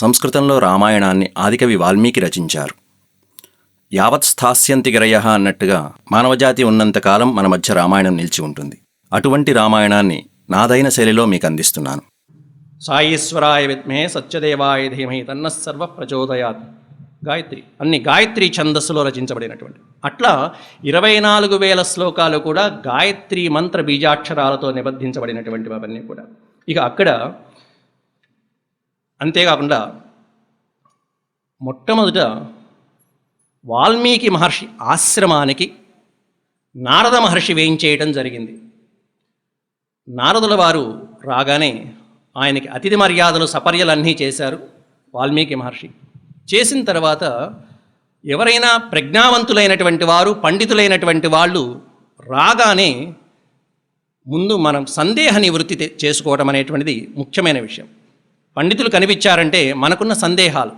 సంస్కృతంలో రామాయణాన్ని ఆదికవి వాల్మీకి రచించారు. యావత్ స్థాస్యంతి గిరయః అన్నట్టుగా మానవజాతి ఉన్నంతకాలం మన మధ్య రామాయణం నిలిచి ఉంటుంది. అటువంటి రామాయణాన్ని నాదైన శైలిలో మీకు అందిస్తున్నాను. సాయీశ్వరాయ విద్మహే సత్యదేవాయ ధీమహి తన్నః సర్వ ప్రచోదయాత్. గాయత్రి అన్ని గాయత్రి ఛందస్సులో రచించబడినటువంటి అట్లా 24,000 శ్లోకాలు కూడా గాయత్రి మంత్ర బీజాక్షరాలతో నిబద్ధించబడినటువంటివన్నీ కూడా. ఇక అక్కడ అంతేకాకుండా మొట్టమొదట వాల్మీకి మహర్షి ఆశ్రమానికి నారద మహర్షి వేయించేయటం జరిగింది. నారదుల వారు రాగానే ఆయనకి అతిథి మర్యాదలు సపర్యలన్నీ చేశారు వాల్మీకి మహర్షి. చేసిన తర్వాత ఎవరైనా ప్రజ్ఞావంతులైనటువంటి వారు, పండితులైనటువంటి వాళ్ళు రాగానే ముందు మనం సందేహ నివృత్తి చేసుకోవడం అనేటువంటిది ముఖ్యమైన విషయం. పండితులు కనిపించారంటే మనకున్న సందేహాలు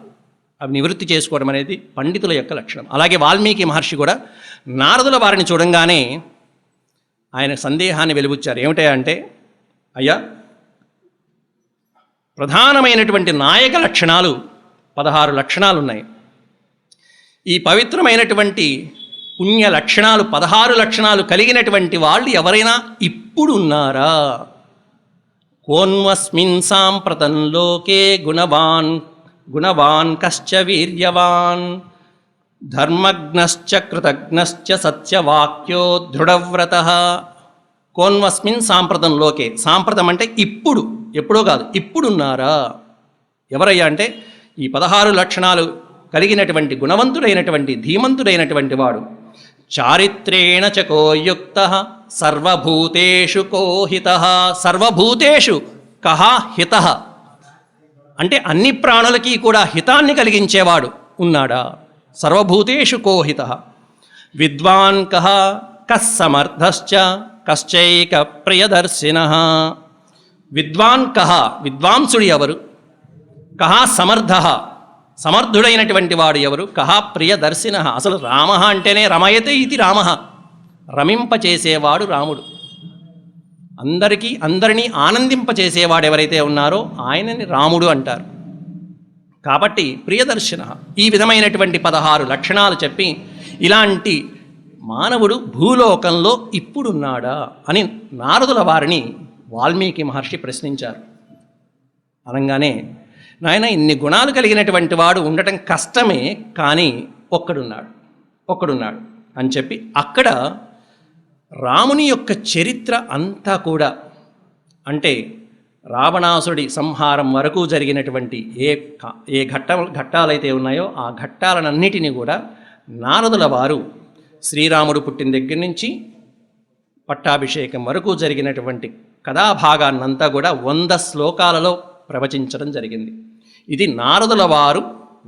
అవి నివృత్తి చేసుకోవడం అనేది పండితుల యొక్క లక్షణం. అలాగే వాల్మీకి మహర్షి కూడా నారదుల వారిని చూడంగానే ఆయన సందేహాన్ని వెలుబుచ్చారు. ఏమిటంటే, అయ్యా, ప్రధానమైనటువంటి నాయక లక్షణాలు 16 లక్షణాలు ఉన్నాయి. ఈ పవిత్రమైనటువంటి పుణ్య లక్షణాలు 16 లక్షణాలు కలిగినటువంటి వాళ్ళు ఎవరైనా ఇప్పుడు ఉన్నారా? కోన్వస్మిన్ సాంప్రతం లోకే గుణవాన్ కశ్చ వీర్యవాన్ ధర్మజ్ఞశ్చ కృతజ్ఞశ్చ సత్యవాక్యో దృఢవ్రతః. కోన్వస్మిన్ సాంప్రతం లోకే. సాంప్రతం అంటే ఇప్పుడు, ఎప్పుడో కాదు, ఇప్పుడున్నారా? ఎవరయ్యా అంటే ఈ 16 లక్షణాలు కలిగినటువంటి గుణవంతుడైనటువంటి ధీమంతుడైనటువంటి వాడు. చారిత్రేణ చకో యుక్తః సర్వభూతేషు కో హితః. సర్వభూతేషు కః హితః అంటే అన్ని ప్రాణులకి కూడా హితాన్ని కలిగించేవాడు ఉన్నాడా? సర్వభూతేషు కో హితః. విద్వాన్ కః కః సమర్థశ్చ కశ్చైక ప్రియదర్శినః. విద్వాన్ కః, విద్వాంసుడు ఎవరు? కః సమర్థః, సమర్థుడైనటువంటి వాడు ఎవరు? కః ప్రియదర్శినః. అసలు రామ అంటేనే రమయతే ఇది రామ, రమింపచేసేవాడు రాముడు. అందరినీ ఆనందింపచేసేవాడు ఎవరైతే ఉన్నారో ఆయనని రాముడు అంటారు. కాబట్టి ప్రియదర్శన. ఈ విధమైనటువంటి 16 లక్షణాలు చెప్పి ఇలాంటి మానవుడు భూలోకంలో ఇప్పుడున్నాడా అని నారదుల వారిని వాల్మీకి మహర్షి ప్రశ్నించారు. అనగానే, నాయన, ఇన్ని గుణాలు కలిగినటువంటి వాడు ఉండటం కష్టమే, కానీ ఒక్కడున్నాడు అని చెప్పి అక్కడ రాముని యొక్క చరిత్ర అంతా కూడా, అంటే రావణాసుడి సంహారం వరకు జరిగినటువంటి ఏ ఘట్టాలైతే ఉన్నాయో ఆ ఘట్టాలన్నిటినీ కూడా నారదుల వారు శ్రీరాముడు పుట్టిన దగ్గర నుంచి పట్టాభిషేకం వరకు జరిగినటువంటి కథాభాగాన్నంతా కూడా 100 శ్లోకాలలో ప్రవచించడం జరిగింది. ఇది నారదుల వారు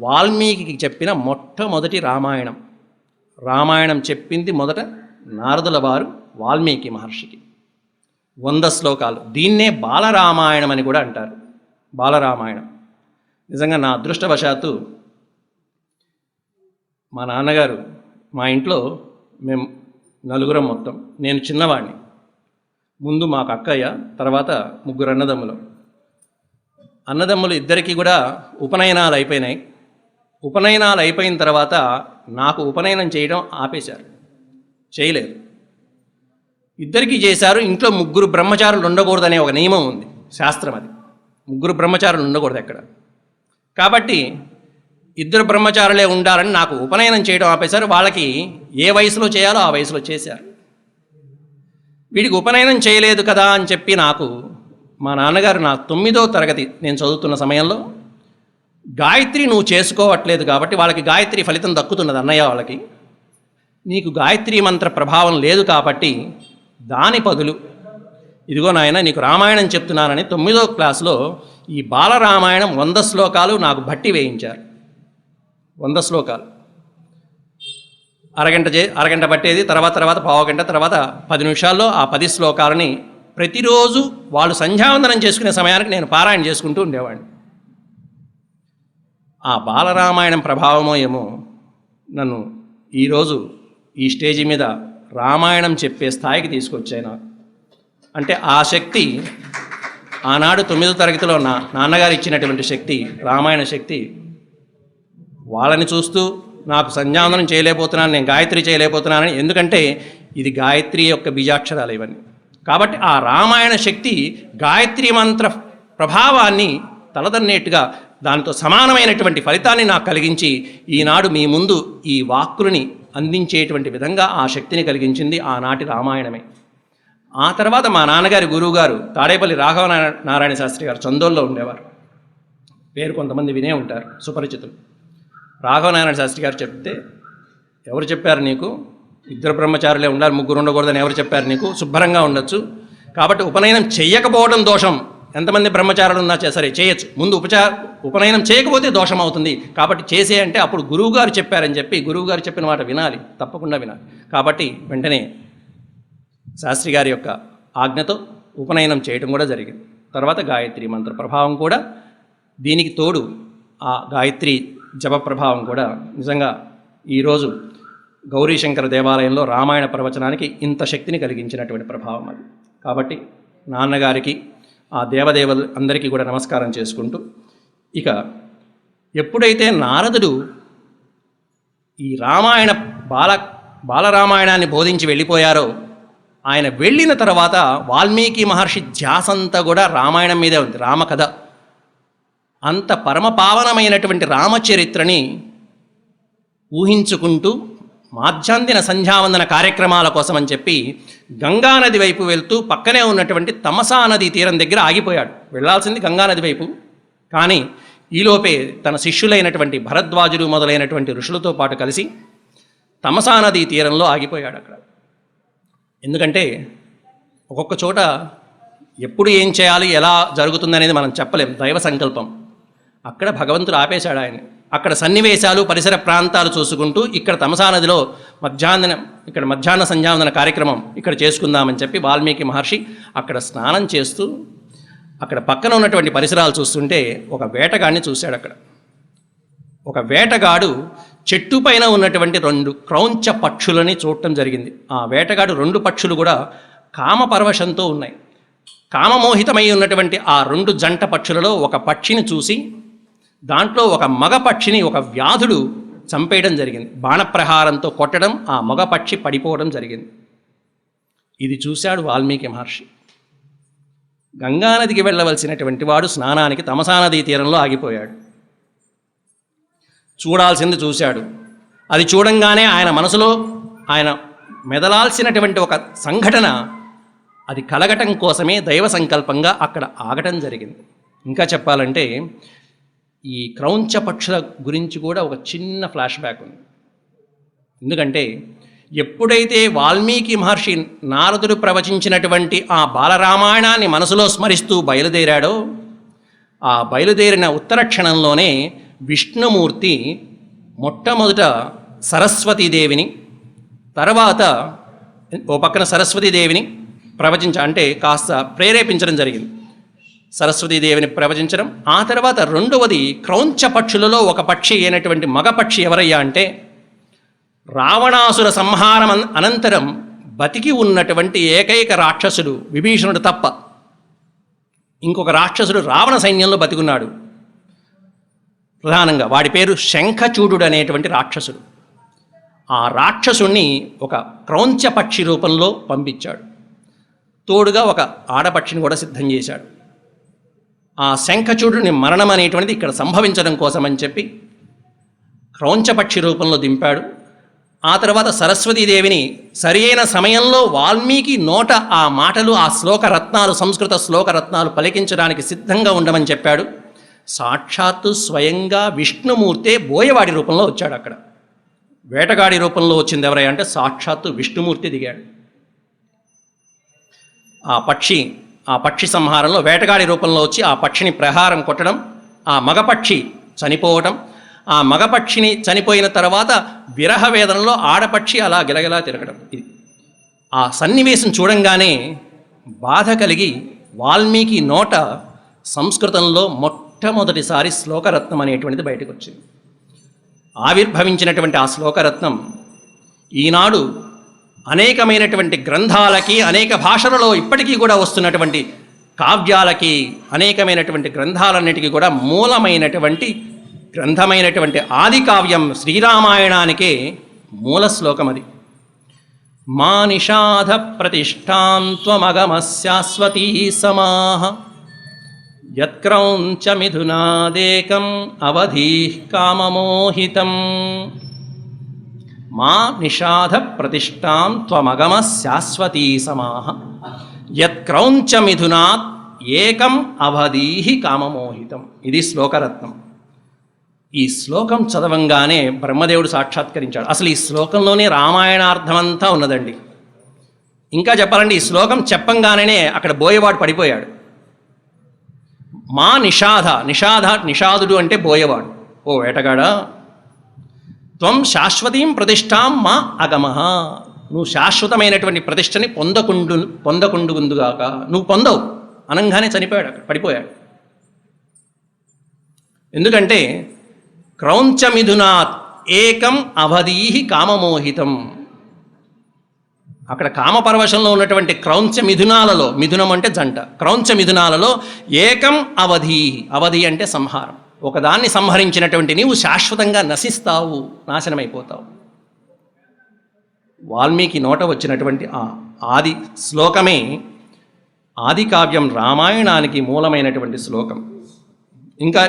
వాల్మీకి చెప్పిన మొట్టమొదటి రామాయణం. రామాయణం చెప్పింది మొదట నారదుల వారు వాల్మీకి మహర్షికి. 100 శ్లోకాలు. దీన్నే బాలరామాయణం అని కూడా అంటారు. బాలరామాయణం. నిజంగా నా అదృష్టవశాత్తు మా నాన్నగారు, మా ఇంట్లో మేము 4 మొత్తం, నేను చిన్నవాడిని. ముందు మాకు అక్కయ్య, తర్వాత 3 అన్నదమ్ములు ఇద్దరికీ కూడా ఉపనయనాలు అయిపోయినాయి. ఉపనయనాలు అయిపోయిన తర్వాత నాకు ఉపనయనం చేయడం ఆపేశారు, చేయలేదు. ఇద్దరికీ చేశారు. ఇంట్లో 3 బ్రహ్మచారులు ఉండకూడదనే ఒక నియమం ఉంది, శాస్త్రం అది. 3 బ్రహ్మచారులు ఉండకూడదు ఎక్కడ. కాబట్టి 2 బ్రహ్మచారులే ఉండాలని నాకు ఉపనయనం చేయడం ఆపేశారు. వాళ్ళకి ఏ వయసులో చేయాలో ఆ వయసులో చేశారు. వీడికి ఉపనయనం చేయలేదు కదా అని చెప్పి నాకు మా నాన్నగారు నా 9వ తరగతి నేను చదువుతున్న సమయంలో, గాయత్రి నువ్వు చేసుకోవట్లేదు కాబట్టి వాళ్ళకి గాయత్రి ఫలితం దక్కుతున్నది అన్నయ్య వాళ్ళకి, నీకు గాయత్రి మంత్ర ప్రభావం లేదు కాబట్టి దాని బదులు ఇదిగో నాయన నీకు రామాయణం చెప్తున్నానని 9వ క్లాసులో ఈ బాలరామాయణం 100 శ్లోకాలు నాకు భట్టి వేయించారు. 100 శ్లోకాలు. అరగంట పట్టేది. తర్వాత పావుగంట, తర్వాత 10 నిమిషాల్లో ఆ 10 శ్లోకాలని ప్రతిరోజు వాళ్ళు సంధ్యావందనం చేసుకునే సమయానికి నేను పారాయణ చేసుకుంటూ ఉండేవాడిని. ఆ బాలరామాయణం ప్రభావమో ఏమో నన్ను ఈరోజు ఈ స్టేజి మీద రామాయణం చెప్పే స్థాయికి తీసుకొచ్చాయి నాకు. అంటే ఆ శక్తి ఆనాడు 9వ తరగతిలో నాన్నగారు ఇచ్చినటువంటి శక్తి, రామాయణ శక్తి, వాళ్ళని చూస్తూ నాకు సంధ్యావందనం చేయలేకపోతున్నాను, నేను గాయత్రి చేయలేకపోతున్నానని. ఎందుకంటే ఇది గాయత్రి యొక్క బీజాక్షరాలు ఇవన్నీ. కాబట్టి ఆ రామాయణ శక్తి గాయత్రి మంత్ర ప్రభావాన్ని తలదన్నేట్టుగా దానితో సమానమైనటువంటి ఫలితాన్ని నాకు కలిగించి ఈనాడు మీ ముందు ఈ వాక్కులని అందించేటువంటి విధంగా ఆ శక్తిని కలిగించింది ఆనాటి రామాయణమే. ఆ తర్వాత మా నాన్నగారి గురువుగారు తాడేపల్లి రాఘవ నారాయణ శాస్త్రి గారు చందోల్లో ఉండేవారు. పేరు కొంతమంది వినే ఉంటారు, సుపరిచితులు. రాఘవనారాయణ శాస్త్రి గారు చెప్తే, ఎవరు చెప్పారు నీకు, 2 బ్రహ్మచారులే ఉండాలి, 3 ఉండకూడదని ఎవరు చెప్పారు నీకు, శుభ్రంగా ఉండొచ్చు, కాబట్టి ఉపనయనం చెయ్యకపోవడం దోషం, ఎంతమంది బ్రహ్మచారులు ఉన్నా సరే చేయొచ్చు, ముందు ఉపనయనం చేయకపోతే దోషం అవుతుంది, కాబట్టి చేసే అంటే అప్పుడు గురువుగారు చెప్పారని చెప్పి గురువుగారు చెప్పిన మాట వినాలి, తప్పకుండా వినాలి. కాబట్టి వెంటనే శాస్త్రి గారి యొక్క ఆజ్ఞతో ఉపనయనం చేయడం కూడా జరిగింది. తర్వాత గాయత్రి మంత్ర ప్రభావం కూడా, దీనికి తోడు ఆ గాయత్రి జప ప్రభావం కూడా నిజంగా ఈరోజు గౌరీశంకర దేవాలయంలో రామాయణ ప్రవచనానికి ఇంత శక్తిని కలిగించినటువంటి ప్రభావం అది. కాబట్టి నాన్నగారికి, ఆ దేవదేవులు అందరికీ కూడా నమస్కారం చేసుకుంటూ, ఇక ఎప్పుడైతే నారదుడు ఈ రామాయణ బాలరామాయణాన్ని బోధించి వెళ్ళిపోయారో, ఆయన వెళ్ళిన తర్వాత వాల్మీకి మహర్షి ధ్యాసంతా కూడా రామాయణం మీదే ఉంది, రామకథ. అంత పరమపావనమైనటువంటి రామచరిత్రని ఊహించుకుంటూ మాధ్యాందిన సంధ్యావందన కార్యక్రమాల కోసం అని చెప్పి గంగానది వైపు వెళ్తూ పక్కనే ఉన్నటువంటి తమసా నది తీరం దగ్గర ఆగిపోయాడు. వెళ్ళాల్సింది గంగానది వైపు, కానీ ఈలోపే తన శిష్యులైనటువంటి భరద్వాజులు మొదలైనటువంటి ఋషులతో పాటు కలిసి తమసా నది తీరంలో ఆగిపోయాడు అక్కడ. ఎందుకంటే ఒక్కొక్క చోట ఎప్పుడు ఏం చేయాలి, ఎలా జరుగుతుందనేది మనం చెప్పలేం, దైవ సంకల్పం. అక్కడ భగవంతుడు ఆపేశాడు ఆయన. అక్కడ సన్నివేశాలు, పరిసర ప్రాంతాలు చూసుకుంటూ ఇక్కడ తమసా నదిలో మధ్యాహ్న సంధ్యావందన కార్యక్రమం ఇక్కడ చేసుకుందామని చెప్పి వాల్మీకి మహర్షి అక్కడ స్నానం చేస్తూ అక్కడ పక్కన ఉన్నటువంటి పరిసరాలు చూస్తుంటే ఒక వేటగాడిని చూశాడు. అక్కడ ఒక వేటగాడు చెట్టు పైన ఉన్నటువంటి 2 క్రౌంచ పక్షులని చూడటం జరిగింది. ఆ వేటగాడు 2 పక్షులు కూడా కామపరవశంతో ఉన్నాయి. కామమోహితమై ఉన్నటువంటి ఆ 2 జంట పక్షులలో ఒక పక్షిని చూసి దాంట్లో ఒక మగ పక్షిని ఒక వ్యాధుడు చంపేయడం జరిగింది. బాణప్రహారంతో కొట్టడం, ఆ మగ పక్షి పడిపోవడం జరిగింది. ఇది చూశాడు వాల్మీకి మహర్షి. గంగానదికి వెళ్ళవలసినటువంటి వాడు స్నానానికి తమసా నదీ తీరంలో ఆగిపోయాడు. చూడాల్సింది చూశాడు. అది చూడంగానే ఆయన మనసులో ఆయన మెదలాల్సినటువంటి ఒక సంఘటన అది కలగటం కోసమే దైవ సంకల్పంగా అక్కడ ఆగటం జరిగింది. ఇంకా చెప్పాలంటే ఈ క్రౌంచ పక్షుల గురించి కూడా ఒక చిన్న ఫ్లాష్ బ్యాక్ ఉంది. ఎందుకంటే ఎప్పుడైతే వాల్మీకి మహర్షి నారదుడు ప్రవచించినటువంటి ఆ బాలరామాయణాన్ని మనసులో స్మరిస్తూ బయలుదేరాడో, ఆ బయలుదేరిన ఉత్తర క్షణంలోనే విష్ణుమూర్తి మొట్టమొదట సరస్వతీదేవిని, తర్వాత ఓ పక్కన సరస్వతీదేవిని అంటే కాస్త ప్రేరేపించడం జరిగింది. సరస్వతీదేవిని ప్రవచించడం, ఆ తర్వాత రెండవది క్రౌంచ పక్షులలో ఒక పక్షి అయినటువంటి మగపక్షి ఎవరయ్యా అంటే, రావణాసుర సంహారం అనంతరం బతికి ఉన్నటువంటి ఏకైక రాక్షసుడు విభీషణుడు తప్ప ఇంకొక రాక్షసుడు రావణ సైన్యంలో బతికున్నాడు. ప్రధానంగా వాడి పేరు శంఖచూడు అనేటువంటి రాక్షసుడు. ఆ రాక్షసుణ్ణి ఒక క్రౌంచ పక్షి రూపంలో పంపించాడు. తోడుగా ఒక ఆడపక్షిని కూడా సిద్ధం చేశాడు. ఆ శంఖచూడుని మరణం అనేటువంటిది ఇక్కడ సంభవించడం కోసమని చెప్పి క్రౌంచపక్షి రూపంలో దింపాడు. ఆ తర్వాత సరస్వతీదేవిని సరియైన సమయంలో వాల్మీకి నోట ఆ మాటలు, ఆ శ్లోకరత్నాలు, సంస్కృత శ్లోకరత్నాలు పలికించడానికి సిద్ధంగా ఉండమని చెప్పాడు. సాక్షాత్తు స్వయంగా విష్ణుమూర్తే బోయవాడి రూపంలో వచ్చాడు. అక్కడ వేటగాడి రూపంలో వచ్చింది ఎవరయ్యా అంటే సాక్షాత్తు విష్ణుమూర్తి దిగాడు. ఆ పక్షి సంహారంలో వేటగాడి రూపంలో వచ్చి ఆ పక్షిని ప్రహారం కొట్టడం, ఆ మగపక్షి చనిపోవటం, ఆ మగపక్షిని చనిపోయిన తర్వాత విరహ వేదనలో ఆడపక్షి అలా గిలగిలా తిరగడం. ఇది ఆ సన్నివేశం చూడంగానే బాధ కలిగి వాల్మీకి నోట సంస్కృతంలో మొట్టమొదటిసారి శ్లోకరత్నం అనేటువంటిది బయటకు వచ్చింది. ఆవిర్భవించినటువంటి ఆ శ్లోకరత్నం ఈనాడు అనేకమైనటువంటి గ్రంథాలకి, అనేక భాషలలో ఇప్పటికీ కూడా వస్తున్నటువంటి కావ్యాలకి అనేకమైనటువంటి గ్రంథాలన్నిటికీ కూడా మూలమైనటువంటి గ్రంథమైనటువంటి ఆది కావ్యం శ్రీరామాయణానికే మూల శ్లోకం అది. మా నిషాధ ప్రతిష్టాం త్వమగమ శాశ్వతీ సమాహ యత్క్రౌంచ మిథునాదేకం అవధీః కామమోహితం. మా నిషాధ ప్రతిష్టాం త్వమగమ శాశ్వతీ సమాహ యత్క్రౌంచ మిథునాత్ ఏకం అవధీః కామమోహితం. ఇది శ్లోకరత్నం. ఈ శ్లోకం చదవంగానే బ్రహ్మదేవుడు సాక్షాత్కరించాడు. అసలు ఈ శ్లోకంలోనే రామాయణార్థమంతా ఉన్నదండి. ఇంకా చెప్పాలంటే ఈ శ్లోకం చెప్పంగానే అక్కడ బోయవాడు పడిపోయాడు. మా నిషాదుడు అంటే బోయవాడు. ఓ వేటగాడా, త్వం శాశ్వతీం ప్రతిష్టాం మా అగమః. నువ్వు శాశ్వతమైనటువంటి ప్రతిష్టని పొందకుండుగాక. నువ్వు పొందవు అనంగానే చనిపోయాడు, అక్కడ పడిపోయాడు. ఎందుకంటే క్రౌంచమిథునాత్ ఏకం అవధీః కామమోహితం. అక్కడ కామపరవశంలో ఉన్నటువంటి క్రౌంచ మిథునాలలో, మిథునం అంటే జంట, క్రౌంచ మిథునాలలో ఏకం అవధి, అవధి అంటే సంహారం. ఒకదాన్ని సంహరించినటువంటి నీవు శాశ్వతంగా నశిస్తావు, నాశనమైపోతావు. వాల్మీకి నోట వచ్చినటువంటి ఆ ఆది శ్లోకమే ఆది కావ్యం రామాయణానికి మూలమైనటువంటి శ్లోకం. ఇంకా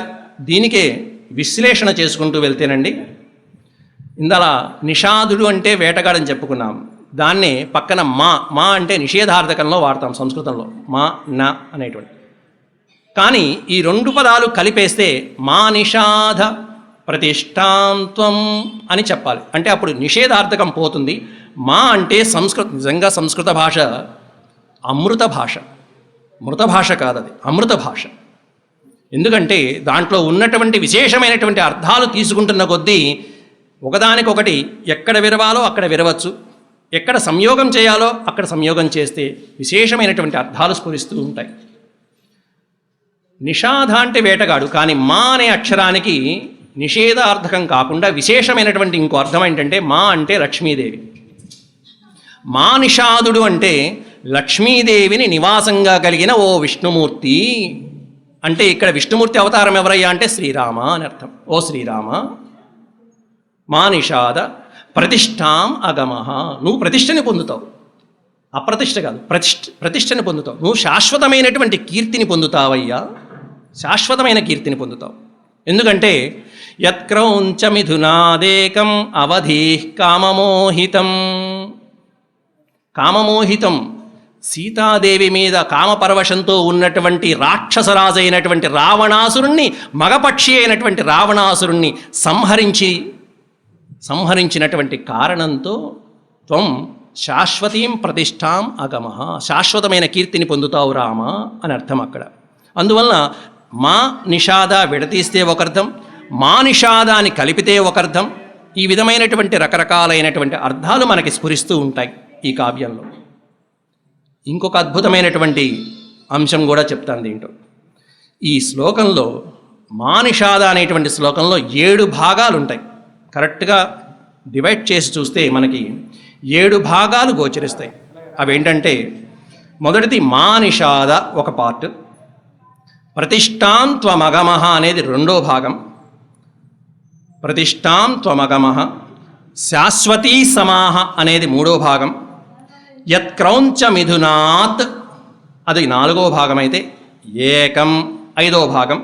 దీనికే విశ్లేషణ చేసుకుంటూ వెళ్తేనండి, ఇందల నిషాదుడు అంటే వేటగాడని చెప్పుకున్నాం. దాన్నే పక్కన మా అంటే నిషేధార్థకంలో వాడతాం సంస్కృతంలో, మా నా అనేటువంటి. కానీ ఈ రెండు పదాలు కలిపేస్తే మా నిషాధ ప్రతిష్టాంత్వం అని చెప్పాలి. అంటే అప్పుడు నిషేధార్థకం పోతుంది. మా అంటే నిజంగా సంస్కృత భాష అమృత భాష, మృత భాష కాదది, అమృత భాష. ఎందుకంటే దాంట్లో ఉన్నటువంటి విశేషమైనటువంటి అర్థాలు తీసుకుంటున్న కొద్దీ ఒకదానికొకటి ఎక్కడ విరవాలో అక్కడ విరవచ్చు, ఎక్కడ సంయోగం చేయాలో అక్కడ సంయోగం చేస్తే విశేషమైనటువంటి అర్థాలు స్ఫురిస్తూ ఉంటాయి. నిషాధ అంటే వేటగాడు, కానీ మా అనే అక్షరానికి నిషేధార్థకం కాకుండా విశేషమైనటువంటి ఇంకో అర్థం ఏంటంటే మా అంటే లక్ష్మీదేవి. మా నిషాదుడు అంటే లక్ష్మీదేవిని నివాసంగా కలిగిన ఓ విష్ణుమూర్తి. అంటే ఇక్కడ విష్ణుమూర్తి అవతారం ఎవరయ్యా అంటే శ్రీరామ అని అర్థం. ఓ శ్రీరామ, మా నిషాద ప్రతిష్టాం అగమః. నువ్వు ప్రతిష్టని పొందుతావు, అప్రతిష్ట కాదు, ప్రతిష్టని పొందుతావు. నువ్వు శాశ్వతమైనటువంటి కీర్తిని పొందుతావయ్యా, శాశ్వతమైన కీర్తిని పొందుతావు. ఎందుకంటే యత్క్రౌంచ మిథునాదేకం అవధీః కామమోహితం. కామమోహితం, సీతాదేవి మీద కామపరవశంతో ఉన్నటువంటి రాక్షసరాజైనటువంటి రావణాసురుణ్ణి, మగపక్షి అయినటువంటి రావణాసురుణ్ణి సంహరించినటువంటి కారణంతో త్వం శాశ్వతీం ప్రతిష్టాం అగమః, శాశ్వతమైన కీర్తిని పొందుతావు రామ అని అర్థం అక్కడ. అందువలన మా నిషాద విడతీస్తే ఒక అర్థం, మా నిషాదాన్ని కలిపితే ఒక అర్థం. ఈ విధమైనటువంటి రకరకాలైనటువంటి అర్థాలు మనకి స్ఫురిస్తూ ఉంటాయి ఈ కావ్యంలో. ఇంకొక అద్భుతమైనటువంటి అంశం కూడా చెప్తాను దీంట్లో. ఈ శ్లోకంలో మా నిషాద అనేటువంటి శ్లోకంలో 7 భాగాలు ఉంటాయి. కరెక్ట్గా డివైడ్ చేసి చూస్తే మనకి 7 భాగాలు గోచరిస్తాయి. అవేంటంటే, మొదటిది మా నిషాద ఒక పార్ట్, ప్రతిష్టాం త్వమగమః అనేది 2వ భాగం, ప్రతిష్టాం త్వమగమః, శాశ్వతీ సమాహ అనేది 3వ భాగం, యత్క్రౌంచ మిథునాత్ అది 4వ భాగం అయితే, ఏకం 5వ భాగం,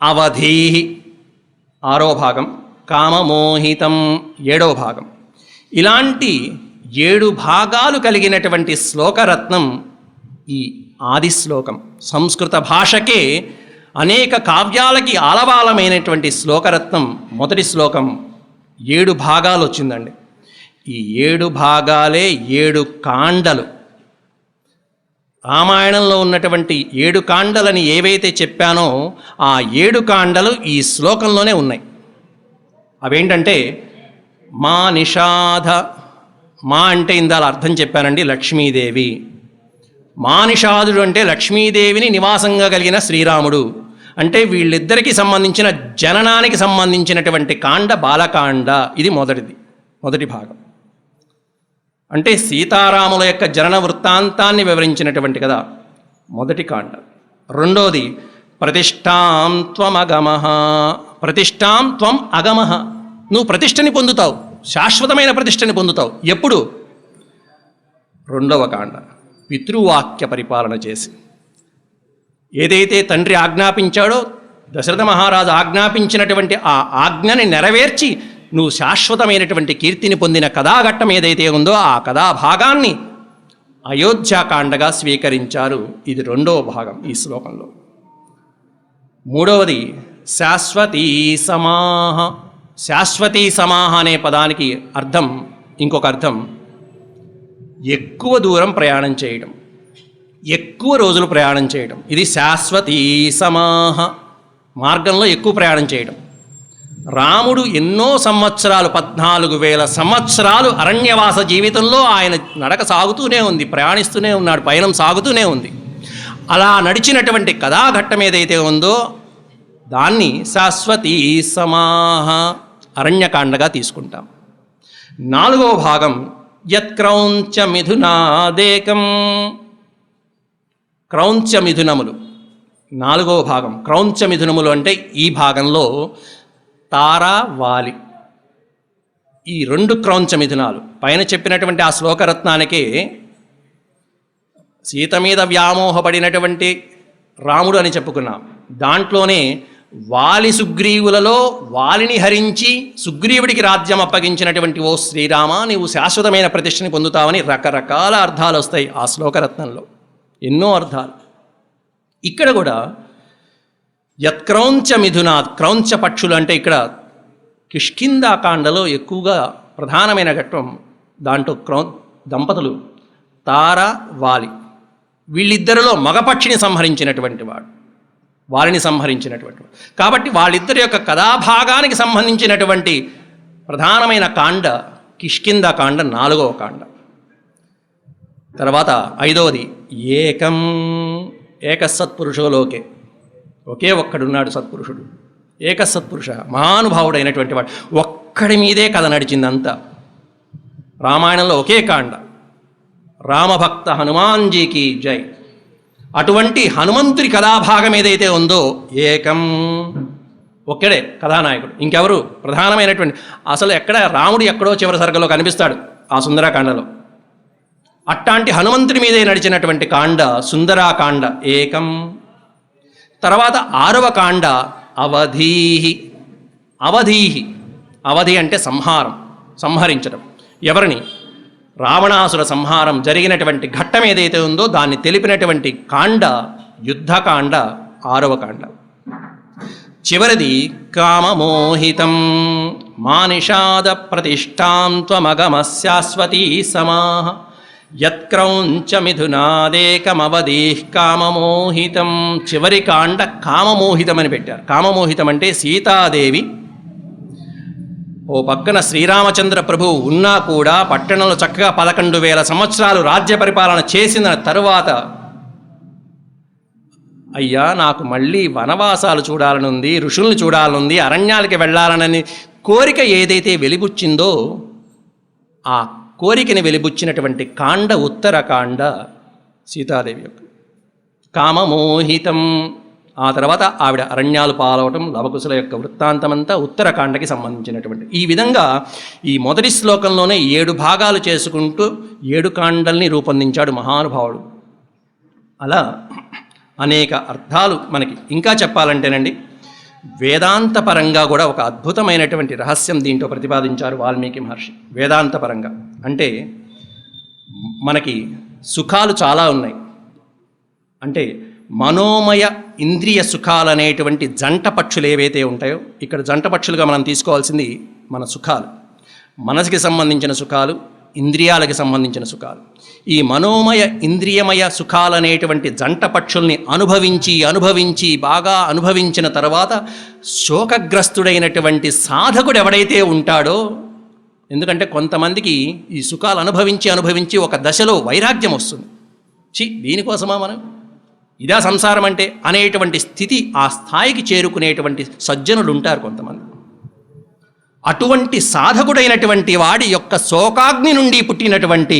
అవధీః 6వ భాగం, కామమోహితం 7వ భాగం. ఇలాంటి 7 భాగాలు కలిగినటువంటి శ్లోకరత్నం ఈ ఆది శ్లోకం. సంస్కృత భాషకే అనేక కావ్యాలకి ఆలవాలమైనటువంటి శ్లోకరత్నం మొదటి శ్లోకం 7 భాగాలు వచ్చిందండి. ఈ 7 భాగాలే 7 కాండలు. రామాయణంలో ఉన్నటువంటి 7 కాండలని ఏవైతే చెప్పానో ఆ 7 కాండలు ఈ శ్లోకంలోనే ఉన్నాయి. అవేంటంటే మా నిషాధ, మా అంటే ఇందాల అర్థం చెప్పానండి, లక్ష్మీదేవి. మా నిషాదుడు అంటే లక్ష్మీదేవిని నివాసంగా కలిగిన శ్రీరాముడు. అంటే వీళ్ళిద్దరికీ సంబంధించిన జననానికి సంబంధించినటువంటి కాండ బాలకాండ. ఇది మొదటి భాగం. అంటే సీతారాముల యొక్క జనన వృత్తాంతాన్ని వివరించినటువంటి కదా. మొదటి కాండ. రెండోది ప్రతిష్టాం త్వమగమః. ప్రతిష్టాం త్వం అగమః. నువ్వు ప్రతిష్టని పొందుతావు, శాశ్వతమైన ప్రతిష్టని పొందుతావు. ఎప్పుడు? రెండవ కాండ. పితృవాక్య పరిపాలన చేసి, ఏదైతే తండ్రి ఆజ్ఞాపించాడో, దశరథ మహారాజు ఆజ్ఞాపించినటువంటి ఆ ఆజ్ఞని నెరవేర్చి నువ్వు శాశ్వతమైనటువంటి కీర్తిని పొందిన కథాఘట్టం ఏదైతే ఉందో ఆ కథాభాగాన్ని అయోధ్యాకాండగా స్వీకరించారు. ఇది రెండవ భాగం ఈ శ్లోకంలో. మూడవది శాశ్వతీ సమాహ. శాశ్వతీ సమాహ అనే పదానికి అర్థం, ఇంకొక అర్థం ఎక్కువ దూరం ప్రయాణం చేయడం, ఎక్కువ రోజులు ప్రయాణం చేయడం. ఇది శాశ్వతీ సమాహ, మార్గంలో ఎక్కువ ప్రయాణం చేయడం. రాముడు ఎన్నో సంవత్సరాలు, 14,000 సంవత్సరాలు అరణ్యవాస జీవితంలో ఆయన నడక సాగుతూనే ఉంది, ప్రయాణిస్తూనే ఉన్నాడు, పయనం సాగుతూనే ఉంది. అలా నడిచినటువంటి కథాఘట్టం ఏదైతే ఉందో దాన్ని శాశ్వతీ సమాహ అరణ్యకాండగా తీసుకుంటాం. నాలుగవ భాగం యత్క్రౌంచ మిథునాదేకం. క్రౌంచ మిథునములు నాలుగవ భాగం. క్రౌంచ మిథునములు అంటే ఈ భాగంలో తారా వాలి, ఈ 2 క్రౌంచ మిథునాలు. పైన చెప్పినటువంటి ఆ శ్లోకరత్నానికే సీత మీద వ్యామోహపడినటువంటి రాముడు అని చెప్పుకున్నాం. దాంట్లోనే వాలి సుగ్రీవులలో వాలిని హరించి సుగ్రీవుడికి రాజ్యం అప్పగించినటువంటి ఓ శ్రీరామ, నీవు శాశ్వతమైన ప్రతిష్టని పొందుతావని రకరకాల అర్థాలు వస్తాయి ఆ శ్లోకరత్నంలో, ఎన్నో అర్థాలు. ఇక్కడ కూడా యత్క్రౌంచ మిథునాత్. క్రౌంచ పక్షులు అంటే ఇక్కడ కిష్కింధాకాండలో ఎక్కువగా ప్రధానమైన ఘట్టం. దాంట్లో దంపతులు తార వాలి, వీళ్ళిద్దరిలో మగపక్షిని సంహరించినటువంటి వాడు, వారిని సంహరించినటువంటి వాడు. కాబట్టి వాళ్ళిద్దరి యొక్క కథాభాగానికి సంబంధించినటువంటి ప్రధానమైన కాండ కిష్కింధాకాండ, 4వ కాండ. తర్వాత 5వది ఏకం. ఏకసత్పురుషోలోకే, ఒకే ఒక్కడున్నాడు సత్పురుషుడు, ఏకసత్పురుష, మహానుభావుడైనటువంటి వాడు. ఒక్కడి మీదే కథ నడిచిందంతా. రామాయణంలో ఒకే కాండ, రామభక్త హనుమాన్జీకి జై. అటువంటి హనుమంతుడి కథాభాగం ఏదైతే ఉందో ఏకం, ఒక్కడే కథానాయకుడు, ఇంకెవరు ప్రధానమైనటువంటి. అసలు ఎక్కడ రాముడు ఎక్కడో చివరి సర్గలో కనిపిస్తాడు ఆ సుందరకాండలో. అట్లాంటి హనుమంతుడి మీదే నడిచినటువంటి కాండ సుందరాకాండ ఏకం. తర్వాత 6వ కాండ అవధీహి. అవధీహి, అవధి అంటే సంహారం, సంహరించడం. ఎవరిని? రావణాసుర సంహారం జరిగినటువంటి ఘట్టం ఏదైతే ఉందో దాన్ని తెలిపినటువంటి కాండ యుద్ధకాండ, 6వ కాండ. చివరిది కామమోహితం. మానిషాద ప్రతిష్టాం త్వమగమ శాశ్వతీ సమాహ. యత్క్రౌంచ మిథునాదేకమవధీః కామమోహితం. చివరి కాండ కామమోహితం అని పెట్టారు. కామమోహితం అంటే సీతాదేవి ఓ పక్కన శ్రీరామచంద్ర ప్రభువు ఉన్నా కూడా పట్టణంలో చక్కగా 11,000 సంవత్సరాలు రాజ్య పరిపాలన చేసిన తరువాత, అయ్యా నాకు మళ్ళీ వనవాసాలు చూడాలనుంది, ఋషుల్ని చూడాలనుంది, అరణ్యాలకి వెళ్ళాలనని కోరిక ఏదైతే వెలిబుచ్చిందో ఆ కోరికని వెలిబుచ్చినటువంటి కాండ ఉత్తరకాండ సీతాదేవి యొక్క కామమోహితం. ఆ తర్వాత ఆవిడ అరణ్యాలు పాలవటం, లవకుశుల యొక్క వృత్తాంతమంతా ఉత్తరకాండకి సంబంధించినటువంటి. ఈ విధంగా ఈ మొదటి శ్లోకంలోనే 7 భాగాలు చేసుకుంటూ 7 కాండల్ని రూపొందించాడు మహానుభావుడు. అలా అనేక అర్థాలు మనకి. ఇంకా చెప్పాలంటేనండి, వేదాంతపరంగా కూడా ఒక అద్భుతమైనటువంటి రహస్యం దీంట్లో ప్రతిపాదించారు వాల్మీకి మహర్షి. వేదాంతపరంగా అంటే మనకి సుఖాలు చాలా ఉన్నాయి. అంటే మనోమయ ఇంద్రియ సుఖాలు అనేటువంటి జంట పక్షులు ఏవైతే ఉంటాయో, ఇక్కడ జంట పక్షులుగా మనం తీసుకోవాల్సింది మన సుఖాలు, మనసుకి సంబంధించిన సుఖాలు, ఇంద్రియాలకి సంబంధించిన సుఖాలు. ఈ మనోమయ ఇంద్రియమయ సుఖాలనేటువంటి జంట పక్షుల్ని అనుభవించి బాగా అనుభవించిన తర్వాత శోకగ్రస్తుడైనటువంటి సాధకుడు ఎవడైతే ఉంటాడో, ఎందుకంటే కొంతమందికి ఈ సుఖాలు అనుభవించి ఒక దశలో వైరాగ్యం వస్తుంది. దీనికోసమా మనం, ఇదా సంసారం అంటే అనేటువంటి స్థితి, ఆ స్థాయికి చేరుకునేటువంటి సజ్జనులు ఉంటారు కొంతమంది. అటువంటి సాధకుడైనటువంటి వాడి యొక్క శోకాగ్ని నుండి పుట్టినటువంటి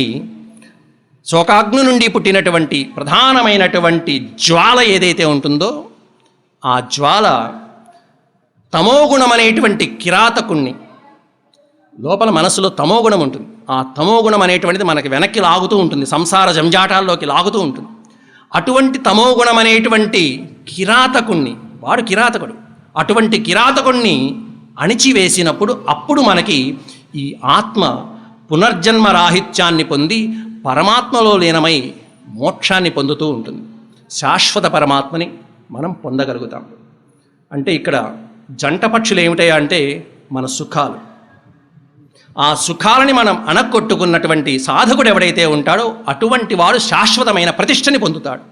శోకాగ్ని నుండి పుట్టినటువంటి ప్రధానమైనటువంటి జ్వాల ఏదైతే ఉంటుందో ఆ జ్వాల తమోగుణం అనేటువంటి కిరాతకుణ్ణి, లోపల మనసులో తమోగుణం ఉంటుంది, ఆ తమోగుణం అనేటువంటిది మనకి వెనక్కి లాగుతూ ఉంటుంది, సంసార జంజాటాల్లోకి లాగుతూ ఉంటుంది. అటువంటి తమోగుణం అనేటువంటి కిరాతకుణ్ణి, వాడు కిరాతకుడు, అటువంటి కిరాతకుణ్ణి అణిచివేసినప్పుడు అప్పుడు మనకి ఈ ఆత్మ పునర్జన్మ రాహిత్యాన్ని పొంది పరమాత్మలో లీనమై మోక్షాన్ని పొందుతూ ఉంటుంది. శాశ్వత పరమాత్మని మనం పొందగలుగుతాం. అంటే ఇక్కడ జంట పక్షులు ఏమిటాయా అంటే మన సుఖాలు. ఆ సుఖాలని మనం అణగొట్టుకున్నటువంటి సాధకుడు ఎవడైతే ఉంటాడో అటువంటి వాడు శాశ్వతమైన ప్రతిష్టని పొందుతాడు.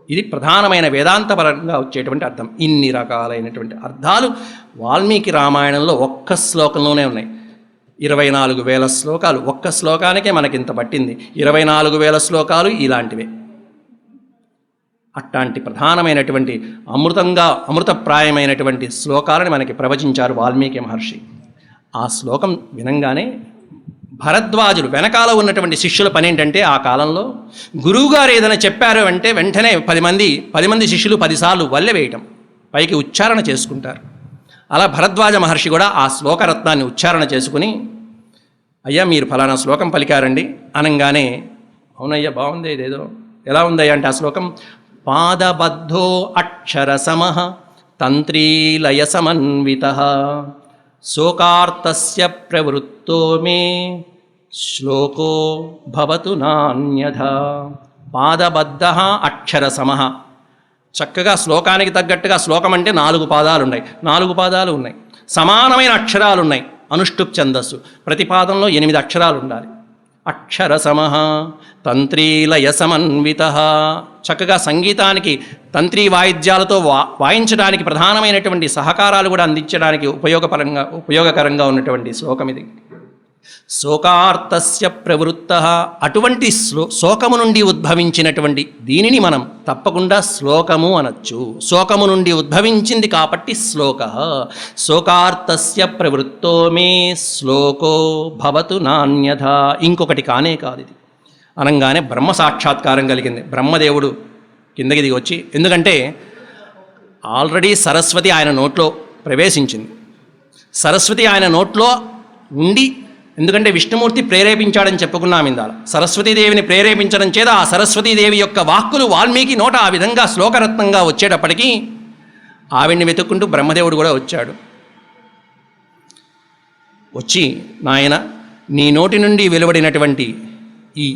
ఇది ప్రధానమైన వేదాంతపరంగా వచ్చేటువంటి అర్థం. ఇన్ని రకాలైనటువంటి అర్థాలు వాల్మీకి రామాయణంలో ఒక్క శ్లోకంలోనే ఉన్నాయి. 24,000 శ్లోకాలు, ఒక్క శ్లోకానికే మనకింత పట్టింది. 24,000 శ్లోకాలు ఇలాంటివే. అట్లాంటి ప్రధానమైనటువంటి అమృతప్రాయమైనటువంటి శ్లోకాలను మనకి ప్రవచించారు వాల్మీకి మహర్షి. ఆ శ్లోకం వినంగానే భరద్వాజులు వెనకాల ఉన్నటువంటి శిష్యుల పని ఏంటంటే, ఆ కాలంలో గురువుగారు ఏదైనా చెప్పారు అంటే వెంటనే 10 మంది శిష్యులు 10 సార్లు వల్లె వేయటం, పైకి ఉచ్చారణ చేసుకుంటారు. అలా భరద్వాజ మహర్షి కూడా ఆ శ్లోకరత్నాన్ని ఉచ్చారణ చేసుకుని, అయ్యా మీరు ఫలానా శ్లోకం పలికారండి అనంగానే, అవునయ్యా బాగుంది, ఇదేదో ఎలా ఉందయ్యా అంటే ఆ శ్లోకం, పాదబద్ధో అక్షర సమః తంత్రీలయ సమన్వితః శోకార్తస్య ప్రవృత్తో మే శ్లోకో భవతు నాన్యథా. పాదబద్ధః అక్షర సమః, చక్కగా శ్లోకానికి తగ్గట్టుగా, శ్లోకం అంటే 4 పాదాలు ఉన్నాయి, 4 పాదాలు ఉన్నాయి, సమానమైన అక్షరాలు ఉన్నాయి, అనుష్టుప్ ఛందస్సు, ప్రతి పాదంలో 8 అక్షరాలు ఉండాలి. అక్షర సమః తంత్రీలయ సమన్వితః, చక్కగా సంగీతానికి తంత్రీ వాయిద్యాలతో వాయించడానికి ప్రధానమైనటువంటి సహకారాలు కూడా అందించడానికి ఉపయోగకరంగా ఉన్నటువంటి శ్లోకం ఇది. శోకార్తస్య ప్రవృత్తః, అటువంటి శోకము నుండి ఉద్భవించినటువంటి దీనిని మనం తప్పకుండా శ్లోకము అనొచ్చు. శోకము నుండి ఉద్భవించింది కాబట్టి శ్లోకః. శోకార్తస్య ప్రవృత్తో మే శ్లోకో భవతు నాన్యథా. ఇంకొకటి కానే కాదు ఇది అనంగానే బ్రహ్మ సాక్షాత్కారం కలిగింది. బ్రహ్మదేవుడు కిందకి దిగి వచ్చి, ఎందుకంటే ఆల్రెడీ సరస్వతి ఆయన నోట్లో ప్రవేశించింది, సరస్వతి ఆయన నోట్లో ఉండి, ఎందుకంటే విష్ణుమూర్తి ప్రేరేపించాడని చెప్పుకున్నాం ఇందాల. సరస్వతీదేవిని ప్రేరేపించడం చేత ఆ సరస్వతీదేవి యొక్క వాక్కులు వాల్మీకి నోట ఆ విధంగా శ్లోకరత్నంగా వచ్చేటప్పటికీ ఆవిడ్ని వెతుక్కుంటూ బ్రహ్మదేవుడు కూడా వచ్చాడు. వచ్చి, నాయన నీ నోటి నుండి వెలువడినటువంటి ఈ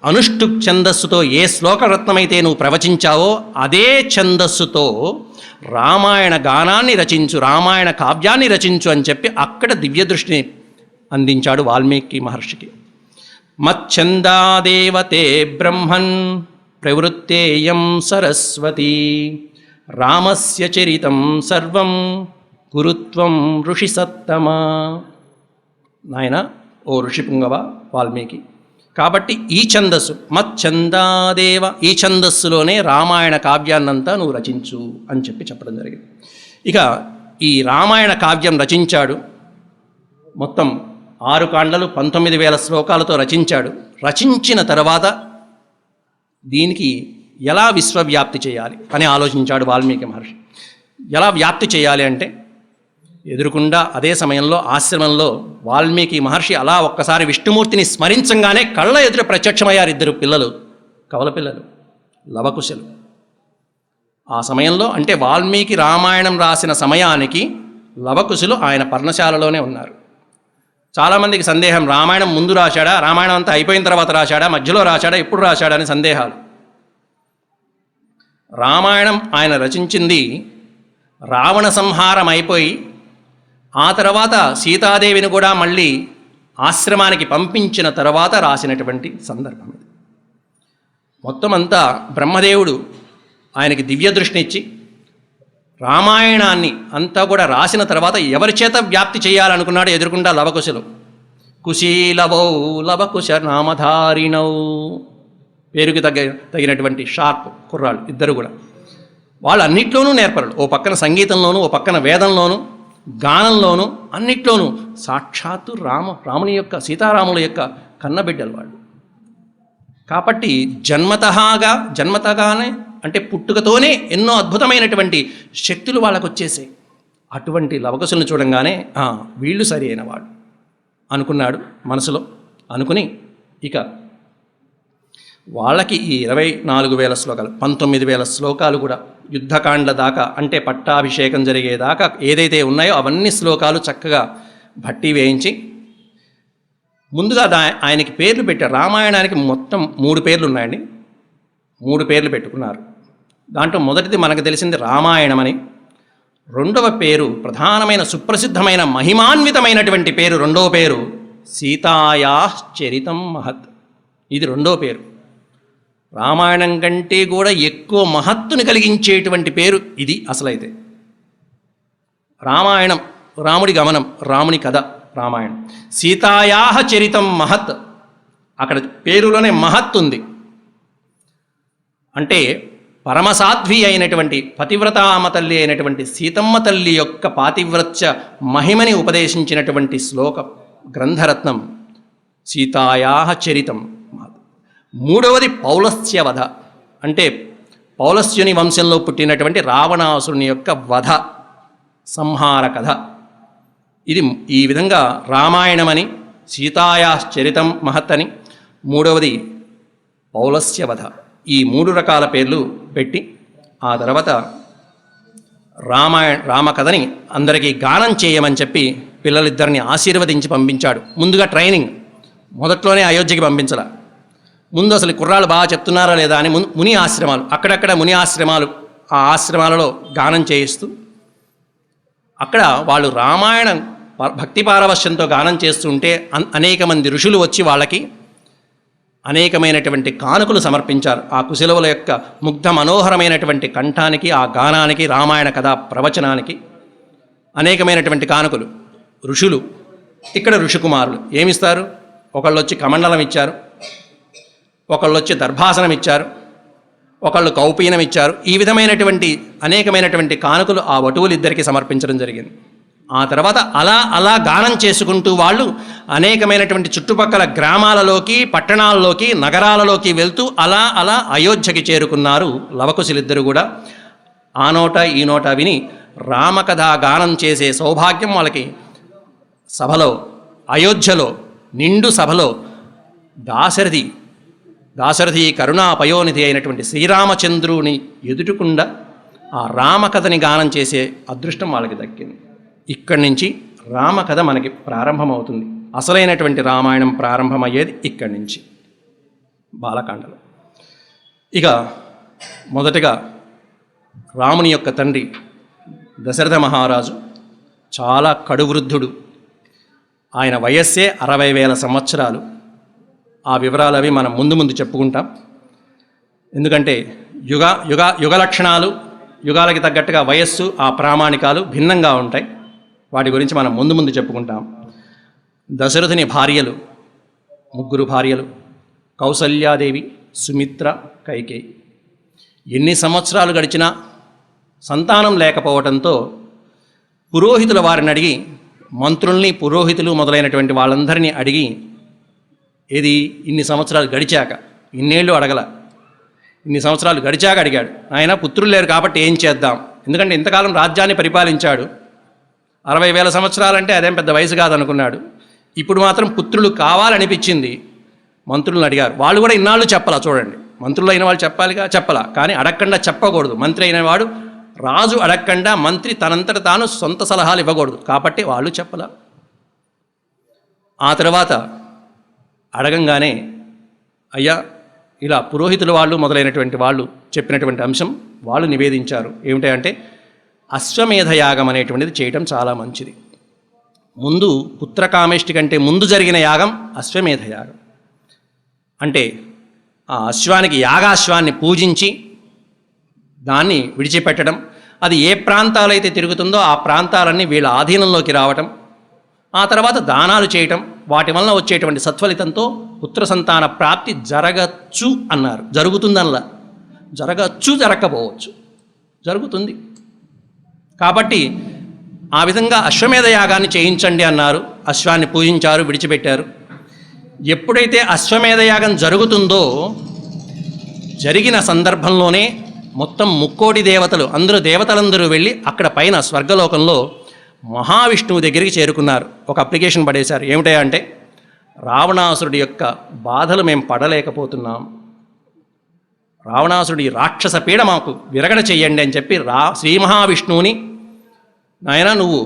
అనుష్టుప్ ఛందస్సుతో ఏ శ్లోకరత్నమైతే నువ్వు ప్రవచించావో అదే ఛందస్సుతో రామాయణ గానాన్ని రచించు, రామాయణ కావ్యాన్ని రచించు అని చెప్పి అక్కడ దివ్య దృష్టిని అందించాడు వాల్మీకి మహర్షికి. మచ్ఛందాదేవతే బ్రహ్మన్ ప్రవృత్తేయం సరస్వతి రామస్య చరితం సర్వం కురుత్వం ఋషి సత్తమా. నాయన ఓ ఋషిపుంగవ వాల్మీకి, కాబట్టి ఈ ఛందస్సు మచ్ఛందాదేవ, ఈ ఛందస్సులోనే రామాయణ కావ్యాన్నంతా నువ్వు రచించు అని చెప్పడం జరిగింది. ఇక ఈ రామాయణ కావ్యం రచించాడు. మొత్తం 6 కాండలు 19,000 శ్లోకాలతో రచించాడు. రచించిన తర్వాత దీనికి ఎలా విశ్వవ్యాప్తి చేయాలి అని ఆలోచించాడు వాల్మీకి మహర్షి. ఎలా వ్యాప్తి చేయాలి అంటే, ఎదురుకుండా అదే సమయంలో ఆశ్రమంలో వాల్మీకి మహర్షి అలా ఒక్కసారి విష్ణుమూర్తిని స్మరించంగానే కళ్ళ ఎదురు ప్రత్యక్షమయ్యారు 2 పిల్లలు, కవల పిల్లలు, లవకుశలు. ఆ సమయంలో అంటే వాల్మీకి రామాయణం రాసిన సమయానికి లవకుశులు ఆయన పర్ణశాలలోనే ఉన్నారు. చాలామందికి సందేహం, రామాయణం ముందు రాశాడా, రామాయణం అంతా అయిపోయిన తర్వాత రాశాడా, మధ్యలో రాశాడా, ఎప్పుడు రాశాడా అని సందేహాలు. రామాయణం ఆయన రచించింది రావణ సంహారం అయిపోయి ఆ తర్వాత సీతాదేవిని కూడా మళ్ళీ ఆశ్రమానికి పంపించిన తర్వాత రాసినటువంటి సందర్భం ఇది. మొత్తం అంతా బ్రహ్మదేవుడు ఆయనకి దివ్య దృష్టినిచ్చి రామాయణాన్ని అంతా కూడా రాసిన తర్వాత ఎవరి చేత వ్యాప్తి చేయాలనుకున్నాడు ఎదురుకుండా లవకుశులు. కుశీలవౌ లవకుశ నామధారిణౌ, పేరుకి తగినటువంటి షార్ప్ కుర్రాళ్ళు ఇద్దరు కూడా. వాళ్ళు అన్నిట్లోనూ నేర్పరులు, ఓ పక్కన సంగీతంలోనూ, ఓ పక్కన వేదంలోనూ, గానంలోనూ, అన్నిట్లోనూ సాక్షాత్తు రాముని యొక్క, సీతారాముల యొక్క కన్నబిడ్డలు వాళ్ళు. కాబట్టి జన్మతగానే అంటే పుట్టుకతోనే ఎన్నో అద్భుతమైనటువంటి శక్తులు వాళ్ళకు వచ్చేసాయి. అటువంటి లవకుశులను చూడంగానే వీళ్ళు సరి అయిన వాడు అనుకున్నాడు మనసులో. అనుకుని ఇక వాళ్ళకి ఈ 24,000 శ్లోకాలు 19,000 శ్లోకాలు కూడా యుద్ధకాండ దాకా అంటే పట్టాభిషేకం జరిగేదాకా ఏదైతే ఉన్నాయో అవన్నీ శ్లోకాలు చక్కగా భట్టి వేయించి ముందుగా ఆయనకి పేర్లు పెట్టారు. రామాయణానికి మొత్తం 3 పేర్లు ఉన్నాయండి. 3 పేర్లు పెట్టుకున్నారు. దాంట్లో మొదటిది మనకు తెలిసింది రామాయణమని. రెండవ పేరు ప్రధానమైన సుప్రసిద్ధమైన మహిమాన్వితమైనటువంటి పేరు, రెండవ పేరు సీతాయా చరితం మహత్. ఇది రెండో పేరు. రామాయణం కంటే కూడా ఎక్కువ మహత్తుని కలిగించేటువంటి పేరు ఇది. అసలైతే రామాయణం రాముడి గమనం, రాముని కథ రామాయణం. సీతాయా చరితం మహత్, అక్కడ పేరులోనే మహత్ ఉంది. అంటే పరమసాధ్వి అయినటువంటి పతివ్రతామ తల్లి అయినటువంటి సీతమ్మ తల్లి యొక్క పాతివ్రత్య మహిమని ఉపదేశించినటువంటి శ్లోక గ్రంథరత్నం సీతాయా చరితం. మూడవది పౌలస్య వధ, అంటే పౌలస్యుని వంశంలో పుట్టినటువంటి రావణాసురుని యొక్క వధ సంహార కథ. ఇది ఈ విధంగా రామాయణమని, సీతాయా చరితం మహత్ అని, మూడవది పౌలస్య వధ, ఈ 3 రకాల పేర్లు పెట్టి ఆ తర్వాత రామకథని అందరికీ గానం చేయమని చెప్పి పిల్లలిద్దరిని ఆశీర్వదించి పంపించాడు. ముందుగా ట్రైనింగ్, మొదట్లోనే అయోధ్యకి పంపించాల. ముందు అసలు కుర్రాళ్ళు బాగా చెప్తున్నారా లేదా అని ముని ఆశ్రమాలు, అక్కడక్కడ ముని ఆశ్రమాలు, ఆ ఆశ్రమాలలో గానం చేయిస్తూ అక్కడ వాళ్ళు రామాయణం భక్తి పారవశ్యంతో గానం చేస్తుంటే అనేక మంది ఋషులు వచ్చి వాళ్ళకి అనేకమైనటువంటి కానుకలు సమర్పించారు. ఆ కుశలవుల యొక్క ముగ్ధ మనోహరమైనటువంటి కంఠానికి, ఆ గానానికి, రామాయణ కథా ప్రవచనానికి అనేకమైనటువంటి కానుకలు. ఋషులు ఇక్కడ ఋషికుమారులు ఏమిస్తారు? ఒకళ్ళు వచ్చి కమండలం ఇచ్చారు, ఒకళ్ళు వచ్చి దర్భాసనం ఇచ్చారు, ఒకళ్ళు కౌపీనం ఇచ్చారు. ఈ విధమైనటువంటి అనేకమైనటువంటి కానుకలు ఆ వటువులిద్దరికీ సమర్పించడం జరిగింది. ఆ తర్వాత అలా గానం చేసుకుంటూ వాళ్ళు అనేకమైనటువంటి చుట్టుపక్కల గ్రామాలలోకి, పట్టణాలలోకి, నగరాలలోకి వెళ్తూ అలా అయోధ్యకి చేరుకున్నారు లవకుశులిద్దరు కూడా. ఆ నోట ఈ నోట విని రామకథా గానం చేసే సౌభాగ్యం వాళ్ళకి సభలో, అయోధ్యలో నిండు సభలో దాశరథి కరుణాపయోనిధి అయినటువంటి శ్రీరామచంద్రుని ఎదుటికుండా ఆ రామకథని గానం చేసే అదృష్టం వాళ్ళకి దక్కింది. ఇక్కడి నుంచి రామకథ మనకి ప్రారంభమవుతుంది. అసలైనటువంటి రామాయణం ప్రారంభమయ్యేది ఇక్కడి నుంచి, బాలకాండలో. ఇక మొదటగా రాముని యొక్క తండ్రి దశరథ మహారాజు చాలా కడువృద్ధుడు. ఆయన వయస్సే 60,000 సంవత్సరాలు. ఆ వివరాలు అవి మనం ముందు చెప్పుకుంటాం. ఎందుకంటే యుగ లక్షణాలు, యుగాలకి తగ్గట్టుగా వయస్సు, ఆ ప్రామాణికాలు భిన్నంగా ఉంటాయి. వాటి గురించి మనం ముందు చెప్పుకుంటాం. దశరథుని భార్యలు 3 భార్యలు, కౌసల్యాదేవి, సుమిత్ర, కైకేయి. ఎన్ని సంవత్సరాలు గడిచినా సంతానం లేకపోవడంతో పురోహితుల వారిని అడిగి, మంత్రుల్ని, పురోహితులు మొదలైనటువంటి వాళ్ళందరినీ అడిగి, ఏది ఇన్ని సంవత్సరాలు గడిచాక, ఇన్నేళ్ళు అడగల, ఇన్ని సంవత్సరాలు గడిచాక అడిగాడు. ఆయన పుత్రులు లేరు కాబట్టి ఏం చేద్దాం, ఎందుకంటే ఇంతకాలం రాజ్యాన్ని పరిపాలించాడు. 60,000 సంవత్సరాలంటే అదేం పెద్ద వయసు కాదనుకున్నాడు. ఇప్పుడు మాత్రం పుత్రులు కావాలనిపించింది. మంత్రులను అడిగారు. వాళ్ళు కూడా ఇన్నాళ్ళు చెప్పలా. చూడండి, మంత్రులు అయిన వాళ్ళు చెప్పాలిగా, చెప్పలా. కానీ అడగకుండా చెప్పకూడదు. మంత్రి అయిన వాడు, రాజు అడగకుండా మంత్రి తనంతట తాను సొంత సలహాలు ఇవ్వకూడదు. కాబట్టి వాళ్ళు చెప్పలా. ఆ తర్వాత అడగంగానే, అయ్యా ఇలా పురోహితుల వాళ్ళు మొదలైనటువంటి వాళ్ళు చెప్పినటువంటి అంశం వాళ్ళు నివేదించారు. ఏమిటంటే అశ్వమేధ యాగం అనేటువంటిది చేయటం చాలా మంచిది. ముందు పుత్రకామేష్టి కంటే ముందు జరిగిన యాగం అశ్వమేధ యాగం. అంటే ఆ అశ్వానికి, యాగాశ్వాన్ని పూజించి దాన్ని విడిచిపెట్టడం, అది ఏ ప్రాంతాలైతే తిరుగుతుందో ఆ ప్రాంతాలన్నీ వీళ్ళ ఆధీనంలోకి రావటం, ఆ తర్వాత దానాలు చేయటం, వాటి వలన వచ్చేటువంటి సత్ఫలితంతో పుత్ర సంతాన ప్రాప్తి జరగచ్చు అన్నారు. జరుగుతుందనలా, జరగచ్చు, జరగకపోవచ్చు, జరుగుతుంది. కాబట్టి ఆ విధంగా అశ్వమేధ యాగాన్ని చేయించండి అన్నారు. అశ్వాన్ని పూజించారు, విడిచిపెట్టారు. ఎప్పుడైతే అశ్వమేధ యాగం జరుగుతుందో జరిగిన సందర్భంలోనే మొత్తం ముక్కోటి దేవతలు దేవతలందరూ వెళ్ళి అక్కడ పైన స్వర్గలోకంలో మహావిష్ణువు దగ్గరికి చేరుకున్నారు. ఒక అప్లికేషన్ పడేశారు. ఏమిటా అంటే, రావణాసురుడి యొక్క బాధలు మేము పడలేకపోతున్నాం, రావణాసురుడి రాక్షస పీడ మాకు విరగడ చెయ్యండి అని చెప్పి శ్రీ మహావిష్ణువుని, నాయనా నువ్వు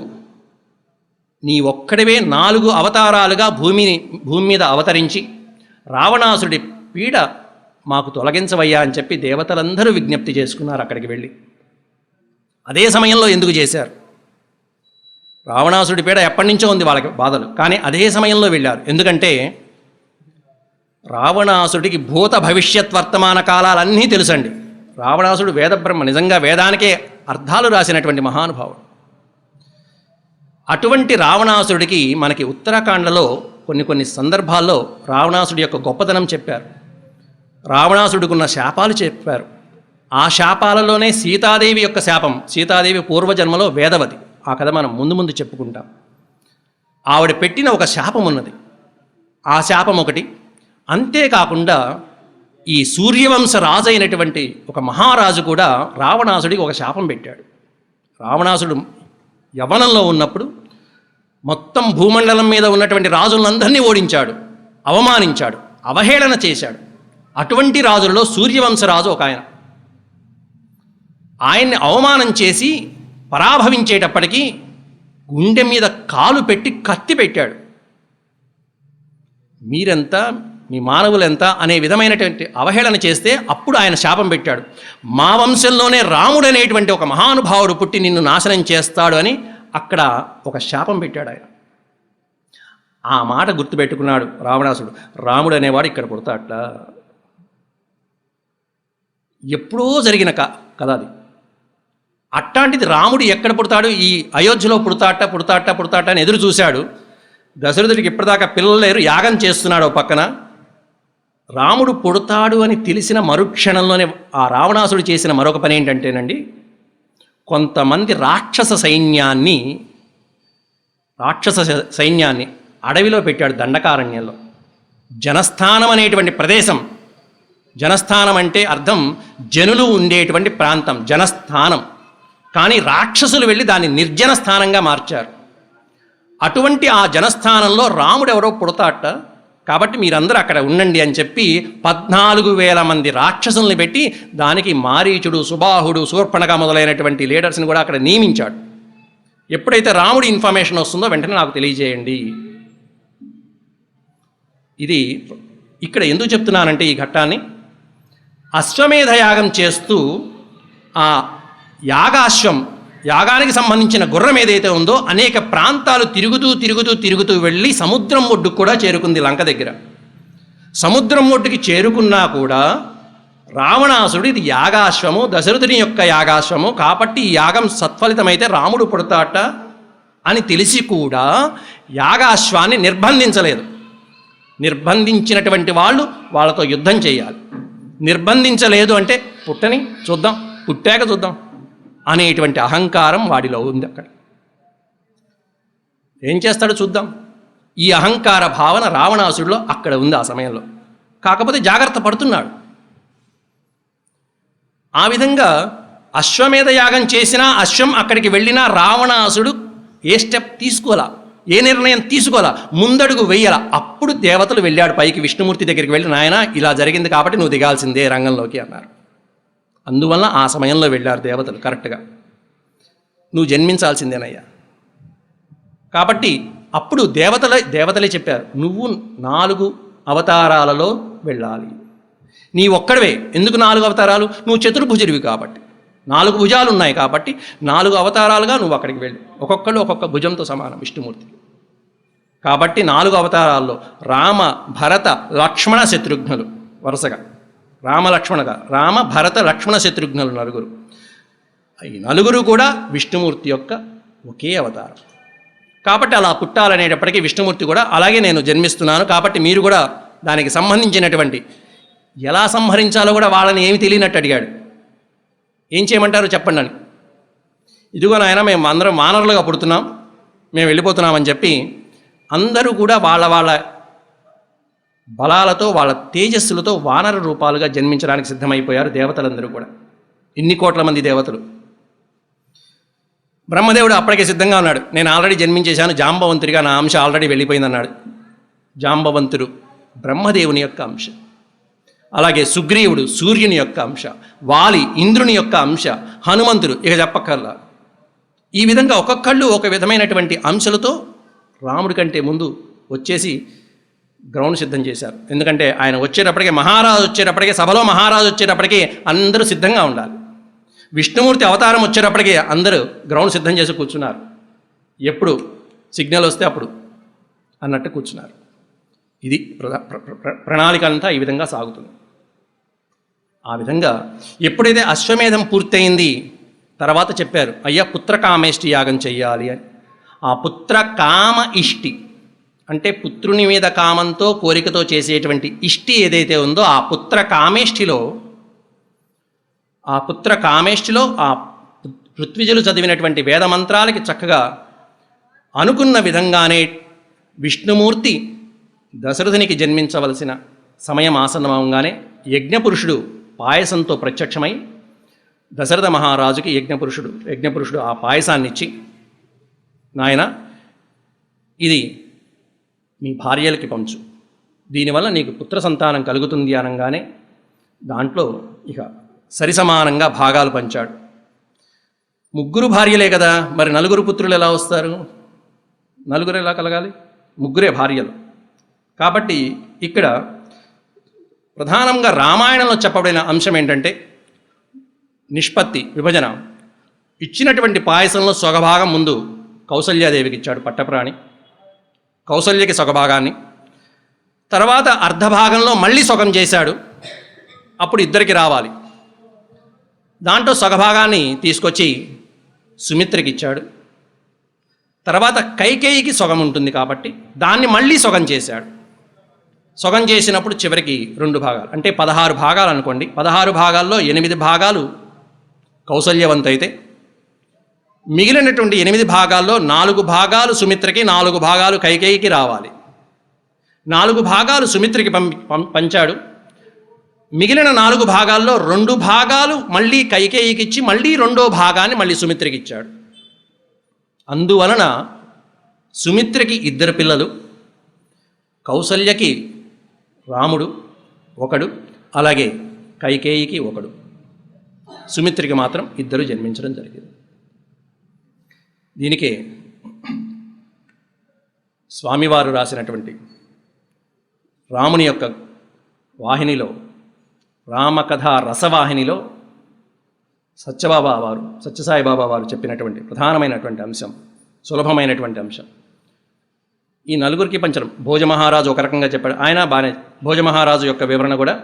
నీ ఒక్కడివే 4 అవతారాలుగా భూమి మీద అవతరించి రావణాసురుడి పీడ మాకు తొలగించవయ్యా అని చెప్పి దేవతలందరూ విజ్ఞప్తి చేసుకున్నారు అక్కడికి వెళ్ళి. అదే సమయంలో ఎందుకు చేశారు? రావణాసురుడి పీడ ఎప్పటి నుంచో ఉంది వాళ్ళకి బాధలు, కానీ అదే సమయంలో వెళ్ళారు. ఎందుకంటే రావణాసుడికి భూత భవిష్యత్ వర్తమాన కాలాలన్నీ తెలుసండి. రావణాసుడు వేదబ్రహ్మ, నిజంగా వేదానికే అర్థాలు రాసినటువంటి మహానుభావుడు. అటువంటి రావణాసుడికి మనకి ఉత్తరాఖండ్లో కొన్ని సందర్భాల్లో రావణాసుడి యొక్క గొప్పతనం చెప్పారు, రావణాసుడికున్న శాపాలు చెప్పారు. ఆ శాపాలలోనే సీతాదేవి యొక్క శాపం, సీతాదేవి పూర్వజన్మలో వేదవతి, ఆ కథ మనం ముందు చెప్పుకుంటాం. ఆవిడ పెట్టిన ఒక శాపం ఉన్నది, ఆ శాపం ఒకటి. అంతేకాకుండా ఈ సూర్యవంశ రాజు అయినటువంటి ఒక మహారాజు కూడా రావణాసుడికి ఒక శాపం పెట్టాడు. రావణాసుడు యవ్వనంలో ఉన్నప్పుడు మొత్తం భూమండలం మీద ఉన్నటువంటి రాజులందరినీ ఓడించాడు, అవమానించాడు, అవహేళన చేశాడు. అటువంటి రాజులలో సూర్యవంశరాజు ఒక ఆయన్ని అవమానం చేసి పరాభవించేటప్పటికీ గుండె మీద కాలు పెట్టి కత్తి పెట్టాడు. మీరెంత, మీ మానవులెంత అనే విధమైనటువంటి అవహేళన చేస్తే అప్పుడు ఆయన శాపం పెట్టాడు, మా వంశంలోనే రాముడు అనేటువంటి ఒక మహానుభావుడు పుట్టి నిన్ను నాశనం చేస్తాడు అని అక్కడ ఒక శాపం పెట్టాడు ఆయన. ఆ మాట గుర్తుపెట్టుకున్నాడు రావణాసుడు, రాముడు అనేవాడు ఇక్కడ పుడతాట. ఎప్పుడో జరిగిన కథ అది. అట్లాంటిది రాముడు ఎక్కడ పుడతాడు, ఈ అయోధ్యలో పుడతాట అని ఎదురు చూశాడు. దశరథుడికి ఇప్పటిదాకా పిల్లలు లేరు, యాగం చేస్తున్నాడు పక్కన. రాముడు పుడతాడు అని తెలిసిన మరుక్షణంలోనే ఆ రావణాసుడు చేసిన మరొక పని ఏంటంటేనండి, కొంతమంది రాక్షస సైన్యాన్ని అడవిలో పెట్టాడు, దండకారణ్యంలో. జనస్థానం అనేటువంటి ప్రదేశం, జనస్థానం అంటే అర్థం జనులు ఉండేటువంటి ప్రాంతం, జనస్థానం. కానీ రాక్షసులు వెళ్ళి దాన్ని నిర్జన స్థానంగా మార్చారు. అటువంటి ఆ జనస్థానంలో రాముడు ఎవరో పుడతాట, కాబట్టి మీరందరూ అక్కడ ఉండండి అని చెప్పి 14,000 మంది రాక్షసుల్ని పెట్టి దానికి మారీచుడు, సుబాహుడు, శూర్పణఖ మొదలైనటువంటి లీడర్స్ని కూడా అక్కడ నియమించాడు. ఎప్పుడైతే రాముడి ఇన్ఫర్మేషన్ వస్తుందో వెంటనే నాకు తెలియజేయండి. ఇది ఇక్కడ ఎందుకు చెప్తున్నానంటే, ఈ ఘట్టాన్ని అశ్వమేధ యాగం చేస్తూ ఆ యాగానికి సంబంధించిన గుర్రం ఏదైతే ఉందో అనేక ప్రాంతాలు తిరుగుతూ వెళ్ళి సముద్రం ఒడ్డుకు కూడా చేరుకుంది. లంక దగ్గర సముద్రం ఒడ్డుకి చేరుకున్నా కూడా రావణాసుడు ఇది యాగాశ్వము, దశరథుని యొక్క యాగాశ్వము, కాబట్టి ఈ యాగం సత్ఫలితమైతే రాముడు పుడతాట అని తెలిసి కూడా యాగాశ్వాన్ని నిర్బంధించలేదు. నిర్బంధించినటువంటి వాళ్ళతో యుద్ధం చేయాలి. నిర్బంధించలేదు అంటే పుట్టని చూద్దాం, పుట్టాక చూద్దాం అనేటువంటి అహంకారం వాడిలో ఉంది. అక్కడ ఏం చేస్తాడో చూద్దాం. ఈ అహంకార భావన రావణాసుడిలో అక్కడ ఉంది ఆ సమయంలో. కాకపోతే జాగ్రత్త పడుతున్నాడు. ఆ విధంగా అశ్వమేధ యాగం చేసినా, అశ్వం అక్కడికి వెళ్ళినా రావణాసుడు ఏ స్టెప్ తీసుకోవాలా, ఏ నిర్ణయం తీసుకోవాలా, ముందడుగు వెయ్యాల. అప్పుడు దేవతలు వెళ్ళాడు పైకి, విష్ణుమూర్తి దగ్గరికి వెళ్ళి, నాయన ఇలా జరిగింది కాబట్టి నువ్వు దిగాల్సిందే రంగంలోకి అన్నారు. అందువల్ల ఆ సమయంలో వెళ్ళారు దేవతలు కరెక్ట్గా, నువ్వు జన్మించాల్సిందేనయ్యా. కాబట్టి అప్పుడు దేవతలే చెప్పారు, నువ్వు 4 అవతారాలలో వెళ్ళాలి. నీ ఒక్కడవే. ఎందుకు 4 అవతారాలు? నువ్వు చతుర్భుజుడివి కాబట్టి, 4 భుజాలు ఉన్నాయి కాబట్టి 4 అవతారాలుగా నువ్వు అక్కడికి వెళ్ళు. ఒక్కొక్కళ్ళు ఒక్కొక్క భుజంతో సమానం విష్ణుమూర్తి. కాబట్టి 4 అవతారాల్లో రామ, భరత, లక్ష్మణ, శత్రుఘ్నులు వరుసగా. రామ, భరత, లక్ష్మణ, శత్రుఘ్నులు 4. ఈ 4 కూడా విష్ణుమూర్తి యొక్క ఒకే అవతారం. కాబట్టి అలా పుట్టాలనేటప్పటికీ విష్ణుమూర్తి కూడా అలాగే నేను జన్మిస్తున్నాను, కాబట్టి మీరు కూడా దానికి సంబంధించినటువంటి ఎలా సంహరించాలో కూడా వాళ్ళని ఏమి తెలియనట్టు అడిగాడు. ఏం చేయమంటారు చెప్పండి అని. ఇదిగో నాయన, మేము అందరం వానరులుగా పుడుతున్నాం, మేము వెళ్ళిపోతున్నామని చెప్పి అందరూ కూడా వాళ్ళ బలాలతో వాళ్ళ తేజస్సులతో వానర రూపాలుగా జన్మించడానికి సిద్ధమైపోయారు దేవతలందరూ కూడా. ఇన్ని కోట్ల మంది దేవతలు. బ్రహ్మదేవుడు అప్పటికే సిద్ధంగా ఉన్నాడు. నేను ఆల్రెడీ జన్మించేశాను, జాంబవంతుడిగా నా అంశ ఆల్రెడీ వెళ్ళిపోయిందన్నాడు. జాంబవంతుడు బ్రహ్మదేవుని యొక్క అంశ. అలాగే సుగ్రీవుడు సూర్యుని యొక్క అంశ, వాలి ఇంద్రుని యొక్క అంశ, హనుమంతుడు ఇక చెప్పక్కర్లా. ఈ విధంగా ఒక్కొక్కళ్ళు ఒక విధమైనటువంటి అంశాలతో రాముడి కంటే ముందు వచ్చేసి గ్రౌండ్ సిద్ధం చేశారు. ఎందుకంటే ఆయన వచ్చేటప్పటికే మహారాజు వచ్చేటప్పటికే, సభలో మహారాజు వచ్చేటప్పటికే అందరూ సిద్ధంగా ఉండాలి. విష్ణుమూర్తి అవతారం వచ్చేటప్పటికే అందరూ గ్రౌండ్ సిద్ధం చేసి కూర్చున్నారు. ఎప్పుడు సిగ్నల్ వస్తే అప్పుడు అన్నట్టు కూర్చున్నారు. ఇది ప్రణాళిక అంతా ఈ విధంగా సాగుతుంది. ఆ విధంగా ఎప్పుడైతే అశ్వమేధం పూర్తయింది తర్వాత చెప్పారు, అయ్యా పుత్రకామేష్టి యాగం చెయ్యాలి అని. ఆ పుత్రకామ ఇష్టి అంటే పుత్రుని మీద కామంతో కోరికతో చేసేటువంటి ఇష్టి ఏదైతే ఉందో ఆ పుత్రకామేష్టిలో ఆ పృథ్వీజులు చదివినటువంటి వేదమంత్రాలకి చక్కగా అనుకున్న విధంగానే విష్ణుమూర్తి దశరథునికి జన్మించవలసిన సమయం ఆసన్నమవగానే యజ్ఞపురుషుడు పాయసంతో ప్రత్యక్షమై దశరథ మహారాజుకి యజ్ఞపురుషుడు ఆ పాయసాన్ని ఇచ్చి, నాయన ఇది మీ భార్యలకి పంచు, దీనివల్ల నీకు పుత్ర సంతానం కలుగుతుంది అనగానే దాంట్లో ఇక సరిసమానంగా భాగాలు పంచాడు. ముగ్గురు భార్యలే కదా, మరి నలుగురు పుత్రులు ఎలా వస్తారు? నలుగురు ఎలా కలగాలి? ముగ్గురే భార్యలు. కాబట్టి ఇక్కడ ప్రధానంగా రామాయణంలో చెప్పబడిన అంశం ఏంటంటే నిష్పత్తి, విభజన. ఇచ్చినటువంటి పాయసంలో సొగభాగం ముందు కౌసల్యాదేవికి ఇచ్చాడు పట్టప్రాణి, కౌసల్యకి సొగభాగాన్ని. తర్వాత అర్ధభాగంలో మళ్ళీ సొగం చేశాడు, అప్పుడు ఇద్దరికి రావాలి. దాంట్లో సొగభాగాన్ని తీసుకొచ్చి సుమిత్రకి ఇచ్చాడు. తర్వాత కైకేయికి సొగం ఉంటుంది కాబట్టి దాన్ని మళ్ళీ సొగం చేశాడు. సొగం చేసినప్పుడు చివరికి 2 భాగాలు అంటే 16 భాగాలు అనుకోండి. 16 భాగాల్లో 8 భాగాలు కౌసల్యవంతైతే మిగిలినటువంటి 8 భాగాల్లో 4 భాగాలు సుమిత్రకి, 4 భాగాలు కైకేయికి రావాలి. 4 భాగాలు సుమిత్రకి పంచాడు. మిగిలిన 4 భాగాల్లో 2 భాగాలు మళ్ళీ కైకేయికి ఇచ్చి మళ్ళీ 2వ భాగాన్ని మళ్ళీ సుమిత్రకి ఇచ్చాడు. అందువలన సుమిత్రకి 2 పిల్లలు, కౌసల్యకి రాముడు ఒకడు, అలాగే కైకేయికి ఒకడు, సుమిత్రకి మాత్రం 2 జన్మించడం జరిగింది. దీనికే స్వామివారు రాసినటువంటి రాముని యొక్క వాహినిలో, రామకథ రసవాహినిలో సత్యసాయిబాబా వారు చెప్పినటువంటి ప్రధానమైనటువంటి అంశం, సులభమైనటువంటి అంశం. ఈ నలుగురికి పంచడం. భోజమహారాజు ఒక రకంగా చెప్పాడు, ఆయన బాగానే. భోజమహారాజు యొక్క వివరణ కూడా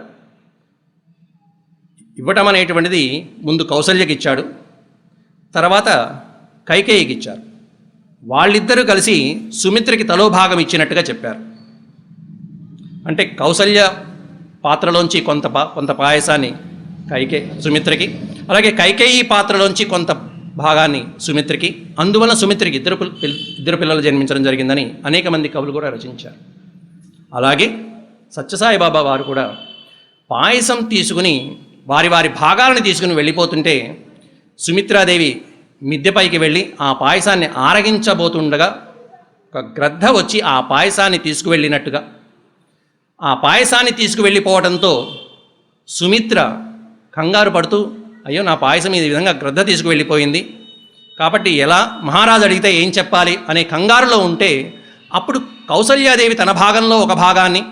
ఇవ్వటం అనేటువంటిది ముందు కౌసల్యకి ఇచ్చాడు, తర్వాత కైకేయికి ఇచ్చారు. వాళ్ళిద్దరూ కలిసి సుమిత్రకి తలో భాగం ఇచ్చినట్టుగా చెప్పారు. అంటే కౌసల్య పాత్రలోంచి కొంత పాయసాన్ని సుమిత్రకి, అలాగే కైకేయి పాత్రలోంచి కొంత భాగాన్ని సుమిత్రకి. అందువల్ల సుమిత్రకి ఇద్దరు పిల్లలు జన్మించడం జరిగిందని అనేక మంది కవులు కూడా రచించారు. అలాగే సత్యసాయిబాబా వారు కూడా పాయసం తీసుకుని వారి భాగాలను తీసుకుని వెళ్ళిపోతుంటే సుమిత్రాదేవి మిద్దెపైకి వెళ్ళి ఆ పాయసాన్ని ఆరగించబోతుండగా ఒక గ్రద్ద వచ్చి ఆ పాయసాన్ని తీసుకువెళ్ళినట్టుగా, ఆ పాయసాన్ని తీసుకువెళ్ళిపోవడంతో సుమిత్ర కంగారు పడుతూ, అయ్యో నా పాయసం ఈ విధంగా గ్రద్ద తీసుకువెళ్ళిపోయింది, కాబట్టి ఎలా మహారాజు అడిగితే ఏం చెప్పాలి అనే కంగారులో ఉంటే అప్పుడు కౌసల్యాదేవి తన భాగంలో ఒక భాగాన్ని,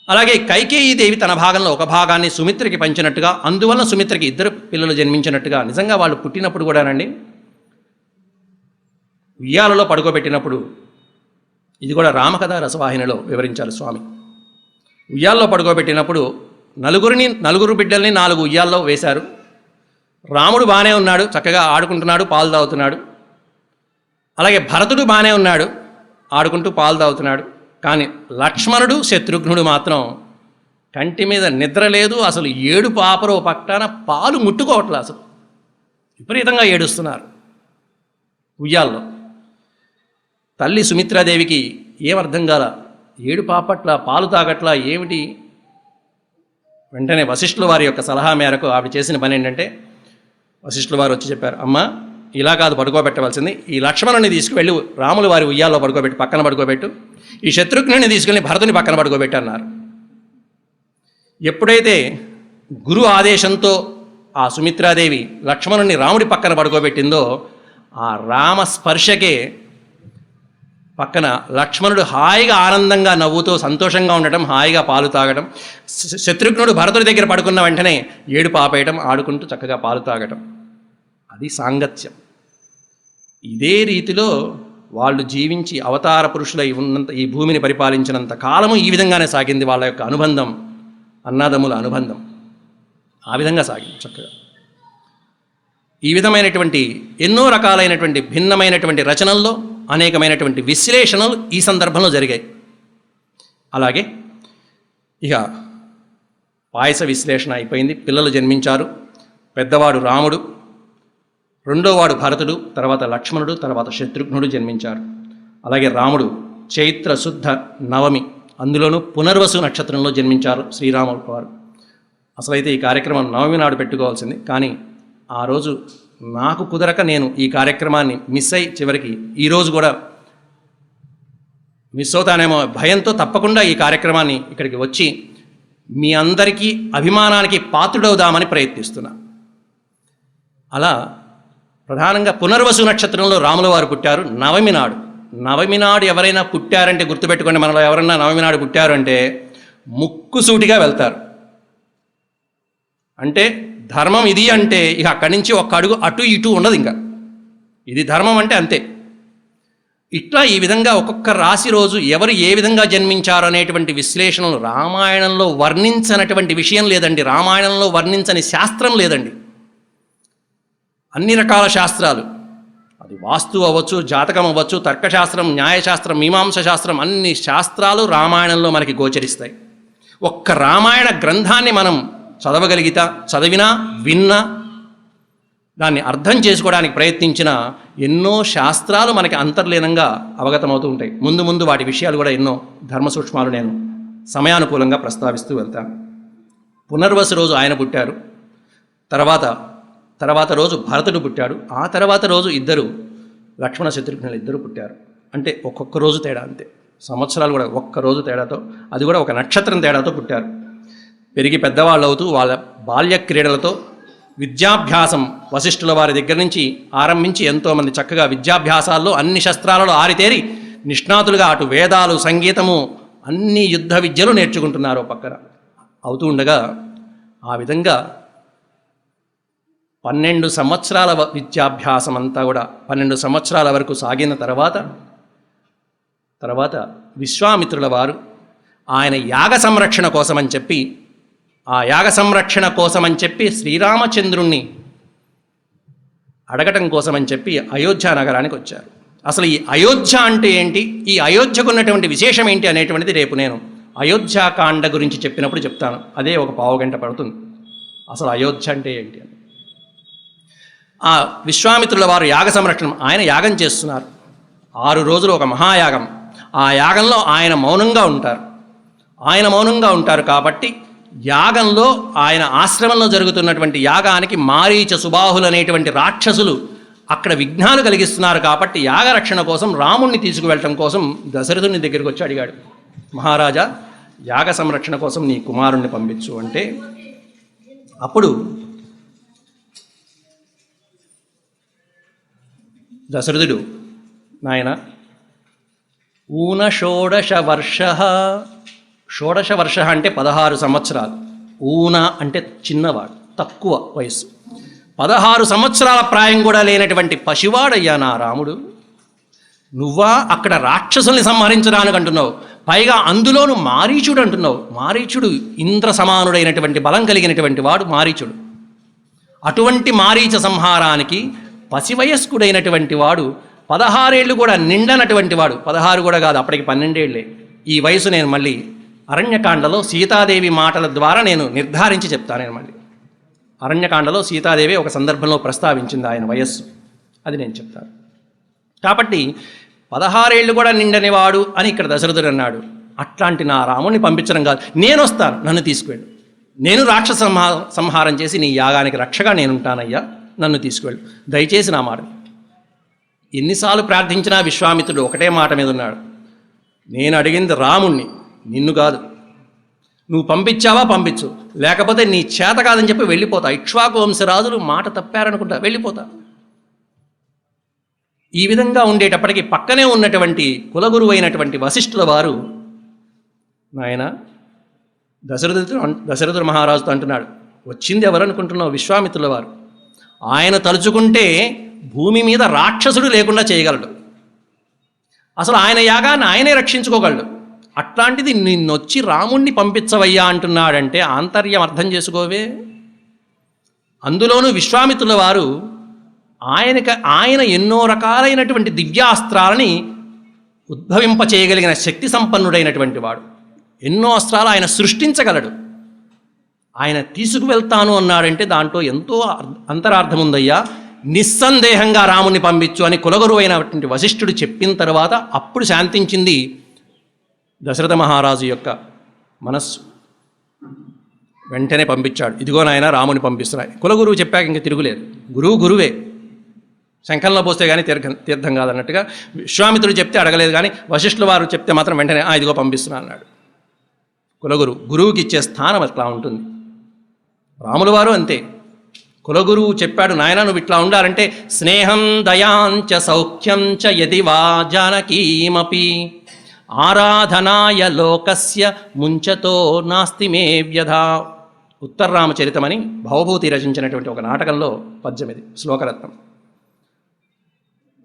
అలాగే కైకేయీదేవి తన భాగంలో ఒక భాగాన్ని సుమిత్రకి పంచినట్టుగా, అందువల్ల సుమిత్రకి 2 పిల్లలు జన్మించినట్టుగా. నిజంగా వాళ్ళు పుట్టినప్పుడు కూడానండి ఉయ్యాలలో పడుకోబెట్టినప్పుడు, ఇది కూడా రామకథ రసవాహినిలో వివరించారు స్వామి. ఉయ్యాల్లో పడుకోబెట్టినప్పుడు నలుగురు బిడ్డల్ని 4 ఉయ్యాల్లో వేశారు. రాముడు బాగానే ఉన్నాడు, చక్కగా ఆడుకుంటున్నాడు, పాలు తాగుతున్నాడు. అలాగే భరతుడు బాగానే ఉన్నాడు, ఆడుకుంటూ పాలు తాగుతున్నాడు. కానీ లక్ష్మణుడు శత్రుఘ్నుడు మాత్రం కంటి మీద నిద్ర లేదు, అసలు ఏడుపు ఆపరో పక్కన పాలు ముట్టుకోవట్లే, అసలు విపరీతంగా ఏడుస్తున్నారు ఉయ్యాల్లో. తల్లి సుమిత్రాదేవికి ఏమర్థం కాల, ఏడు పాపట్ల పాలు తాగట్లా ఏమిటి? వెంటనే వశిష్ఠుల వారి యొక్క సలహా మేరకు ఆవిడ చేసిన పని ఏంటంటే, వశిష్ఠుల వారు వచ్చి చెప్పారు, అమ్మ ఇలా కాదు పడుకోబెట్టవలసింది, ఈ లక్ష్మణుని తీసుకువెళ్ళి రాముల వారి ఉయ్యాల్లో పడుకోబెట్టు, పక్కన పడుకోబెట్టు, ఈ శత్రుఘ్నుని తీసుకెళ్ళి భరతుని పక్కన పడుకోబెట్టు అన్నారు. ఎప్పుడైతే గురు ఆదేశంతో ఆ సుమిత్రాదేవి లక్ష్మణుని రాముడి పక్కన పడుకోబెట్టిందో, ఆ రామ స్పర్శకే పక్కన లక్ష్మణుడు హాయిగా ఆనందంగా నవ్వుతూ సంతోషంగా ఉండటం, హాయిగా పాలు తాగటం, శత్రుఘ్నుడు భరతుడి దగ్గర పడుకున్న వెంటనే ఏడుపు ఆపేయటం, ఆడుకుంటూ చక్కగా పాలు తాగటం. అది సాంగత్యం. ఇదే రీతిలో వాళ్ళు జీవించి అవతార పురుషులై ఉన్నంత, ఈ భూమిని పరిపాలించినంత కాలము ఈ విధంగానే సాగింది వాళ్ళ యొక్క అనుబంధం, అన్నదమ్ముల అనుబంధం. ఆ విధంగా సాగింది చక్కగా. ఈ విధమైనటువంటి ఎన్నో రకాలైనటువంటి భిన్నమైనటువంటి రచనల్లో అనేకమైనటువంటి విశ్లేషణలు ఈ సందర్భంలో జరిగాయి. అలాగే ఇక పాయస విశ్లేషణ అయిపోయింది. పిల్లలు జన్మించారు. పెద్దవాడు రాముడు, రెండోవాడు భరతుడు, తర్వాత లక్ష్మణుడు, తర్వాత శత్రుఘ్నుడు జన్మించారు. అలాగే రాముడు చైత్ర శుద్ధ నవమి, అందులోనూ పునర్వసు నక్షత్రంలో జన్మించారు శ్రీరాముడు వారు. అసలైతే ఈ కార్యక్రమం నవమి నాడు పెట్టుకోవాల్సింది, కానీ ఆ రోజు నాకు కుదరక నేను ఈ కార్యక్రమాన్ని మిస్ అయి చివరికి ఈరోజు కూడా మిస్ అవుతానేమో భయంతో తప్పకుండా ఈ కార్యక్రమాన్ని ఇక్కడికి వచ్చి మీ అందరికీ అభిమానానికి పాత్రుడవుదామని ప్రయత్నిస్తున్నా. అలా ప్రధానంగా పునర్వసు నక్షత్రంలో రాముల వారు పుట్టారు నవమి నాడు. నవమి నాడు ఎవరైనా పుట్టారంటే గుర్తుపెట్టుకోండి, మనలో ఎవరైనా నవమి నాడు పుట్టారు అంటే ముక్కుసూటిగా వెళ్తారు. అంటే ధర్మం ఇది అంటే ఇక అక్కడి నుంచి ఒక్క అడుగు అటు ఇటు ఉండదు. ఇంకా ఇది ధర్మం అంటే అంతే. ఇట్లా ఈ విధంగా ఒక్కొక్క రాశి రోజు ఎవరు ఏ విధంగా జన్మించారు అనేటువంటి విశ్లేషణలు రామాయణంలో వర్ణించనటువంటి విషయం లేదండి. రామాయణంలో వర్ణించని శాస్త్రం లేదండి. అన్ని రకాల శాస్త్రాలు, అది వాస్తు అవ్వచ్చు, జాతకం అవ్వచ్చు, తర్కశాస్త్రం, న్యాయశాస్త్రం, మీమాంస శాస్త్రం, అన్ని శాస్త్రాలు రామాయణంలో మనకి గోచరిస్తాయి. ఒక్క రామాయణ గ్రంథాన్ని మనం చదవగలిగితే, చదివినా విన్నా, దాన్ని అర్థం చేసుకోవడానికి ప్రయత్నించిన ఎన్నో శాస్త్రాలు మనకి అంతర్లీనంగా అవగతమవుతూ ఉంటాయి. ముందు ముందు వాటి విషయాలు కూడా ఎన్నో ధర్మ సూక్ష్మాలు నేను సమయానుకూలంగా ప్రస్తావిస్తూ వెళ్తాను. పునర్వసు రోజు ఆయన పుట్టారు. తర్వాత రోజు భరతుడు పుట్టాడు. ఆ తర్వాత రోజు ఇద్దరు లక్ష్మణ శత్రుఘ్నులు ఇద్దరు పుట్టారు. అంటే ఒక్కొక్క రోజు తేడా, అంతే. సంవత్సరాలు కూడా ఒక్క రోజు తేడాతో, అది కూడా ఒక నక్షత్రం తేడాతో పుట్టారు. పెరిగి పెద్దవాళ్ళు అవుతూ వాళ్ళ బాల్య క్రీడలతో విద్యాభ్యాసం వశిష్ఠుల వారి దగ్గర నుంచి ఆరంభించి ఎంతోమంది చక్కగా విద్యాభ్యాసాల్లో అన్ని శస్త్రాలలో ఆరితేరి నిష్ణాతులుగా అటు వేదాలు, సంగీతము, అన్ని యుద్ధ విద్యలు నేర్చుకుంటున్నారు పక్కన అవుతూ ఉండగా, ఆ విధంగా 12 సంవత్సరాల విద్యాభ్యాసం అంతా కూడా 12 సంవత్సరాల వరకు సాగిన తర్వాత విశ్వామిత్రుల వారు ఆయన యాగ సంరక్షణ కోసమని చెప్పి, ఆ యాగ సంరక్షణ కోసమని చెప్పి శ్రీరామచంద్రుణ్ణి అడగటం కోసమని చెప్పి అయోధ్య నగరానికి వచ్చారు. అసలు ఈ అయోధ్య అంటే ఏంటి, ఈ అయోధ్యకు ఉన్నటువంటి విశేషం ఏంటి అనేటువంటిది రేపు నేను అయోధ్యాకాండ గురించి చెప్పినప్పుడు చెప్తాను. అదే ఒక పావుగంట పడుతుంది. అసలు అయోధ్య అంటే ఏంటి అని. ఆ విశ్వామిత్రుల వారు యాగ సంరక్షణ, ఆయన యాగం చేస్తున్నారు 6 రోజులు, ఒక మహాయాగం. ఆ యాగంలో ఆయన మౌనంగా ఉంటారు కాబట్టి యాగంలో, ఆయన ఆశ్రమంలో జరుగుతున్నటువంటి యాగానికి మారీచ, సుబాహులు అనేటువంటి రాక్షసులు అక్కడ విఘ్నాలు కలిగిస్తున్నారు కాబట్టి యాగ రక్షణ కోసం రాముణ్ణి తీసుకువెళ్ళటం కోసం దశరథుని దగ్గరికి వచ్చి అడిగాడు, మహారాజా యాగ సంరక్షణ కోసం నీ కుమారుణ్ణి పంపించు అంటే, అప్పుడు దశరథుడు, నాయన ఊన షోడశ వర్ష, షోడశ వర్ష అంటే 16 సంవత్సరాలు, ఊన అంటే చిన్నవాడు, తక్కువ వయస్సు, 16 సంవత్సరాల ప్రాయం కూడా లేనటువంటి పసివాడయ్యా నా రాముడు. నువ్వా అక్కడ రాక్షసుల్ని సంహరించడానికి అంటున్నావు, పైగా అందులోను మారీచుడు అంటున్నావు. మారీచుడు ఇంద్ర సమానుడైనటువంటి బలం కలిగినటువంటి వాడు మారీచుడు. అటువంటి మారీచ సంహారానికి పసివయస్కుడైనటువంటి వాడు, 16 ఏళ్ళు కూడా నిండనటువంటి వాడు, 16 కూడా కాదు, అప్పటికి 12 ఏళ్ళే. ఈ వయసు నేను మళ్ళీ అరణ్యకాండలో సీతాదేవి మాటల ద్వారా నేను నిర్ధారించి చెప్తాను. నేను మళ్ళీ అరణ్యకాండలో సీతాదేవి ఒక సందర్భంలో ప్రస్తావించింది ఆయన వయస్సు, అది నేను చెప్తాను. కాబట్టి 16 ఏళ్ళు కూడా నిండనివాడు అని ఇక్కడ దశరథుడు అన్నాడు. అట్లాంటి నా రాముడిని పంపించడం కాదు, నేను వస్తాను, నన్ను తీసుకువెళ్ళు. నేను రాక్షస సంహారం చేసి నీ యాగానికి రక్షగా నేనుంటానయ్యా, నన్ను తీసుకువెళ్ళు, దయచేసి నా మాట. ఎన్నిసార్లు ప్రార్థించినా విశ్వామిత్రుడు ఒకటే మాట మీద ఉన్నాడు, నేను అడిగింది రాముణ్ణి, నిన్ను కాదు. నువ్వు పంపించావా పంపించు, లేకపోతే నీ చేత కాదని చెప్పి వెళ్ళిపోతా. ఇక్ష్వాకు వంశరాజులు మాట తప్పారనుకుంటా, వెళ్ళిపోతా. ఈ విధంగా ఉండేటప్పటికీ పక్కనే ఉన్నటువంటి కులగురువు అయినటువంటి వశిష్ఠుల వారు, నాయన దశరథుడు మహారాజుతో అంటున్నాడు, వచ్చింది ఎవరనుకుంటున్నావు? విశ్వామిత్రుల వారు. ఆయన తలుచుకుంటే భూమి మీద రాక్షసుడు లేకుండా చేయగలడు, అసలు ఆయన యాగాన్ని ఆయనే రక్షించుకోగలడు. అట్లాంటిది నిన్నొచ్చి రాముణ్ణి పంపించవయ్యా అంటున్నాడంటే ఆంతర్యం అర్థం చేసుకోవే. అందులోనూ విశ్వామిత్రుల వారు ఆయన ఎన్నో రకాలైనటువంటి దివ్యాస్త్రాలని ఉద్భవింపచేయగలిగిన శక్తి సంపన్నుడైనటువంటి వాడు. ఎన్నో అస్త్రాలు ఆయన సృష్టించగలడు. ఆయన తీసుకువెళ్తాను అన్నాడంటే దాంట్లో ఎంతో అంతరార్థం ఉందయ్యా, నిస్సందేహంగా రాముని పంపించు అని కులగురువు అయినటువంటి వశిష్ఠుడు చెప్పిన తర్వాత అప్పుడు శాంతించింది దశరథ మహారాజు యొక్క మనస్సు. వెంటనే పంపించాడు, ఇదిగో నాయన రాముని పంపిస్తున్నాయి. కులగురువు చెప్పాక ఇంక తిరుగులేదు, గురువు గురువే, శంఖంలో పోస్తే కానీ తీర్థం కాదన్నట్టుగా. విశ్వామిత్రుడు చెప్తే అడగలేదు, కానీ వశిష్ఠుల వారు చెప్తే మాత్రం వెంటనే ఇదిగో పంపిస్తున్నా అన్నాడు. గురువుకి ఇచ్చే స్థానం అట్లా ఉంటుంది. రాముల వారు అంతే. కులగురువు చెప్పాడు, నాయన నువ్వు ఇట్లా ఉండాలంటే స్నేహం దయాంచ సౌఖ్యం చ యది వా జానకీమపి ఆరాధనాయ లోకస్య ముంచతో నాస్తి మే వ్యధా. ఉత్తరరామచరితమని భవభూతి రచించినటువంటి ఒక నాటకంలో పద్యం ఇది, శ్లోకరత్నం.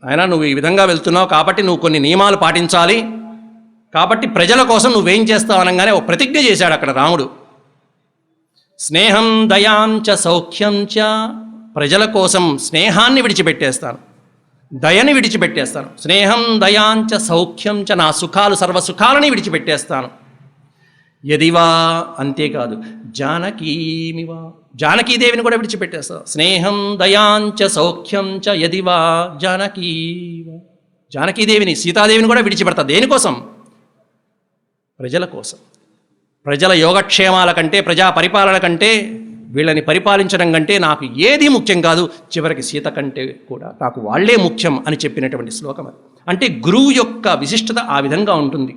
ఆయన నువ్వు ఈ విధంగా వెళ్తున్నావు కాబట్టి నువ్వు కొన్ని నియమాలు పాటించాలి, కాబట్టి ప్రజల కోసం నువ్వేం చేస్తావు అనగానే ఒక ప్రతిజ్ఞ చేశాడు అక్కడ రాముడు. స్నేహం దయాంచ సౌఖ్యం చ, ప్రజల కోసం స్నేహాన్ని విడిచిపెట్టేస్తాను, దయని విడిచిపెట్టేస్తాను. స్నేహం దయాంచ సౌఖ్యం చ, నా సుఖాలు సర్వసుఖాలని విడిచిపెట్టేస్తాను. యదివా, అంతేకాదు జానకీమివా, జానకీదేవిని కూడా విడిచిపెట్టేస్తాను. స్నేహం దయాంచ సౌఖ్యం చ యదివా జానకీవా, జానకీదేవిని సీతాదేవిని కూడా విడిచిపెడతా. దేనికోసం? ప్రజల కోసం. ప్రజల యోగక్షేమాల కంటే, ప్రజా పరిపాలన కంటే, వీళ్ళని పరిపాలించడం కంటే నాకు ఏది ముఖ్యం కాదు, చివరికి సీత కంటే కూడా నాకు వాళ్లే ముఖ్యం అని చెప్పినటువంటి శ్లోకం అది. అంటే గురువు యొక్క విశిష్టత ఆ విధంగా ఉంటుంది.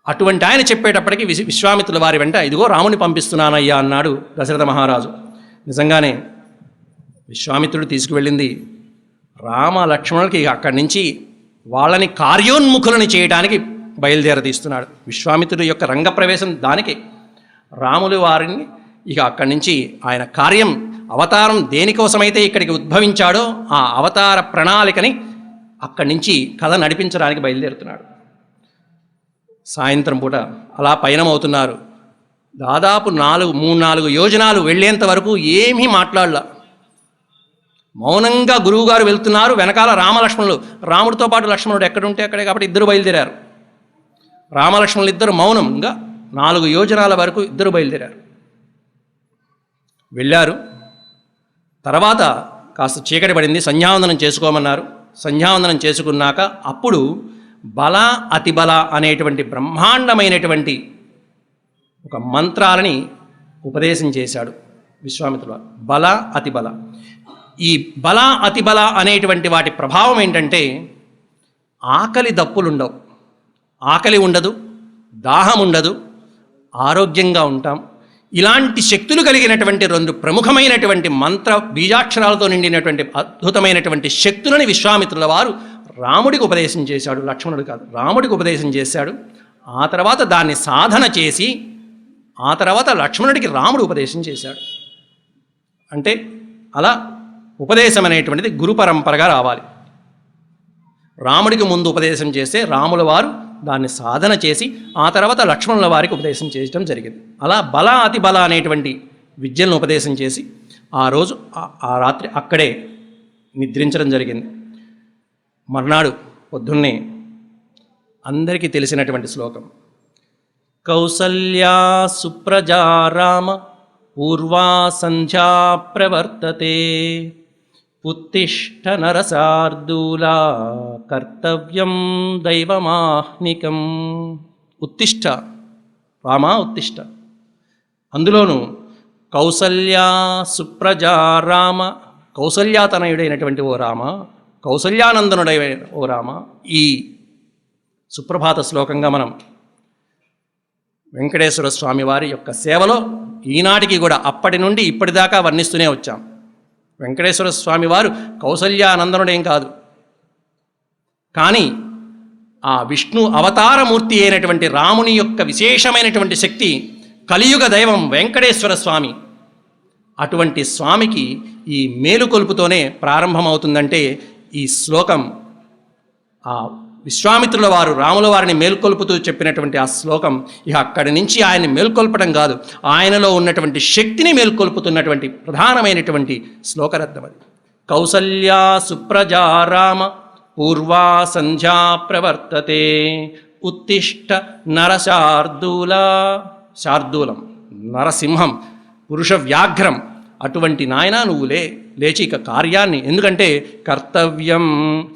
అటువంటి ఆయన చెప్పేటప్పటికీ విశ్వామిత్రుల వారి వెంట ఇదిగో రాముని పంపిస్తున్నానయ్యా అన్నాడు దశరథ మహారాజు. నిజంగానే విశ్వామిత్రుడు తీసుకువెళ్ళింది రామ లక్ష్మణులకి అక్కడి నుంచి వాళ్ళని కార్యోన్ముఖులని చేయడానికి బయలుదేరదీస్తున్నాడు. విశ్వామిత్రుడి యొక్క రంగప్రవేశం దానికే. రాములు వారిని ఇక అక్కడి నుంచి ఆయన కార్యం, అవతారం దేనికోసమైతే ఇక్కడికి ఉద్భవించాడో ఆ అవతార ప్రణాళికని అక్కడి నుంచి కథ నడిపించడానికి బయలుదేరుతున్నాడు. సాయంత్రం పూట అలా పయనమవుతున్నారు. దాదాపు 3-4 యోజనాలు వెళ్ళేంత వరకు ఏమీ మాట్లాడలా. మౌనంగా గురువుగారు వెళ్తున్నారు, వెనకాల రామలక్ష్మణులు, రాముడితో పాటు లక్ష్మణుడు ఎక్కడుంటే అక్కడే కాబట్టి ఇద్దరు బయలుదేరారు. రామలక్ష్మణులు ఇద్దరు మౌనంగా 4 యోజనాల వరకు ఇద్దరు బయలుదేరారు. వెళ్ళారు. తర్వాత కాస్త చీకటి పడింది, సంధ్యావందనం చేసుకోమన్నారు. సంధ్యావందనం చేసుకున్నాక అప్పుడు బల అతిబల అనేటువంటి బ్రహ్మాండమైనటువంటి ఒక మంత్రాలని ఉపదేశం చేశాడు విశ్వామిత్రుడు. బల అతిబల, ఈ బల అతిబల అనేటువంటి వాటి ప్రభావం ఏంటంటే ఆకలి దప్పులుండవు, ఆకలి ఉండదు, దాహం ఉండదు, ఆరోగ్యంగా ఉంటాం. ఇలాంటి శక్తులు కలిగినటువంటి 2 ప్రముఖమైనటువంటి మంత్ర బీజాక్షరాలతో నిండినటువంటి అద్భుతమైనటువంటి శక్తులని విశ్వామిత్రుల వారు రాముడికి ఉపదేశం చేశాడు. లక్ష్మణుడు కాదు, రాముడికి ఉపదేశం చేశాడు. ఆ తర్వాత దాన్ని సాధన చేసి ఆ తర్వాత లక్ష్మణుడికి రాముడు ఉపదేశం చేశాడు. అంటే అలా ఉపదేశం అనేటువంటిది గురు పరంపరగా రావాలి. రాముడికి ముందు ఉపదేశం చేస్తే రాముల వారు దాన్ని సాధన చేసి ఆ తర్వాత లక్ష్మణుల వారికి ఉపదేశం చేయడం జరిగింది. అలా బల అతి బల అనేటువంటి విద్యలను ఉపదేశం చేసి ఆ రోజు ఆ రాత్రి అక్కడే నిద్రించడం జరిగింది. మర్నాడు పొద్దున్నే అందరికీ తెలిసినటువంటి శ్లోకం, కౌసల్యా సుప్రజా రామ పూర్వా సంధ్యా ప్రవర్తతే ఉత్తిష్ఠ నరసార్దూలా కర్తవ్యం దైవమాహ్నికం. ఉత్తిష్ట రామా ఉత్తిష్ట. అందులోనూ కౌసల్యా సుప్రజా రామ, కౌసల్యాతనయుడైనటువంటి ఓ రామ, కౌసల్యానందనుడైన ఓ రామ, ఈ సుప్రభాత శ్లోకంగా మనం వెంకటేశ్వర స్వామి వారి యొక్క సేవలో ఈనాటికి కూడా అప్పటి నుండి ఇప్పటిదాకా వర్ణిస్తూనే వచ్చాం. వెంకటేశ్వర స్వామి వారు కౌసల్యానందనుడేం కాదు, కానీ ఆ విష్ణు అవతారమూర్తి అయినటువంటి రాముని యొక్క విశేషమైనటువంటి శక్తి, కలియుగ దైవం వెంకటేశ్వర స్వామి. అటువంటి స్వామికి ఈ మేలుకొలుపుతోనే ప్రారంభమవుతుందంటే ఈ శ్లోకం ఆ విశ్వామిత్రుల వారు రాముల వారిని మేల్కొల్పుతూ చెప్పినటువంటి ఆ శ్లోకం ఇక అక్కడి నుంచి ఆయన్ని మేల్కొల్పడం కాదు, ఆయనలో ఉన్నటువంటి శక్తిని మేల్కొల్పుతున్నటువంటి ప్రధానమైనటువంటి శ్లోకరత్నం అది. కౌసల్యా సుప్రజా రామ పూర్వా సంధ్యా ప్రవర్తతే ఉత్తిష్ట నరశార్దూల, శార్దూలం నరసింహం పురుష వ్యాఘ్రం. అటువంటి నాయన నువ్వు లేచి ఇక కార్యాన్ని, ఎందుకంటే కర్తవ్యం,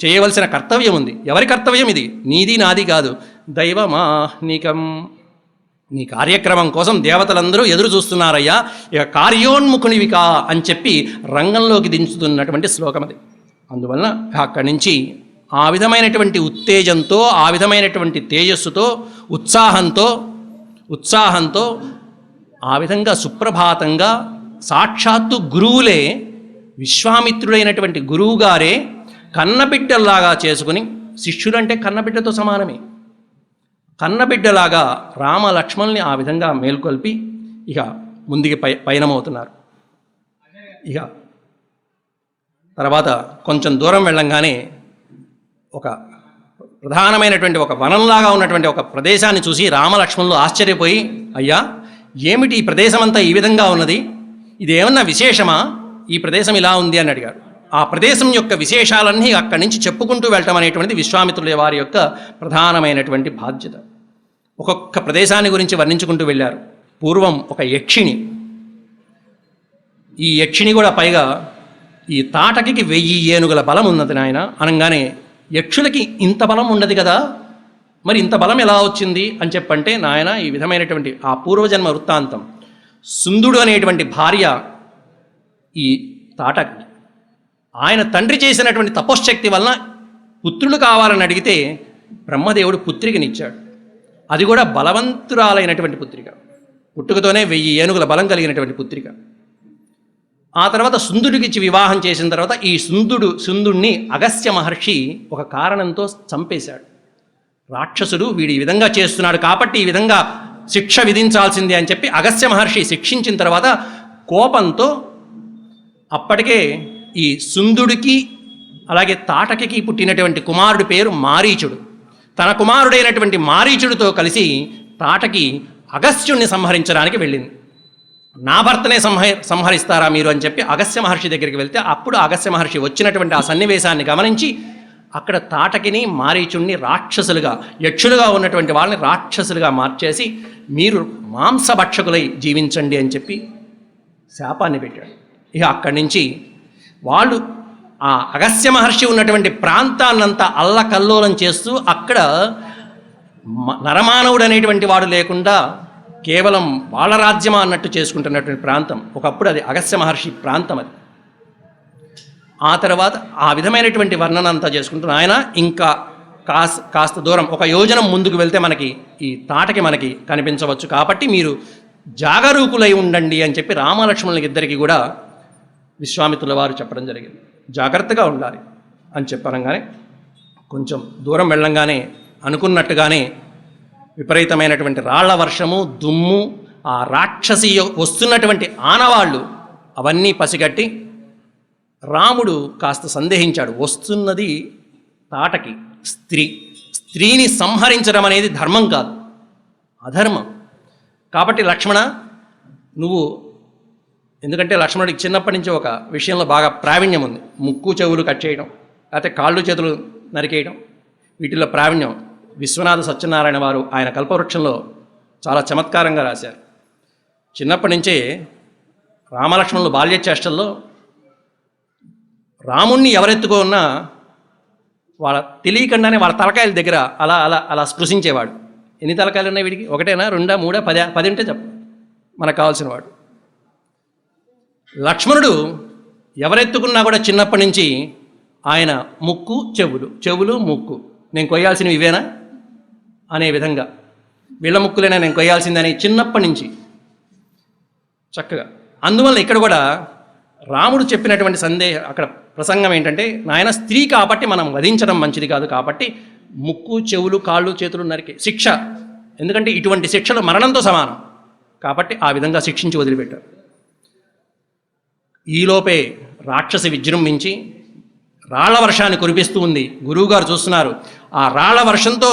చేయవలసిన కర్తవ్యం ఉంది. ఎవరి కర్తవ్యం ఇది? నీది నాది కాదు, దైవమాహ్నికం. నీ కార్యక్రమం కోసం దేవతలందరూ ఎదురు చూస్తున్నారయ్యా, ఇక కార్యోన్ముఖునివికా అని చెప్పి రంగంలోకి దించుతున్నటువంటి శ్లోకం అది. అందువలన అక్కడి నుంచి ఆ విధమైనటువంటి ఉత్తేజంతో, ఆ విధమైనటువంటి తేజస్సుతో, ఉత్సాహంతో ఆ విధంగా సుప్రభాతంగా సాక్షాత్తు గురువులే, విశ్వామిత్రుడైనటువంటి గురువుగారే కన్నబిడ్డల్లాగా చేసుకుని, శిష్యులంటే కన్నబిడ్డతో సమానమే, కన్నబిడ్డలాగా రామ లక్ష్మణుల్ని ఆ విధంగా మేల్కొల్పి ఇక ముందుకి పయనమవుతున్నారు. ఇక తర్వాత కొంచెం దూరం వెళ్ళంగానే ఒక ప్రధానమైనటువంటి ఒక వనంలాగా ఉన్నటువంటి ఒక ప్రదేశాన్ని చూసి రామలక్ష్మణులు ఆశ్చర్యపోయి, అయ్యా ఏమిటి ఈ ప్రదేశం అంతా ఈ విధంగా ఉన్నది, ఇదేమన్నా విశేషమా, ఈ ప్రదేశం ఇలా ఉంది అని అడిగారు. ఆ ప్రదేశం యొక్క విశేషాలన్నీ అక్కడి నుంచి చెప్పుకుంటూ వెళ్ళటం అనేటువంటిది విశ్వామిత్రుల వారి యొక్క ప్రధానమైనటువంటి బాధ్యత. ఒక్కొక్క ప్రదేశాన్ని గురించి వర్ణించుకుంటూ వెళ్ళారు. పూర్వం ఒక యక్షిణి, ఈ యక్షిణి కూడా పైగా ఈ తాటకి 1000 ఏనుగుల బలం ఉన్నది నాయన అనగానే, యక్షులకి ఇంత బలం ఉండదు కదా, మరి ఇంత బలం ఎలా వచ్చింది అని చెప్పంటే, నాయన ఈ విధమైనటువంటి ఆ పూర్వజన్మ వృత్తాంతం, సుందుడు అనేటువంటి భార్య ఈ తాటకి, ఆయన తండ్రి చేసినటువంటి తపశ్శక్తి వలన పుత్రులు కావాలని అడిగితే బ్రహ్మదేవుడు పుత్రికనిచ్చాడు. అది కూడా బలవంతురాలైనటువంటి పుత్రిక, పుట్టుకతోనే 1000 ఏనుగుల బలం కలిగినటువంటి పుత్రిక. ఆ తర్వాత సుందుడికి ఇచ్చి వివాహం చేసిన తర్వాత ఈ సుందుడిని అగస్త్య మహర్షి ఒక కారణంతో చంపేశాడు. రాక్షసుడు వీడు ఈ విధంగా చేస్తున్నాడు కాబట్టి ఈ విధంగా శిక్ష విధించాల్సిందే అని చెప్పి అగస్త్య మహర్షి శిక్షించిన తర్వాత కోపంతో అప్పటికే ఈ సుందుడికి అలాగే తాటకి పుట్టినటువంటి కుమారుడి పేరు మారీచుడు. తన కుమారుడైనటువంటి మారీచుడితో కలిసి తాటకి అగస్త్యుణ్ణి సంహరించడానికి వెళ్ళింది. నా భర్తనే సంహరిస్తారా మీరు అని చెప్పి అగస్త్య మహర్షి దగ్గరికి వెళ్తే, అప్పుడు అగస్త్య మహర్షి వచ్చినటువంటి ఆ సన్నివేశాన్ని గమనించి అక్కడ తాటకిని మారీచుణ్ణి రాక్షసులుగా, యక్షులుగా ఉన్నటువంటి వాళ్ళని రాక్షసులుగా మార్చేసి మీరు మాంసభక్షకులై జీవించండి అని చెప్పి శాపాన్ని పెట్టాడు. ఇక అక్కడి నుంచి వాళ్ళు ఆ అగస్త్య మహర్షి ఉన్నటువంటి ప్రాంతాన్నంతా అల్లకల్లోలం చేస్తూ అక్కడ నరమానవుడు అనేటువంటి వాడు లేకుండా కేవలం వాళ్ళ రాజ్యమా అన్నట్టు చేసుకుంటున్నటువంటి ప్రాంతం ఒకప్పుడు అది అగస్త్య మహర్షి ప్రాంతం. అది ఆ తర్వాత ఆ విధమైనటువంటి వర్ణన అంతా చేసుకుంటున్న ఆయన ఇంకా కాస్త దూరం 1 యోజనం ముందుకు వెళ్తే మనకి ఈ తాటకి మనకి కనిపించవచ్చు, కాబట్టి మీరు జాగరూకులై ఉండండి అని చెప్పి రామలక్ష్మణులకి ఇద్దరికి కూడా విశ్వామిత్రుల వారు చెప్పడం జరిగింది. జాగ్రత్తగా ఉండాలి అని చెప్పనగానే కొంచెం దూరం వెళ్ళంగానే అనుకున్నట్టుగానే విపరీతమైనటువంటి రాళ్ల వర్షము, దుమ్ము, ఆ రాక్షసి వస్తున్నటువంటి ఆనవాళ్ళు అవన్నీ పసిగట్టి రాముడు కాస్త సందేహించాడు. వస్తున్నది తాటకి స్త్రీని సంహరించడం అనేది ధర్మం కాదు, అధర్మం. కాబట్టి లక్ష్మణ నువ్వు, ఎందుకంటే లక్ష్మణుడికి చిన్నప్పటి నుంచి ఒక విషయంలో బాగా ప్రావీణ్యం ఉంది, ముక్కు చెవులు కట్ చేయడం, లేకపోతే కాళ్ళు చేతులు నరికేయడం, వీటిలో ప్రావీణ్యం. విశ్వనాథ సత్యనారాయణ వారు ఆయన కల్పవృక్షంలో చాలా చమత్కారంగా రాశారు. చిన్నప్పటి నుంచే రామలక్ష్మణులు బాల్య చేష్టల్లో రాముణ్ణి ఎవరెత్తుకో ఉన్నా వాళ్ళ తెలియకుండానే వాళ్ళ తలకాయల దగ్గర అలా అలా అలా స్పృశించేవాడు. ఎన్ని తలకాయలు ఉన్నాయి వీడికి? ఒకటేనా, రెండా, మూడా, 10? 10 ఉంటే చెప్పు మనకు కావాల్సిన వాడు. లక్ష్మణుడు ఎవరెత్తుకున్నా కూడా చిన్నప్పటి నుంచి ఆయన ముక్కు చెవులు, చెవులు ముక్కు, నేను కొయ్యాల్సినవి ఇవేనా అనే విధంగా, వీళ్ళ ముక్కులేనా నేను కొయ్యాల్సిందని చిన్నప్పటి నుంచి చక్కగా. అందువల్ల ఇక్కడ కూడా రాముడు చెప్పినటువంటి అక్కడ ప్రసంగం ఏంటంటే, నాయన స్త్రీ కాబట్టి మనం వధించడం మంచిది కాదు, కాబట్టి ముక్కు చెవులు కాళ్ళు చేతులు నరికి శిక్ష, ఎందుకంటే ఇటువంటి శిక్షలు మరణంతో సమానం కాబట్టి ఆ విధంగా శిక్షించి వదిలిపెట్టారు. ఈలోపే రాక్షసి విజృంభించి రాళ్ల వర్షాన్ని కురిపిస్తూ ఉంది. గురువుగారు చూస్తున్నారు. ఆ రాళ్ల వర్షంతో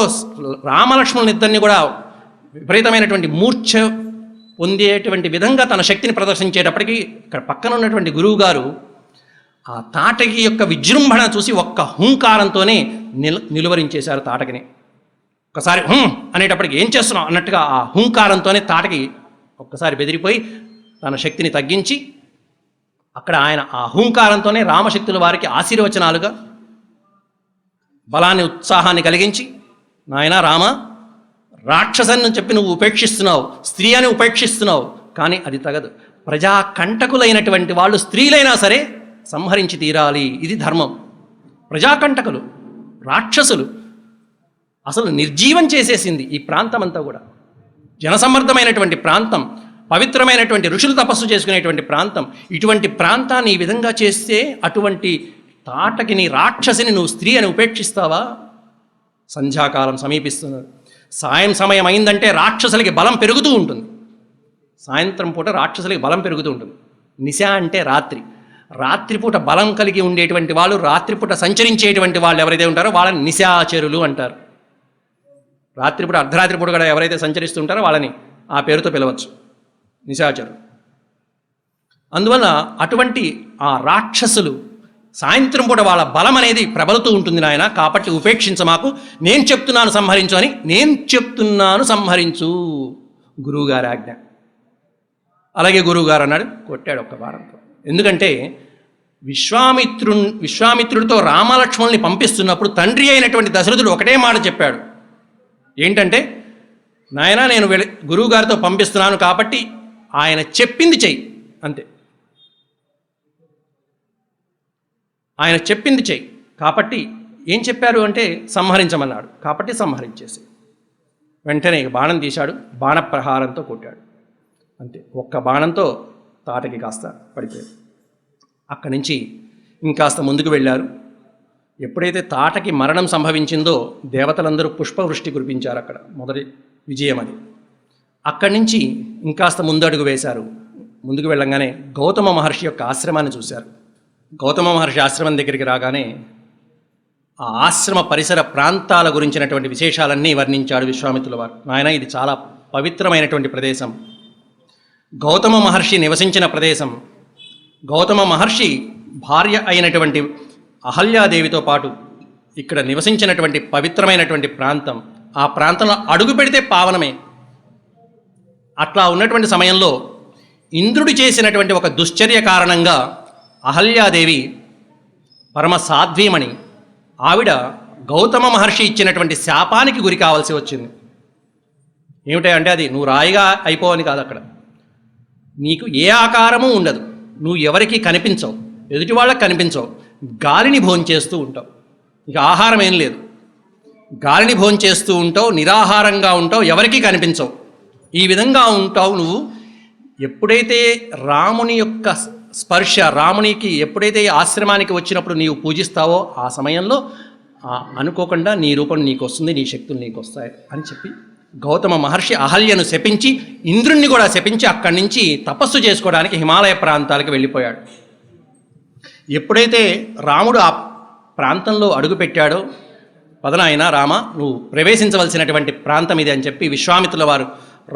రామలక్ష్మణులిద్దరిని కూడా విపరీతమైనటువంటి మూర్ఛ పొందేటువంటి విధంగా తన శక్తిని ప్రదర్శించేటప్పటికీ ఇక్కడ పక్కన ఉన్నటువంటి గురువుగారు ఆ తాటకి యొక్క విజృంభణ చూసి ఒక్క హుంకారంతోనే నిలువరించేశారు తాటకిని. ఒకసారి అనేటప్పటికి ఏం చేస్తున్నాం అన్నట్టుగా ఆ హుంకారంతోనే తాటకి ఒక్కసారి బెదిరిపోయి తన శక్తిని తగ్గించి అక్కడ ఆయన ఆ హుంకారంతోనే రామశక్తుల వారికి ఆశీర్వచనాలుగా బలాన్ని ఉత్సాహాన్ని కలిగించి, నాయన రామ, రాక్షసని చెప్పి నువ్వు ఉపేక్షిస్తున్నావు, స్త్రీ అని ఉపేక్షిస్తున్నావు, కానీ అది తగదు. ప్రజాకంటకులైనటువంటి వాళ్ళు స్త్రీలైనా సరే సంహరించి తీరాలి, ఇది ధర్మం. ప్రజాకంటకులు, రాక్షసులు అసలు నిర్జీవం చేసేసింది ఈ ప్రాంతం అంతా కూడా. జనసమ్మర్దమైనటువంటి ప్రాంతం, పవిత్రమైనటువంటి ఋషులు తపస్సు చేసుకునేటువంటి ప్రాంతం. ఇటువంటి ప్రాంతాన్ని ఈ విధంగా చేస్తే అటువంటి తాటకిని, రాక్షసిని నువ్వు స్త్రీ అని ఉపేక్షిస్తావా? సంధ్యాకాలం సమీపిస్తున్నారు. సాయం సమయం అయిందంటే రాక్షసులకి బలం పెరుగుతూ ఉంటుంది. సాయంత్రం పూట రాక్షసులకి బలం పెరుగుతూ ఉంటుంది. నిశ అంటే రాత్రి. రాత్రిపూట బలం కలిగి ఉండేటువంటి వాళ్ళు, రాత్రిపూట సంచరించేటువంటి వాళ్ళు ఎవరైతే ఉంటారో వాళ్ళని నిశాచరులు అంటారు. రాత్రిపూట, అర్ధరాత్రి పూట కూడా ఎవరైతే సంచరిస్తుంటారో వాళ్ళని ఆ పేరుతో పిలవచ్చు, నిశాచరులు. అందువల్ల అటువంటి ఆ రాక్షసులు సాయంత్రం పూట వాళ్ళ బలం అనేది ప్రబలుతూ ఉంటుంది నాయన, కాబట్టి ఉపేక్షించమాకు, నేను చెప్తున్నాను సంహరించు అని. నేను చెప్తున్నాను సంహరించు, గురువుగారి ఆజ్ఞ. అలాగే గురువుగారు అన్నాడు, కొట్టాడు ఒక్క వారంతో. ఎందుకంటే విశ్వామిత్రుడితో రామలక్ష్మణుల్ని పంపిస్తున్నప్పుడు తండ్రి అయినటువంటి దశరథుడు ఒకటే మాట చెప్పాడు. ఏంటంటే, నాయన నేను గురువుగారితో పంపిస్తున్నాను కాబట్టి ఆయన చెప్పింది చెయ్యి, అంతే. ఆయన చెప్పింది చెయ్యి కాబట్టి ఏం చెప్పారు అంటే సంహరించమన్నాడు, కాబట్టి సంహరించేసి వెంటనే బాణం తీశాడు, బాణప్రహారంతో కొట్టాడు, అంతే. ఒక్క బాణంతో తాటకి కాస్త పడిపోయాడు. అక్కడి నుంచి ఇంకాస్త ముందుకు వెళ్ళారు. ఎప్పుడైతే తాటకి మరణం సంభవించిందో దేవతలందరూ పుష్పవృష్టి కురిపించారు. అక్కడ మొదటి విజయం అది. అక్కడి నుంచి ఇంకాస్త ముందడుగు వేశారు. ముందుకు వెళ్ళంగానే గౌతమ మహర్షి యొక్క ఆశ్రమాన్ని చూశారు. గౌతమ మహర్షి ఆశ్రమం దగ్గరికి రాగానే ఆ ఆశ్రమ పరిసర ప్రాంతాల గురించినటువంటి విశేషాలన్నీ వర్ణించాడు విశ్వామిత్రుల వారు. నాయన, ఇది చాలా పవిత్రమైనటువంటి ప్రదేశం, గౌతమ మహర్షి నివసించిన ప్రదేశం, గౌతమ మహర్షి భార్య అయినటువంటి అహల్యాదేవితో పాటు ఇక్కడ నివసించినటువంటి పవిత్రమైనటువంటి ప్రాంతం. ఆ ప్రాంతంలో అడుగు పెడితే పావనమే. అట్లా ఉన్నటువంటి సమయంలో ఇంద్రుడు చేసినటువంటి ఒక దుశ్చర్య కారణంగా అహల్యాదేవి పరమ సాధ్వీమణి, ఆవిడ గౌతమ మహర్షి ఇచ్చినటువంటి శాపానికి గురి కావాల్సి వచ్చింది. ఏమిటంటే అది నువ్వు రాయిగా అయిపోవని కాదు, అక్కడ నీకు ఏ ఆకారము ఉండదు, నువ్వు ఎవరికి కనిపించవు, ఎదుటి వాళ్ళకి కనిపించవు, గాలిని భోంచేస్తూ ఉంటావు, ఇక ఆహారం ఏం లేదు, గాలిని భోంచేస్తూ ఉంటావు, నిరాహారంగా ఉంటావు, ఎవరికీ కనిపించవు, ఈ విధంగా ఉంటావు నువ్వు. ఎప్పుడైతే రాముని యొక్క స్పర్శ, రామునికి ఎప్పుడైతే ఆశ్రమానికి వచ్చినప్పుడు నీవు పూజిస్తావో ఆ సమయంలో అనుకోకుండా నీ రూపం నీకు వస్తుంది, నీ శక్తులు నీకు వస్తాయి అని చెప్పి గౌతమ మహర్షి అహల్యను శపించి ఇంద్రుణ్ణి కూడా శపించి అక్కడి నుంచి తపస్సు చేసుకోవడానికి హిమాలయ ప్రాంతాలకు వెళ్ళిపోయాడు. ఎప్పుడైతే రాముడు ఆ ప్రాంతంలో అడుగుపెట్టాడో, పదనాయన రామ, నువ్వు ప్రవేశించవలసినటువంటి ప్రాంతం ఇది అని చెప్పి విశ్వామిత్రుల వారు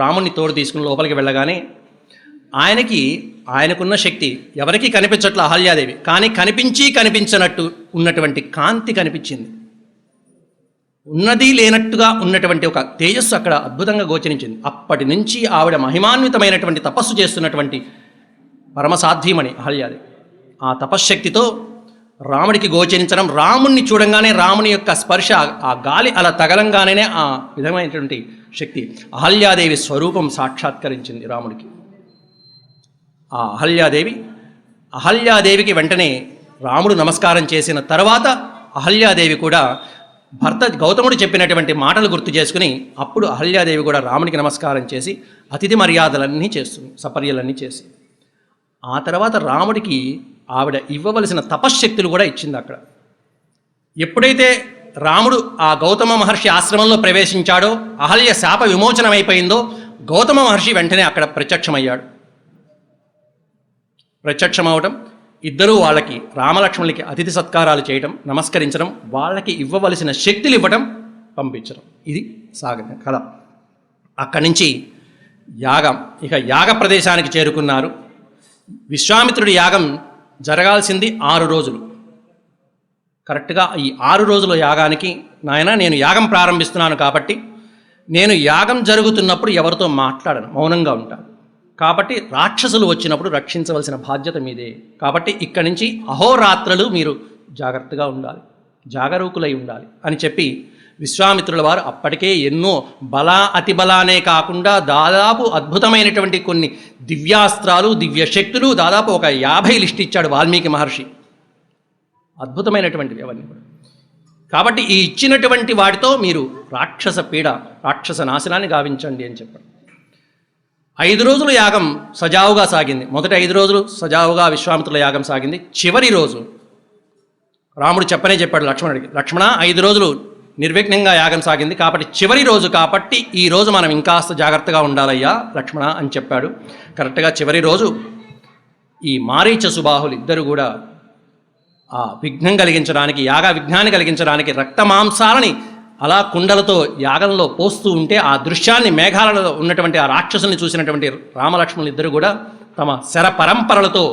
రాముణ్ణి తోడు తీసుకుని లోపలికి వెళ్ళగానే ఆయనకున్న శక్తి ఎవరికీ కనిపించట్ల అహల్యాదేవి, కానీ కనిపించనట్టు ఉన్నటువంటి కాంతి కనిపించింది. ఉన్నది లేనట్టుగా ఉన్నటువంటి ఒక తేజస్సు అక్కడ అద్భుతంగా గోచరించింది. అప్పటి నుంచి ఆవిడ మహిమాన్వితమైనటువంటి తపస్సు చేస్తున్నటువంటి పరమసాధ్వీమణి అహల్యాదేవి. ఆ తపశ్శక్తితో రాముడికి గోచరించడం, రాముణ్ణి చూడంగానే రాముని యొక్క స్పర్శ, ఆ గాలి అలా తగలంగానే ఆ విధమైనటువంటి శక్తి అహల్యాదేవి స్వరూపం సాక్షాత్కరించింది రాముడికి. ఆ అహల్యాదేవికి వెంటనే రాముడు నమస్కారం చేసిన తర్వాత అహల్యాదేవి కూడా భర్త గౌతముడు చెప్పినటువంటి మాటలు గుర్తు చేసుకుని అప్పుడు అహల్యాదేవి కూడా రాముడికి నమస్కారం చేసి అతిథి మర్యాదలన్నీ చేస్తుంది, సపర్యలన్నీ చేసి. ఆ తర్వాత రాముడికి ఆవిడ ఇవ్వవలసిన తపశ్శక్తులు కూడా ఇచ్చింది. అక్కడ ఎప్పుడైతే రాముడు ఆ గౌతమ మహర్షి ఆశ్రమంలో ప్రవేశించాడో, అహల్య శాప విమోచనమైపోయిందో, గౌతమ మహర్షి వెంటనే అక్కడ ప్రత్యక్షమయ్యాడు. ప్రత్యక్షమవడం, ఇద్దరూ వాళ్ళకి రామలక్ష్మణులకి అతిథి సత్కారాలు చేయడం, నమస్కరించడం, వాళ్ళకి ఇవ్వవలసిన శక్తులు ఇవ్వడం, పంపించడం. ఇది సాగిన కథ. అక్కడి నుంచి యాగ ప్రదేశానికి చేరుకున్నారు. విశ్వామిత్రుడి యాగం జరగాల్సింది 6 రోజులు. కరెక్ట్గా ఈ 6 రోజుల యాగానికి, నాయన నేను యాగం ప్రారంభిస్తున్నాను కాబట్టి నేను యాగం జరుగుతున్నప్పుడు ఎవరితో మాట్లాడను, మౌనంగా ఉంటాను. కాబట్టి రాక్షసులు వచ్చినప్పుడు రక్షించవలసిన బాధ్యత మీదే. కాబట్టి ఇక్కడి నుంచి అహోరాత్రులు మీరు జాగ్రత్తగా ఉండాలి, జాగరూకులై ఉండాలి అని చెప్పి విశ్వామిత్రుల వారు అప్పటికే ఎన్నో అతి బలానే కాకుండా దాదాపు అద్భుతమైనటువంటి కొన్ని దివ్యాస్త్రాలు, దివ్య శక్తులు, దాదాపు ఒక 50 లిస్ట్ ఇచ్చాడు వాల్మీకి మహర్షి. అద్భుతమైనటువంటివి అవన్నీ కూడా. కాబట్టి ఈ ఇచ్చినటువంటి వాటితో మీరు రాక్షస నాశనాన్ని గావించండి అని చెప్పారు. 5 రోజుల యాగం సజావుగా సాగింది. మొదటి 5 రోజులు సజావుగా విశ్వామిత్రుల యాగం సాగింది. చివరి రోజు రాముడు చెప్పాడు లక్ష్మణుడికి, లక్ష్మణ 5 రోజులు నిర్విఘ్నంగా యాగం సాగింది కాబట్టి చివరి రోజు కాబట్టి ఈ రోజు మనం ఇంకాస్త జాగ్రత్తగా ఉండాలయ్యా లక్ష్మణ అని చెప్పాడు. కరెక్ట్గా చివరి రోజు ఈ మారీచ సుబాహులు ఇద్దరు కూడా ఆ విఘ్నం కలిగించడానికి, యాగ విఘ్నాన్ని కలిగించడానికి రక్తమాంసాలని అలా కుండలతో యాగంలో పోస్తూ ఉంటే ఆ దృశ్యాన్ని, మేఘాలలో ఉన్నటువంటి ఆ రాక్షసుల్ని చూసినటువంటి రామలక్ష్మణులు ఇద్దరు కూడా తమ శర పరంపరలతో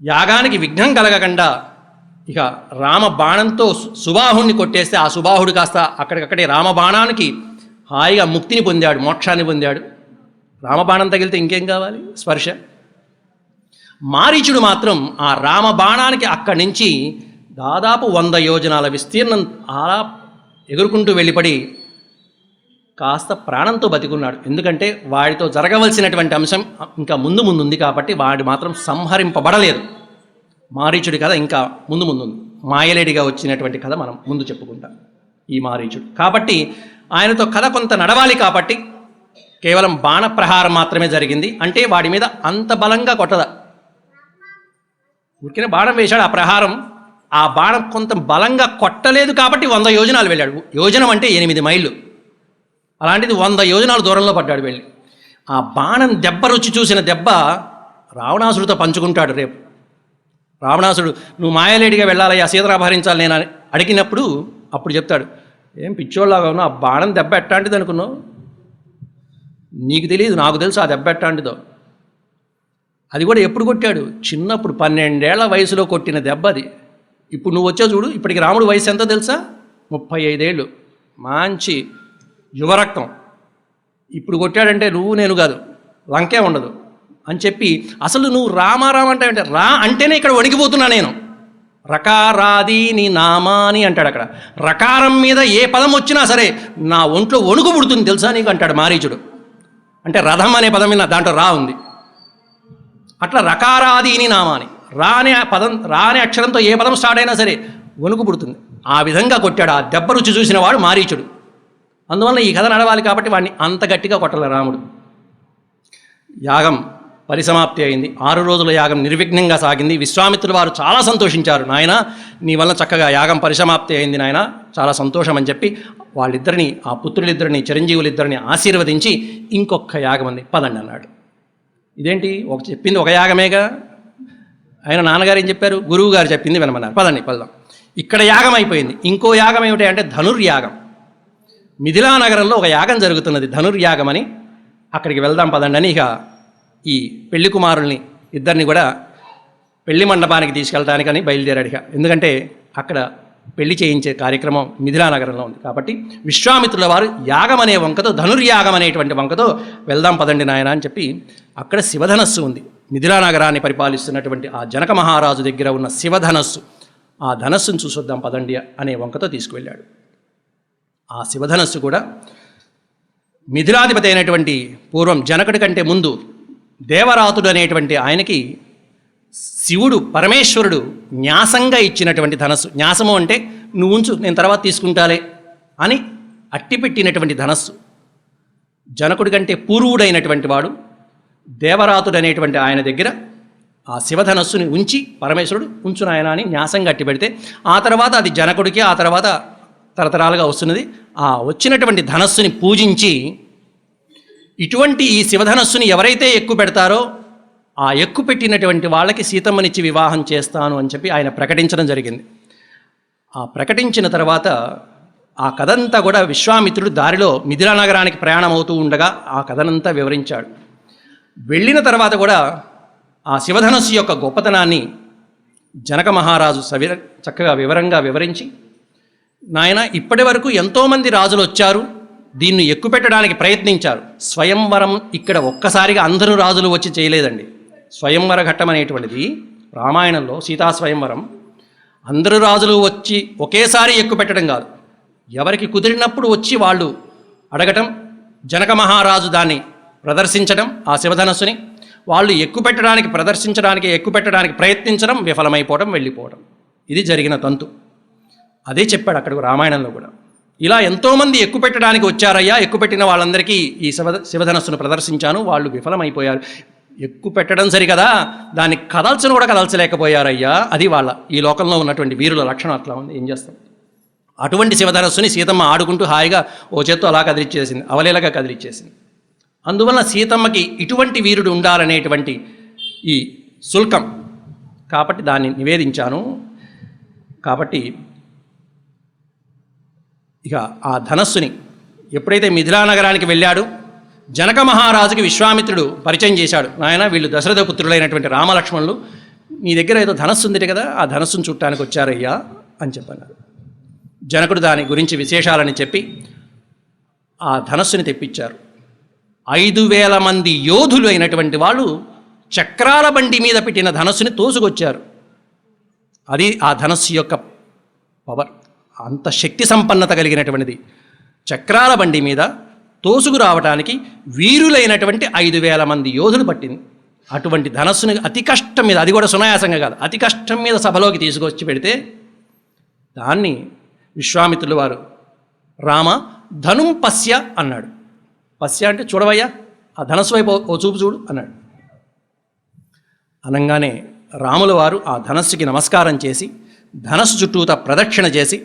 యాగానికి విఘ్నం కలగకుండా ఇక రామ బాణంతో సుబాహుణ్ణి కొట్టేస్తే ఆ సుబాహుడు కాస్త అక్కడికక్కడే రామబాణానికి హాయిగా ముక్తిని పొందాడు, మోక్షాన్ని పొందాడు. రామబాణం తగిలితే ఇంకేం కావాలి, స్పర్శ. మారీచుడు మాత్రం ఆ రామబాణానికి అక్కడి నుంచి దాదాపు 100 యోజనాల విస్తీర్ణం అలా ఎగురుకుంటూ వెళ్ళిపడి కాస్త ప్రాణంతో బతికున్నాడు. ఎందుకంటే వాడితో జరగవలసినటువంటి అంశం ఇంకా ముందు ఉంది కాబట్టి వాడి మాత్రం సంహరింపబడలేదు. మారీచుడి కథ ఇంకా ముందు ఉంది, మాయలేడిగా వచ్చినటువంటి కథ మనం ముందు చెప్పుకుంటాం ఈ మారీచుడు. కాబట్టి ఆయనతో కథ కొంత నడవాలి కాబట్టి కేవలం బాణ ప్రహారం మాత్రమే జరిగింది. అంటే వాడి మీద అంత బలంగా కొట్టదా, ఊరికనే బాణం వేశాడు. ఆ బాణం కొంత బలంగా కొట్టలేదు కాబట్టి 100 యోజనాలు వెళ్ళాడు. యోజనం అంటే 8 మైళ్ళు. అలాంటిది 100 యోజనాలు దూరంలో పడ్డాడు వెళ్ళి. ఆ బాణం దెబ్బ రుచి చూసిన దెబ్బ రావణాసుడితో పంచుకుంటాడు రేపు. రావణాసుడు నువ్వు మాయలేడిగా వెళ్ళాలయ్యా, సీతను అపహరించాలి నేను అడిగినప్పుడు అప్పుడు చెప్తాడు, ఏం పిచ్చోళ్ళలాగా ఉన్నావు, ఆ బాణం దెబ్బ ఎట్టాంటిది అనుకున్నావు, నీకు తెలియదు నాకు తెలుసు ఆ దెబ్బ ఎట్టాంటిదో. అది కూడా ఎప్పుడు కొట్టాడు, చిన్నప్పుడు 12 ఏళ్ల వయసులో కొట్టిన దెబ్బ అది. ఇప్పుడు నువ్వు వచ్చావు చూడు, ఇప్పటికి రాముడు వయసు ఎంతో తెలుసా, 35 ఏళ్ళు, మంచి యువరక్తం. ఇప్పుడు కొట్టాడంటే నువ్వు నేను కాదు, లంకే ఉండదు అని చెప్పి, అసలు నువ్వు రామారామ అంటే రా అంటేనే ఇక్కడ వణికిపోతున్నా నేను, రకారాదీని నామాని అంటాడు. అక్కడ రకారం మీద ఏ పదం వచ్చినా సరే నా ఒంట్లో వణుకు పుడుతుంది తెలుసా నీకు అంటాడు మారీచుడు. అంటే రథం అనే పదం మీద దాంట్లో రా ఉంది. అట్లా రకారాదీని నామాని, రా అనే అక్షరంతో ఏ పదం స్టార్ట్ అయినా సరే వణుకు పుడుతుంది. ఆ విధంగా కొట్టాడు. ఆ దెబ్బ రుచి చూసిన వాడు మారీచుడు. అందువల్ల ఈ కథ నడవాలి కాబట్టి వాడిని అంత గట్టిగా కొట్టలే రాముడు. యాగం పరిసమాప్తి అయింది. 6 రోజుల యాగం నిర్విఘ్నంగా సాగింది. విశ్వామిత్రుల వారు చాలా సంతోషించారు. నాయన నీ వల్ల చక్కగా యాగం పరిసమాప్తి అయింది నాయన, చాలా సంతోషం అని చెప్పి వాళ్ళిద్దరిని, ఆ పుత్రులిద్దరిని, చిరంజీవులిద్దరిని ఆశీర్వదించి ఇంకొక యాగం ఉంది పదండి అన్నాడు. ఇదేంటి చెప్పింది ఒక యాగమేగా, ఆయన నాన్నగారు ఏం చెప్పారు, గురువు గారు చెప్పింది వినమన్నారు, పదండి పదాం. ఇక్కడ యాగం అయిపోయింది. ఇంకో యాగం ఏమిటి అంటే ధనుర్యాగం. మిథిలా నగరంలో ఒక యాగం జరుగుతున్నది ధనుర్యాగం అని. అక్కడికి వెళ్దాం పదండి అని ఇక ఈ పెళ్లి కుమారుల్ని ఇద్దరిని కూడా పెళ్లి మండపానికి తీసుకెళ్ళడానికని బయలుదేరాడు. ఎందుకంటే అక్కడ పెళ్లి చేయించే కార్యక్రమం మిథిలా నగరంలో ఉంది కాబట్టి విశ్వామిత్రుల వారు యాగం అనే వంకతో, ధనుర్యాగం అనేటువంటి వంకతో వెళ్దాం పదండి నాయన అని చెప్పి, అక్కడ శివధనస్సు ఉంది. మిథిలా నగరాన్ని పరిపాలిస్తున్నటువంటి ఆ జనక మహారాజు దగ్గర ఉన్న శివధనస్సు, ఆ ధనస్సును చూసొద్దాం పదండి అనే వంకతో తీసుకువెళ్ళాడు. ఆ శివధనస్సు కూడా మిథిలాధిపతి అయినటువంటి పూర్వం జనకుడి కంటే ముందు దేవరాతుడు అనేటువంటి ఆయనకి శివుడు పరమేశ్వరుడు న్యాసంగా ఇచ్చినటువంటి ధనస్సు. న్యాసము అంటే నువ్వు ఉంచు, నేను తర్వాత తీసుకుంటాలే అని అట్టిపెట్టినటువంటి ధనస్సు. జనకుడి కంటే పూర్వుడైనటువంటి వాడు దేవరాతుడు అనేటువంటి ఆయన దగ్గర ఆ శివధనస్సుని ఉంచి పరమేశ్వరుడు ఉంచును ఆయన అని న్యాసంగా అట్టి పెడితే ఆ తర్వాత అది జనకుడికి ఆ తర్వాత తరతరాలుగా వస్తున్నది. ఆ వచ్చినటువంటి ధనస్సుని పూజించి ఇటువంటి ఈ శివధనస్సుని ఎవరైతే ఎక్కువ పెడతారో ఆ ఎక్కువ పెట్టినటువంటి వాళ్ళకి సీతమ్మనిచ్చి వివాహం చేస్తాను అని చెప్పి ఆయన ప్రకటించడం జరిగింది. ఆ ప్రకటించిన తర్వాత ఆ కథంతా కూడా విశ్వామిత్రుడు దారిలో మిథిలా నగరానికి ప్రయాణం అవుతూ ఉండగా ఆ కథనంతా వివరించాడు. వెళ్ళిన తర్వాత కూడా ఆ శివధనస్సు యొక్క గొప్పతనాన్ని జనక మహారాజు చక్కగా వివరంగా వివరించి, నాయన ఇప్పటి వరకు ఎంతోమంది రాజులు వచ్చారు, దీన్ని ఎక్కుపెట్టడానికి ప్రయత్నించారు. స్వయంవరం ఇక్కడ ఒక్కసారిగా అందరూ రాజులు వచ్చి చేయలేదండి. స్వయంవర ఘట్టం అనేటువంటిది రామాయణంలో సీతా స్వయంవరం అందరూ రాజులు వచ్చి ఒకేసారి ఎక్కుపెట్టడం కాదు. ఎవరికి కుదిరినప్పుడు వచ్చి వాళ్ళు అడగటం, జనక మహారాజు దాన్ని ప్రదర్శించడం, ఆ శివధనస్సుని వాళ్ళు ఎక్కుపెట్టడానికి ప్రయత్నించడం, విఫలమైపోవడం, వెళ్ళిపోవడం. ఇది జరిగిన తంతు. అదే చెప్పాడు అక్కడ రామాయణంలో కూడా. ఇలా ఎంతోమంది ఎక్కుపెట్టడానికి వచ్చారయ్యా, ఎక్కుపెట్టిన వాళ్ళందరికీ ఈ శివధనస్సును ప్రదర్శించాను, వాళ్ళు విఫలమైపోయారు. ఎక్కుపెట్టడం సరికదా, దాన్ని కదల్చను కూడా కదల్చలేకపోయారయ్యా. అది వాళ్ళ ఈ లోకంలో ఉన్నటువంటి వీరుల లక్షణం. అట్లా ఉంది, ఏం చేస్తాం. అటువంటి శివధనస్సుని సీతమ్మ ఆడుకుంటూ హాయిగా ఓ చేత్తో అలా కదిలిచ్చేసింది, అవలీలగా కదిలిచ్చేసింది. అందువల్ల సీతమ్మకి ఇటువంటి వీరుడు ఉండాలనేటువంటి ఈ శుల్కం కాబట్టి దాన్ని నివేదించాను. కాబట్టి ఇక ఆ ధనస్సుని ఎప్పుడైతే మిథిలా నగరానికి వెళ్ళాడు, జనక మహారాజుకి విశ్వామిత్రుడు పరిచయం చేశాడు. నాయన వీళ్ళు దశరథ పుత్రులైనటువంటి రామలక్ష్మణులు, నీ దగ్గర ఏదో ధనస్సు ఉంది కదా, ఆ ధనస్సును చుట్టానికి వచ్చారయ్యా అని చెప్పన్నారు. జనకుడు దాని గురించి విశేషాలని చెప్పి ఆ ధనస్సుని తెప్పించారు. 5,000 మంది యోధులు అయినటువంటి వాళ్ళు చక్రాల బండి మీద పెట్టిన ధనస్సుని తోసుకొచ్చారు. అది ఆ ధనస్సు యొక్క పవర్, అంత శక్తి సంపన్నత కలిగినటువంటిది. చక్రాల బండి మీద తోసుకు రావడానికి వీరులైనటువంటి 5,000 మంది యోధులు పట్టింది. అటువంటి ధనస్సుని అతి కష్టం మీద, అది కూడా సునాయాసంగా కాదు, అతి కష్టం మీద సభలోకి తీసుకొచ్చి పెడితే దాన్ని విశ్వామిత్రులు వారు రామ ధనుం పశ్య అన్నాడు. పశ్య అంటే చూడవయ్యా, ఆ ధనస్సు వైపు ఓ చూపు చూడు అన్నాడు. అనగానే రాముల వారు ఆ ధనస్సుకి నమస్కారం చేసి ధనస్సు చుట్టూతా ప్రదక్షిణ చేసి,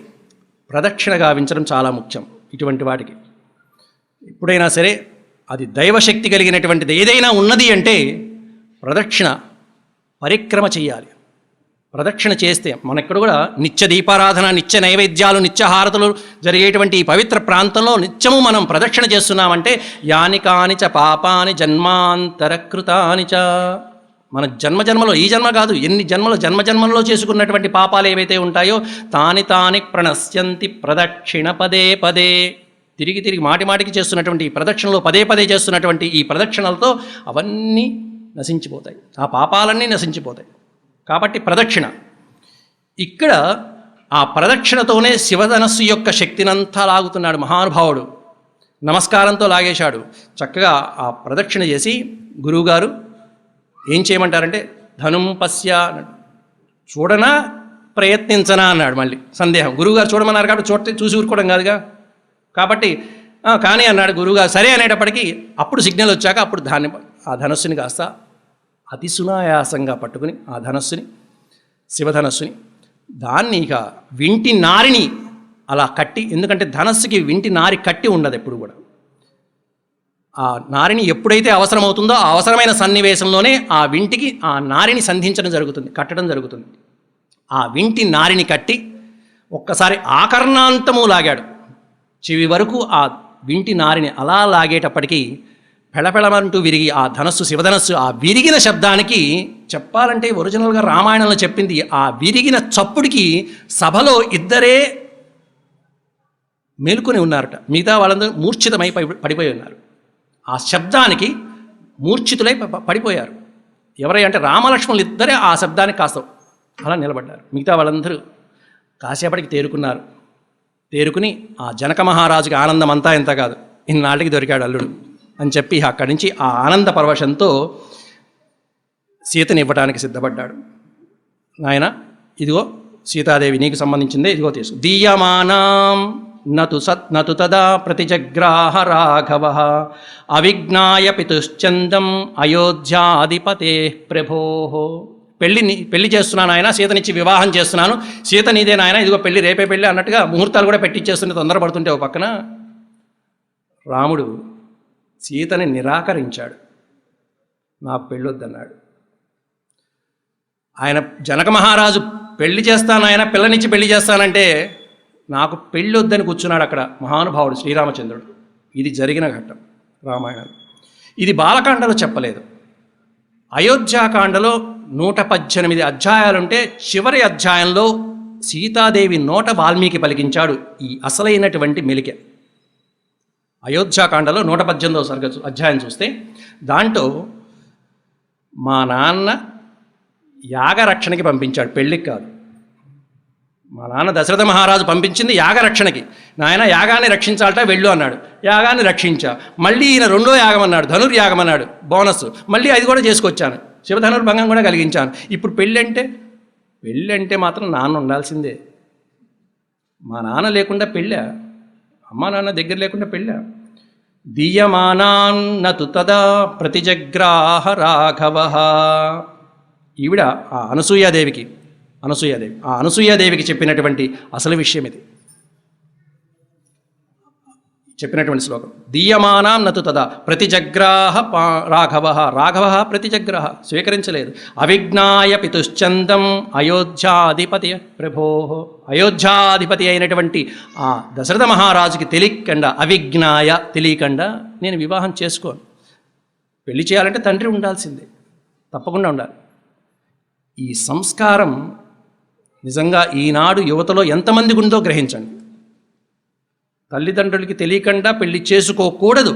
ప్రదక్షిణ గావించడం చాలా ముఖ్యం ఇటువంటి వాటికి. ఎప్పుడైనా సరే అది దైవశక్తి కలిగినటువంటిది ఏదైనా ఉన్నది అంటే ప్రదక్షిణ పరిక్రమ చేయాలి. ప్రదక్షిణ చేస్తే మనక్కడ కూడా నిత్య దీపారాధన, నిత్య నైవేద్యాలు, నిత్యహారతులు జరిగేటువంటి ఈ పవిత్ర ప్రాంతంలో నిత్యము మనం ప్రదక్షిణ చేస్తున్నామంటే యాని కాని చ పాపాని జన్మాంతరకృతాని చ, మన జన్మలో, ఈ జన్మ కాదు, ఎన్ని జన్మలో జన్మలో చేసుకున్నటువంటి పాపాలు ఏవైతే ఉంటాయో తాని ప్రణశ్యంతి ప్రదక్షిణ పదే పదే. తిరిగి మాటికి చేస్తున్నటువంటి ఈ ప్రదక్షిణలో పదే చేస్తున్నటువంటి ఈ ప్రదక్షిణలతో అవన్నీ నశించిపోతాయి, ఆ పాపాలన్నీ నశించిపోతాయి. కాబట్టి ప్రదక్షిణ. ఇక్కడ ఆ ప్రదక్షిణతోనే శివధనస్సు యొక్క శక్తినంతా లాగుతున్నాడు మహానుభావుడు. నమస్కారంతో లాగేశాడు. చక్కగా ఆ ప్రదక్షిణ చేసి గురువుగారు ఏం చేయమంటారంటే ధనుం పశ్య అన్నాడు. చూడనా ప్రయత్నించనా అన్నాడు. మళ్ళీ సందేహం. గురువుగారు చూడమన్నారు కాబట్టి చూసి ఊరుకోవడం కాదుగా. కాబట్టి కానీ అన్నాడు గురువుగారు. సరే అనేటప్పటికీ అప్పుడు సిగ్నల్ వచ్చాక అప్పుడు ఆ ధనస్సుని కాస్త అతి సునాయాసంగా పట్టుకుని ఆ ధనస్సుని, శివధనస్సుని, దాన్ని ఇక వింటి నారిని అలా కట్టి, ఎందుకంటే ధనస్సుకి వింటి నారి కట్టి ఉండదు ఎప్పుడు కూడా. ఆ నారిని ఎప్పుడైతే అవసరమవుతుందో ఆ అవసరమైన సన్నివేశంలోనే ఆ వింటికి ఆ నారిని సంధించడం జరుగుతుంది, కట్టడం జరుగుతుంది. ఆ వింటి నారిని కట్టి ఒక్కసారి ఆకర్ణాంతము లాగాడు. చెవి వరకు ఆ వింటి నారిని అలా లాగేటప్పటికీ పెళపెళమంటూ విరిగి ఆ ధనస్సు, శివధనస్సు, ఆ విరిగిన శబ్దానికి చెప్పాలంటే ఒరిజినల్గా రామాయణంలో చెప్పింది ఆ విరిగిన చప్పుడికి సభలో ఇద్దరే మేలుకొని ఉన్నారట. మిగతా వాళ్ళందరూ మూర్ఛితమై పడిపోయి ఉన్నారు. ఆ శబ్దానికి మూర్ఛితులై పడిపోయారు. ఎవరై అంటే రామలక్ష్మణులు ఇద్దరే ఆ శబ్దానికి కాస్త అలా నిలబడ్డారు. మిగతా వాళ్ళందరూ కాసేపటికి తేరుకుని ఆ జనక మహారాజుకి ఆనందం అంతా ఎంత కాదు, ఇన్నాళ్ళకి దొరికాడు అల్లుడు అని చెప్పి అక్కడి నుంచి ఆ ఆనంద పరవశంతో సీతని ఇవ్వడానికి సిద్ధపడ్డాడు. నాయన ఇదిగో సీతాదేవి నీకు సంబంధించిందే, ఇదిగో తీసు. దీయమానాం నతు తదా ప్రతిజగ్రాహ రాఘవ అవిజ్ఞాయ పితుశ్చందం అయోధ్యాధిపతే ప్రభో. పెళ్లి చేస్తున్నాను ఆయన, సీతనిచ్చి వివాహం చేస్తున్నాను, సీత నీదే నాయన, ఇదిగో పెళ్లి రేపే పెళ్ళి అన్నట్టుగా ముహూర్తాలు కూడా పెట్టించేస్తుంటే తొందరపడుతుంటే ఒక పక్కన రాముడు సీతని నిరాకరించాడు. నాకు పెళ్ళొద్దన్నాడు. ఆయన జనక మహారాజు పెళ్లి చేస్తాను ఆయన, పిల్లనిచ్చి పెళ్లి చేస్తానంటే నాకు పెళ్ళి వద్దని కూర్చున్నాడు అక్కడ మహానుభావుడు శ్రీరామచంద్రుడు. ఇది జరిగిన ఘట్టం రామాయణం. ఇది బాలకాండలో చెప్పలేదు. అయోధ్యాకాండలో 118 అధ్యాయాలుంటే చివరి అధ్యాయంలో సీతాదేవి నోట వాల్మీకి పలికించాడు ఈ అసలైనటువంటి మెలిక. అయోధ్యాకాండలో 118వ అధ్యాయం చూస్తే దాంట్లో మా నాన్న యాగరక్షణకి పంపించాడు, పెళ్ళికి కాదు. మా నాన్న దశరథ మహారాజు పంపించింది యాగరక్షణకి. నాయన యాగాన్ని రక్షించాలట, వెళ్ళు అన్నాడు. యాగాన్ని రక్షించా. మళ్ళీ ఈయన రెండో యాగం అన్నాడు, ధనుర్యాగం అన్నాడు, బోనస్. మళ్ళీ అది కూడా చేసుకొచ్చాను, శివధనుర్భంగం కూడా కలిగించాను. ఇప్పుడు పెళ్ళి అంటే మాత్రం నాన్న ఉండాల్సిందే. మా నాన్న లేకుండా పెళ్ళా, అమ్మా నాన్న దగ్గర లేకుండా పెళ్ళా. దీయమానాన్నతు తదా ప్రతిజగ్రాహ రాఘవ. ఈవిడ ఆ అనసూయాదేవి ఆ అనసూయాదేవికి చెప్పినటువంటి అసలు విషయం ఇది, చెప్పినటువంటి శ్లోకం. దీయమానాం నతు తదా ప్రతిజగ్రాహ రాఘవ ప్రతిజగ్రాహ స్వీకరించలేదు. అవిజ్ఞాయ పితుశ్చందం అయోధ్యాధిపతి ప్రభో. అయోధ్యాధిపతి అయినటువంటి ఆ దశరథ మహారాజుకి తెలియకుండా నేను వివాహం చేసుకోను. పెళ్లి చేయాలంటే తండ్రి ఉండాల్సిందే, తప్పకుండా ఉండాలి. ఈ సంస్కారం నిజంగా ఈనాడు యువతలో ఎంతమందికి ఉందో గ్రహించండి. తల్లిదండ్రులకి తెలియకుండా పెళ్లి చేసుకోకూడదు.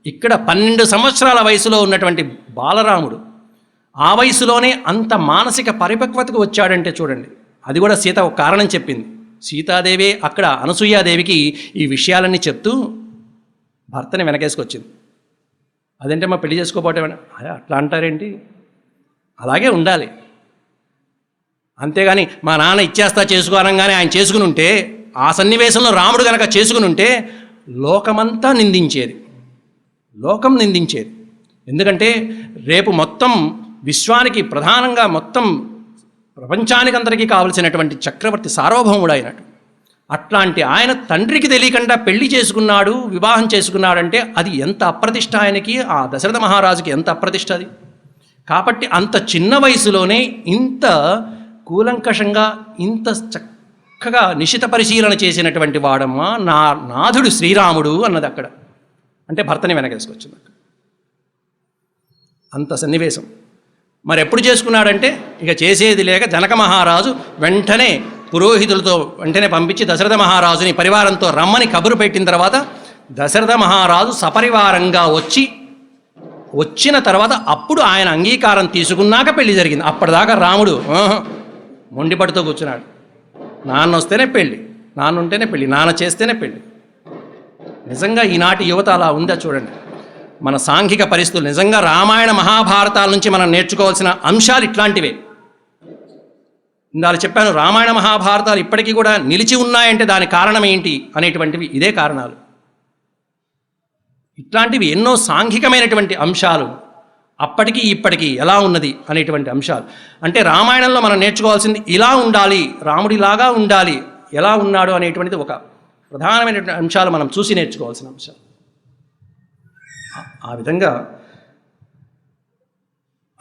ఇక్కడ 12 సంవత్సరాల వయసులో ఉన్నటువంటి బాలరాముడు ఆ వయసులోనే అంత మానసిక పరిపక్వతకు వచ్చాడంటే చూడండి. అది కూడా సీత ఒక కారణం చెప్పింది. సీతాదేవి అక్కడ అనసూయాదేవికి ఈ విషయాలన్నీ చెప్తూ భర్తని వెనకేసుకొచ్చింది. అదంటే మా పెళ్లి చేసుకోపోవటం అట్లా అంటారేంటి? అలాగే ఉండాలి. అంతేగాని మా నాన్న ఇచ్చేస్తా చేసుకోనగానే ఆయన చేసుకుని ఉంటే, ఆ సన్నివేశంలో రాముడు కనుక చేసుకుని ఉంటే లోకమంతా నిందించేది, లోకం నిందించేది. ఎందుకంటే రేపు మొత్తం విశ్వానికి ప్రధానంగా మొత్తం ప్రపంచానికందరికీ కావలసినటువంటి చక్రవర్తి సార్వభౌముడు అయినట్టు. అట్లాంటి ఆయన తండ్రికి తెలియకుండా పెళ్లి చేసుకున్నాడు, వివాహం చేసుకున్నాడంటే అది ఎంత అప్రతిష్ట ఆయనకి, ఆ దశరథ మహారాజుకి ఎంత అప్రతిష్ట అది. కాబట్టి అంత చిన్న వయసులోనే ఇంత కూలంకషంగా ఇంత చక్కగా నిశిత పరిశీలన చేసినటువంటి వాడమ్మ నా నాథుడు శ్రీరాముడు అన్నది అక్కడ. అంటే భర్తని వెనకేసుకొచ్చింది అక్కడ. అంత సన్నివేశం. మరి ఎప్పుడు చేసుకున్నాడంటే ఇక చేసేది లేక జనక మహారాజు వెంటనే పురోహితులతో వెంటనే పంపించి దశరథ మహారాజుని పరివారంతో రమ్మని కబురు పెట్టిన తర్వాత దశరథ మహారాజు సపరివారంగా వచ్చిన తర్వాత అప్పుడు ఆయన అంగీకారం తీసుకున్నాక పెళ్లి జరిగింది. అప్పటిదాకా రాముడు మొండిపడుతూ కూర్చున్నాడు. నాన్న వస్తేనే పెళ్ళి, నాన్న ఉంటేనే పెళ్ళి, నాన్న చేస్తేనే పెళ్ళి. నిజంగా ఈనాటి యువత అలా ఉందా చూడండి. మన సాంఘిక పరిస్థితులు నిజంగా రామాయణ మహాభారతాల నుంచి మనం నేర్చుకోవాల్సిన అంశాలు ఇట్లాంటివే. ఇందాక చెప్పాను, రామాయణ మహాభారతాలు ఇప్పటికీ కూడా నిలిచి ఉన్నాయంటే దానికి కారణం ఏంటి అనేటువంటివి ఇదే కారణాలు. ఇట్లాంటివి ఎన్నో సాంఘికమైనటువంటి అంశాలు అప్పటికి ఇప్పటికీ ఎలా ఉన్నది అనేటువంటి అంశాలు. అంటే రామాయణంలో మనం నేర్చుకోవాల్సింది ఇలా ఉండాలి, రాముడిలాగా ఉండాలి, ఎలా ఉన్నాడు అనేటువంటిది ఒక ప్రధానమైనటువంటి అంశాలు మనం చూసి నేర్చుకోవాల్సిన అంశాలు. ఆ విధంగా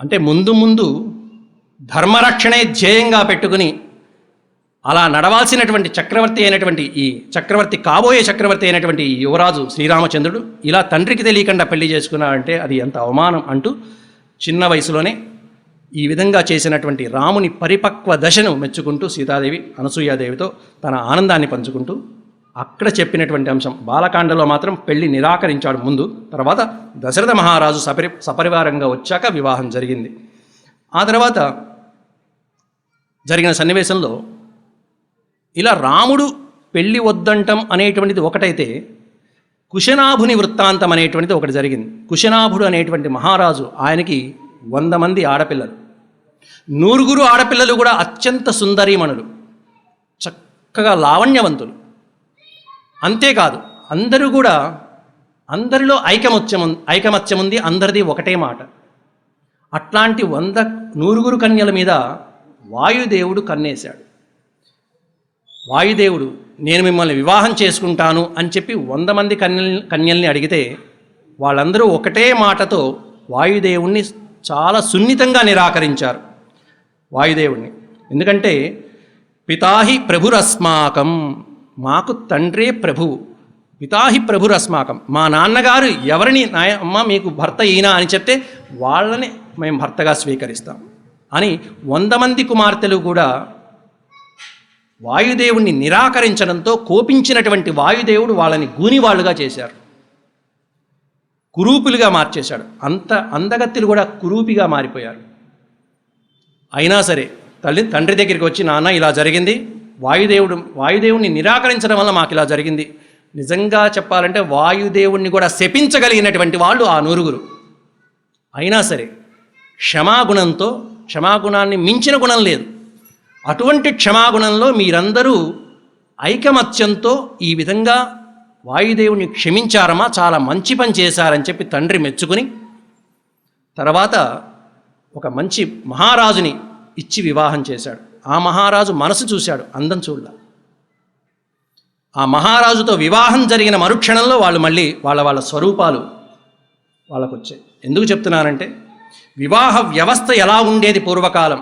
అంటే ముందు ధర్మరక్షణే ధ్యేయంగా పెట్టుకుని అలా నడవాల్సినటువంటి చక్రవర్తి అయినటువంటి ఈ చక్రవర్తి కాబోయే చక్రవర్తి అయినటువంటి ఈ యువరాజు శ్రీరామచంద్రుడు ఇలా తండ్రికి తెలియకుండా పెళ్లి చేసుకున్నాడంటే అది ఎంత అవమానం అంటూ చిన్న వయసులోనే ఈ విధంగా చేసినటువంటి రాముని పరిపక్వ దశను మెచ్చుకుంటూ సీతాదేవి అనసూయాదేవితో తన ఆనందాన్ని పంచుకుంటూ అక్కడ చెప్పినటువంటి అంశం. బాలకాండలో మాత్రం పెళ్లి నిరాకరించాడు ముందు, తర్వాత దశరథ మహారాజు సపరివారంగా వచ్చాక వివాహం జరిగింది. ఆ తర్వాత జరిగిన సన్నివేశంలో ఇలా రాముడు పెళ్లి వద్దంటం అనేటువంటిది ఒకటైతే కుశనాభుని వృత్తాంతం అనేటువంటిది ఒకటి జరిగింది. కుశనాభుడు అనేటువంటి మహారాజు, ఆయనకి 100 మంది ఆడపిల్లలు, 100 ఆడపిల్లలు కూడా అత్యంత సుందరీమణులు, చక్కగా లావణ్యవంతులు. అంతేకాదు అందరూ కూడా, అందరిలో ఐకమత్యం ఉంది, అందరిది ఒకటే మాట. అట్లాంటి 100 కన్యల మీద వాయుదేవుడు కన్నేశాడు. వాయుదేవుడు నేను మిమ్మల్ని వివాహం చేసుకుంటాను అని చెప్పి 100 మంది కన్యల్ని అడిగితే వాళ్ళందరూ ఒకటే మాటతో వాయుదేవుణ్ణి చాలా సున్నితంగా నిరాకరించారు. వాయుదేవుణ్ణి ఎందుకంటే పితాహి ప్రభురస్మాకం, మాకు తండ్రే ప్రభువు, పితాహి ప్రభురస్మాకం, మా నాన్నగారు ఎవరిని అమ్మ మీకు భర్త ఈయన అని చెప్తే వాళ్ళని మేము భర్తగా స్వీకరిస్తాం అని 100 మంది కుమార్తెలు కూడా వాయుదేవుణ్ణి నిరాకరించడంతో కోపించినటువంటి వాయుదేవుడు వాళ్ళని గూనివాళ్ళుగా చేశారు, కురూపులుగా మార్చేశాడు. అందగత్తెలు కూడా కురూపిగా మారిపోయారు. అయినా సరే తండ్రి దగ్గరికి వచ్చి, నాన్న ఇలా జరిగింది, వాయుదేవుణ్ణి నిరాకరించడం వల్ల మాకు ఇలా జరిగింది. నిజంగా చెప్పాలంటే వాయుదేవుణ్ణి కూడా శపించగలిగినటువంటి వాళ్ళు ఆ 100. అయినా సరే క్షమాగుణాన్ని మించిన గుణం లేదు. అటువంటి క్షమాగుణంలో మీరందరూ ఐకమత్యంతో ఈ విధంగా వాయుదేవుని క్షమించారమ్మా, చాలా మంచి పని చేశారని చెప్పి తండ్రి మెచ్చుకుని తర్వాత ఒక మంచి మహారాజుని ఇచ్చి వివాహం చేశాడు. ఆ మహారాజు మనసు చూశాడు, అందం చూడాల. ఆ మహారాజుతో వివాహం జరిగిన మరుక్షణంలో వాళ్ళు మళ్ళీ వాళ్ళ స్వరూపాలు వాళ్ళకు వచ్చాయి. ఎందుకు చెప్తున్నానంటే వివాహ వ్యవస్థ ఎలా ఉండేది పూర్వకాలం,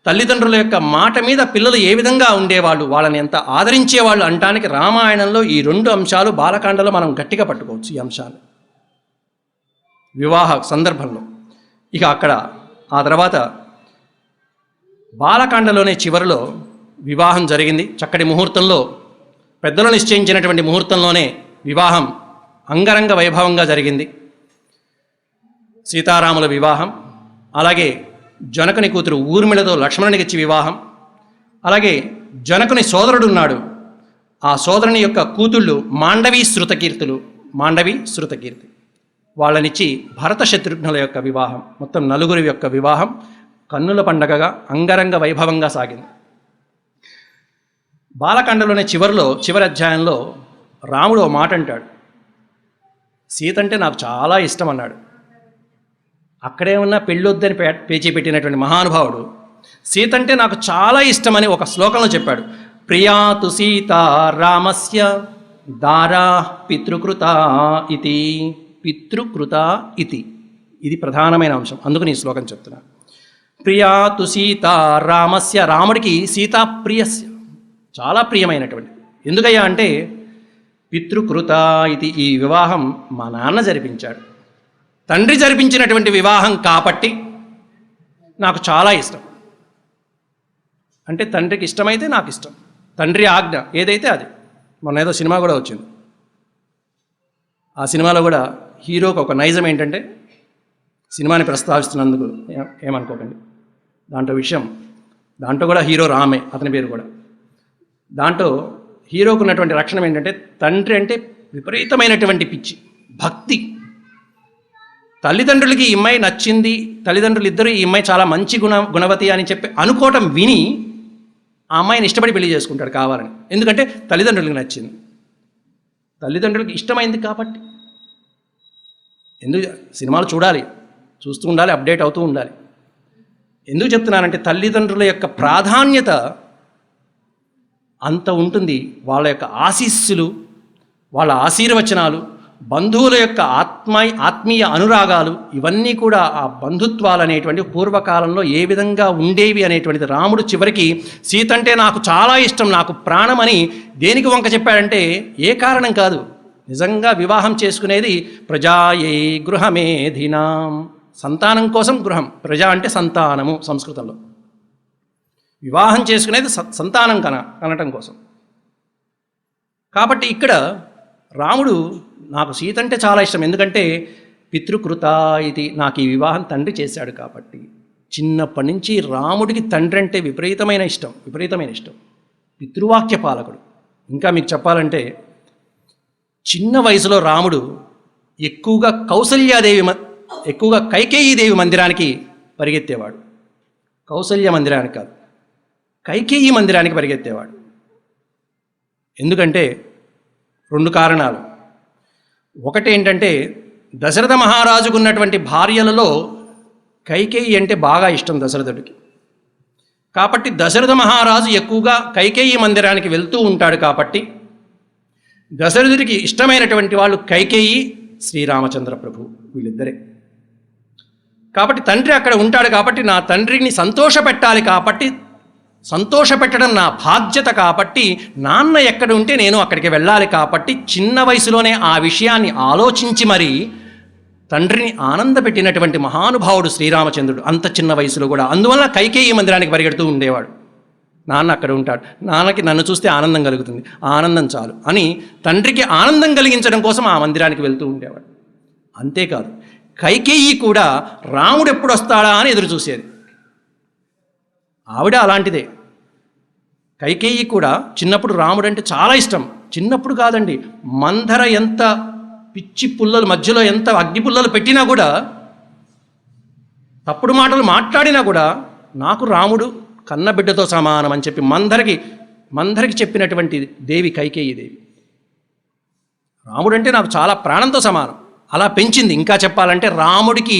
తల్లిదండ్రుల యొక్క మాట మీద పిల్లలు ఏ విధంగా ఉండేవాళ్ళు, వాళ్ళని ఎంత ఆదరించేవాళ్ళు అంటానికి రామాయణంలో ఈ 2 అంశాలు, బాలకాండలో మనం గట్టిగా పట్టుకోవచ్చు. ఈ అంశాలు వివాహ సందర్భంలో. ఇక అక్కడ ఆ తర్వాత బాలకాండలోనే చివరిలో వివాహం జరిగింది. చక్కటి ముహూర్తంలో, పెద్దలు నిశ్చయించినటువంటి ముహూర్తంలోనే వివాహం అంగరంగ వైభవంగా జరిగింది. సీతారాముల వివాహం, అలాగే జనకుని కూతురు ఊర్మిళతో లక్ష్మణునికి ఇచ్చి వివాహం, అలాగే జనకుని సోదరుడున్నాడు, ఆ సోదరుని యొక్క కూతుళ్ళు మాండవి శృతకీర్తి, వాళ్ళనిచ్చి భరత శత్రుఘ్నుల యొక్క వివాహం, మొత్తం 4 యొక్క వివాహం కన్నుల పండగగా అంగరంగ వైభవంగా సాగింది. బాలకాండలోనే చివరి అధ్యాయంలో రాముడు ఓ మాట అంటాడు, సీత అంటే నాకు చాలా ఇష్టం అన్నాడు. అక్కడే ఉన్న పెళ్ళొద్దని పేచీ పెట్టినటువంటి మహానుభావుడు సీత అంటే నాకు చాలా ఇష్టమని ఒక శ్లోకంలో చెప్పాడు. ప్రియాతు సీత రామస్య దారా పితృకృత ఇతి. ఇది ప్రధానమైన అంశం, అందుకని ఈ శ్లోకం చెప్తున్నా. ప్రియాతు సీత రామస్య, రాముడికి సీతా ప్రియస్య, చాలా ప్రియమైనటువంటి. ఎందుకయ్యా అంటే పితృకృత ఇది, ఈ వివాహం మా నాన్న జరిపించాడు, తండ్రి జరిపించినటువంటి వివాహం కాబట్టి నాకు చాలా ఇష్టం. అంటే తండ్రికి ఇష్టమైతే నాకు ఇష్టం, తండ్రి ఆజ్ఞ ఏదైతే అది. మొన్న ఏదో సినిమా కూడా వచ్చింది, ఆ సినిమాలో కూడా హీరోకి ఒక నైజం ఏంటంటే, సినిమాని ప్రస్తావిస్తున్నందుకు ఏమనుకోకండి, దాంట్లో కూడా హీరో రామే, అతని పేరు కూడా. దాంట్లో హీరోకు ఉన్నటువంటి లక్షణం ఏంటంటే, తండ్రి అంటే విపరీతమైనటువంటి పిచ్చి, భక్తి. తల్లిదండ్రులకి ఈ అమ్మాయి నచ్చింది, తల్లిదండ్రులు ఇద్దరు ఈ అమ్మాయి చాలా మంచి గుణవతి అని చెప్పి అనుకోవటం విని ఆ అమ్మాయిని ఇష్టపడి పెళ్లి చేసుకుంటాడు కావాలని. ఎందుకంటే తల్లిదండ్రులకు నచ్చింది, తల్లిదండ్రులకి ఇష్టమైంది కాబట్టి. ఎందుకు సినిమాలు చూస్తూ ఉండాలి, అప్డేట్ అవుతూ ఉండాలి. ఎందుకు చెప్తున్నానంటే తల్లిదండ్రుల యొక్క ప్రాధాన్యత అంత ఉంటుంది. వాళ్ళ యొక్క ఆశీస్సులు, వాళ్ళ ఆశీర్వచనాలు, బంధువుల యొక్క ఆత్మీయ అనురాగాలు, ఇవన్నీ కూడా ఆ బంధుత్వాలు అనేటువంటి పూర్వకాలంలో ఏ విధంగా ఉండేవి అనేటువంటిది రాముడు చివరికి సీత అంటే నాకు చాలా ఇష్టం, నాకు ప్రాణం అని దేనికి వంక చెప్పాడంటే ఏ కారణం కాదు, నిజంగా వివాహం చేసుకునేది ప్రజాయై గృహమేధినాం, సంతానం కోసం గృహం. ప్రజ అంటే సంతానము సంస్కృతంలో. వివాహం చేసుకునేది సంతానం కనటం కోసం. కాబట్టి ఇక్కడ రాముడు నాకు సీత అంటే చాలా ఇష్టం, ఎందుకంటే పితృకృత ఇది, నాకు ఈ వివాహం తండ్రి చేశాడు కాబట్టి. చిన్నప్పటి నుంచి రాముడికి తండ్రి అంటే విపరీతమైన ఇష్టం. పితృవాక్య పాలకుడు. ఇంకా మీకు చెప్పాలంటే చిన్న వయసులో రాముడు ఎక్కువగా ఎక్కువగా కైకేయీదేవి మందిరానికి పరిగెత్తేవాడు. కౌసల్య మందిరానికి కాదు, కైకేయీ మందిరానికి పరిగెత్తేవాడు. ఎందుకంటే 2 కారణాలు. ఒకటి ఏంటంటే దశరథ మహారాజుకు ఉన్నటువంటి భార్యలలో కైకేయి అంటే బాగా ఇష్టం దశరథుడికి. కాబట్టి దశరథ మహారాజు ఎక్కువగా కైకేయీ మందిరానికి వెళ్తూ ఉంటాడు. కాబట్టి దశరథుడికి ఇష్టమైనటువంటి వాళ్ళు కైకేయి, శ్రీరామచంద్ర ప్రభు, వీళ్ళిద్దరే. కాబట్టి తండ్రి అక్కడ ఉంటాడు. కాబట్టి నా తండ్రిని సంతోషపెట్టాలి, కాబట్టి సంతోషపెట్టడం నా బాధ్యత, కాబట్టి నాన్న ఎక్కడ ఉంటే నేను అక్కడికి వెళ్ళాలి. కాబట్టి చిన్న వయసులోనే ఆ విషయాన్ని ఆలోచించి మరీ తండ్రిని ఆనందపెట్టినటువంటి మహానుభావుడు శ్రీరామచంద్రుడు, అంత చిన్న వయసులో కూడా. అందువల్ల కైకేయీ మందిరానికి పరిగెడుతూ ఉండేవాడు. నాన్న అక్కడ ఉంటాడు, నాన్నకి నన్ను చూస్తే ఆనందం కలుగుతుంది, ఆనందం చాలు అని తండ్రికి ఆనందం కలిగించడం కోసం ఆ మందిరానికి వెళ్తూ ఉండేవాడు. అంతేకాదు, కైకేయి కూడా రాముడు ఎప్పుడు వస్తాడా అని ఎదురు చూసేది. ఆవిడ అలాంటిదే. కైకేయి కూడా చిన్నప్పుడు రాముడు అంటే చాలా ఇష్టం. చిన్నప్పుడు కాదండి, మందర ఎంత పిచ్చి పుల్లలు మధ్యలో ఎంత అగ్గి పుల్లలు పెట్టినా కూడా, తప్పుడు మాటలు మాట్లాడినా కూడా నాకు రాముడు కన్నబిడ్డతో సమానం అని చెప్పి మందరికి చెప్పినటువంటి దేవి కైకేయి దేవి. రాముడు అంటే నాకు చాలా ప్రాణంతో సమానం అలా పెంచింది. ఇంకా చెప్పాలంటే రాముడికి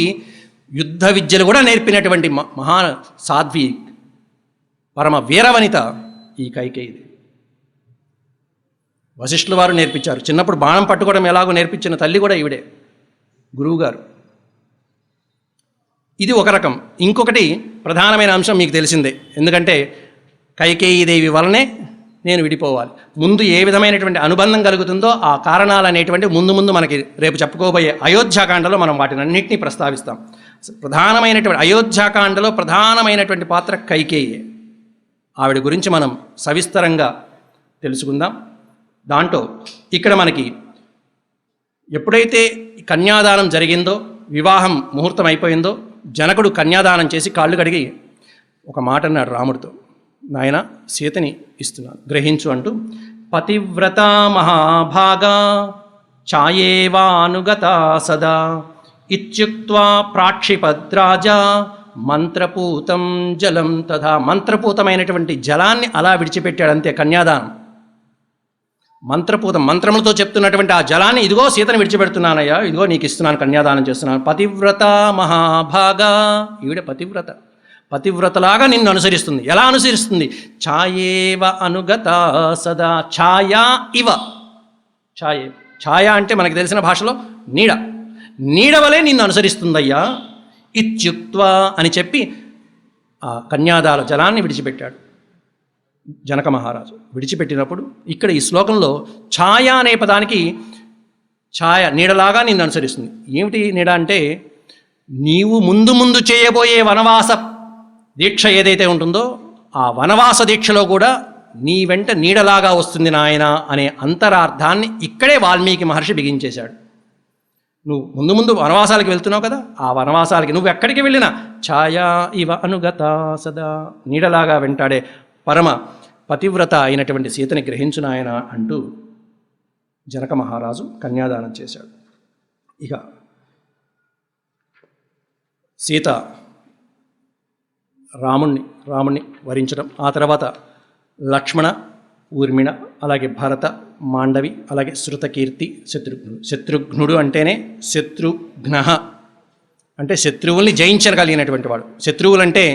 యుద్ధ విద్యలు కూడా నేర్పినటువంటి మహా సాధ్వి, పరమ వీరవనిత ఈ కైకేయి దేవి. వశిష్ఠుల వారు నేర్పించారు. చిన్నప్పుడు బాణం పట్టుకోవడం ఎలాగో నేర్పించిన తల్లి కూడా ఈవిడే, గురువుగారు. ఇది ఒక రకం. ఇంకొకటి ప్రధానమైన అంశం మీకు తెలిసిందే. ఎందుకంటే కైకేయీదేవి వలనే నేను విడిపోవాలి. ముందు ఏ విధమైనటువంటి అనుబంధం కలుగుతుందో ఆ కారణాలు అనేటువంటి ముందు మనకి రేపు చెప్పుకోబోయే అయోధ్యాకాండలో మనం వాటిని అన్నింటినీ ప్రస్తావిస్తాం. ప్రధానమైనటువంటి అయోధ్యాకాండలో ప్రధానమైనటువంటి పాత్ర కైకేయీ. ఆవిడ గురించి మనం సవిస్తరంగా తెలుసుకుందాం. దాంట్లో ఇక్కడ మనకి ఎప్పుడైతే కన్యాదానం జరిగిందో, వివాహం ముహూర్తం అయిపోయిందో, జనకుడు కన్యాదానం చేసి కాళ్ళు కడిగి ఒక మాట అన్నాడు రాముడితో, నాయన సీతని ఇస్తున్నాను గ్రహించు అంటూ, పతివ్రత మహాభాగా ఛాయేవానుగత సదా ఇత్యుక్త్వా ప్రాక్షిపద్రాజా మంత్రపూతం జలం తథా. మంత్రపూతమైనటువంటి జలాన్ని అలా విడిచిపెట్టాడు, అంతే. కన్యాదానం మంత్రపూతం, మంత్రములతో చెప్తున్నటువంటి ఆ జలాన్ని, ఇదిగో సీతను విడిచిపెడుతున్నానయ్యా, ఇదిగో నీకు ఇస్తున్నాను, కన్యాదానం చేస్తున్నాను. పతివ్రత మహాభాగా, ఈవిడ పతివ్రత, పతివ్రతలాగా నిన్ను అనుసరిస్తుంది. ఎలా అనుసరిస్తుంది? ఛాయేవ అనుగత సదా, ఛాయా ఇవ. ఛాయ అంటే మనకు తెలిసిన భాషలో నీడ, నీడ వలె నిన్ను అనుసరిస్తుందయ్యా. ఇత్యుక్త్వా అని చెప్పి ఆ కన్యాదాన జలాన్ని విడిచిపెట్టాడు జనక మహారాజు. విడిచిపెట్టినప్పుడు ఇక్కడ ఈ శ్లోకంలో ఛాయ అనే పదానికి, ఛాయ నీడలాగా నిన్ను అనుసరిస్తుంది. ఏమిటి నీడ అంటే, నీవు ముందు చేయబోయే వనవాస దీక్ష ఏదైతే ఉంటుందో ఆ వనవాస దీక్షలో కూడా నీ వెంట నీడలాగా వస్తుంది నాయన అనే అంతరార్థాన్ని ఇక్కడే వాల్మీకి మహర్షి బిగించేశాడు. నువ్వు ముందు వనవాసాలకు వెళ్తున్నావు కదా, ఆ వనవాసాలకి నువ్వు ఎక్కడికి వెళ్ళినా ఛాయా ఇవ అనుగత సదా, నీడలాగా వెంటాడే పరమ పతివ్రత అయినటువంటి సీతని గ్రహించు నాయన అంటూ జనక మహారాజు కన్యాదానం చేశాడు. ఇక సీత రాముణ్ణి వరించడం, ఆ తర్వాత లక్ష్మణ, ఊర్మిళ, అలాగే భరత, మాండవి, అలాగే శృతకీర్తి, శత్రుఘ్నుడు అంటేనే శత్రుఘ్న అంటే శత్రువుల్ని జయించగలిగినటువంటి వాడు. శత్రువులంటే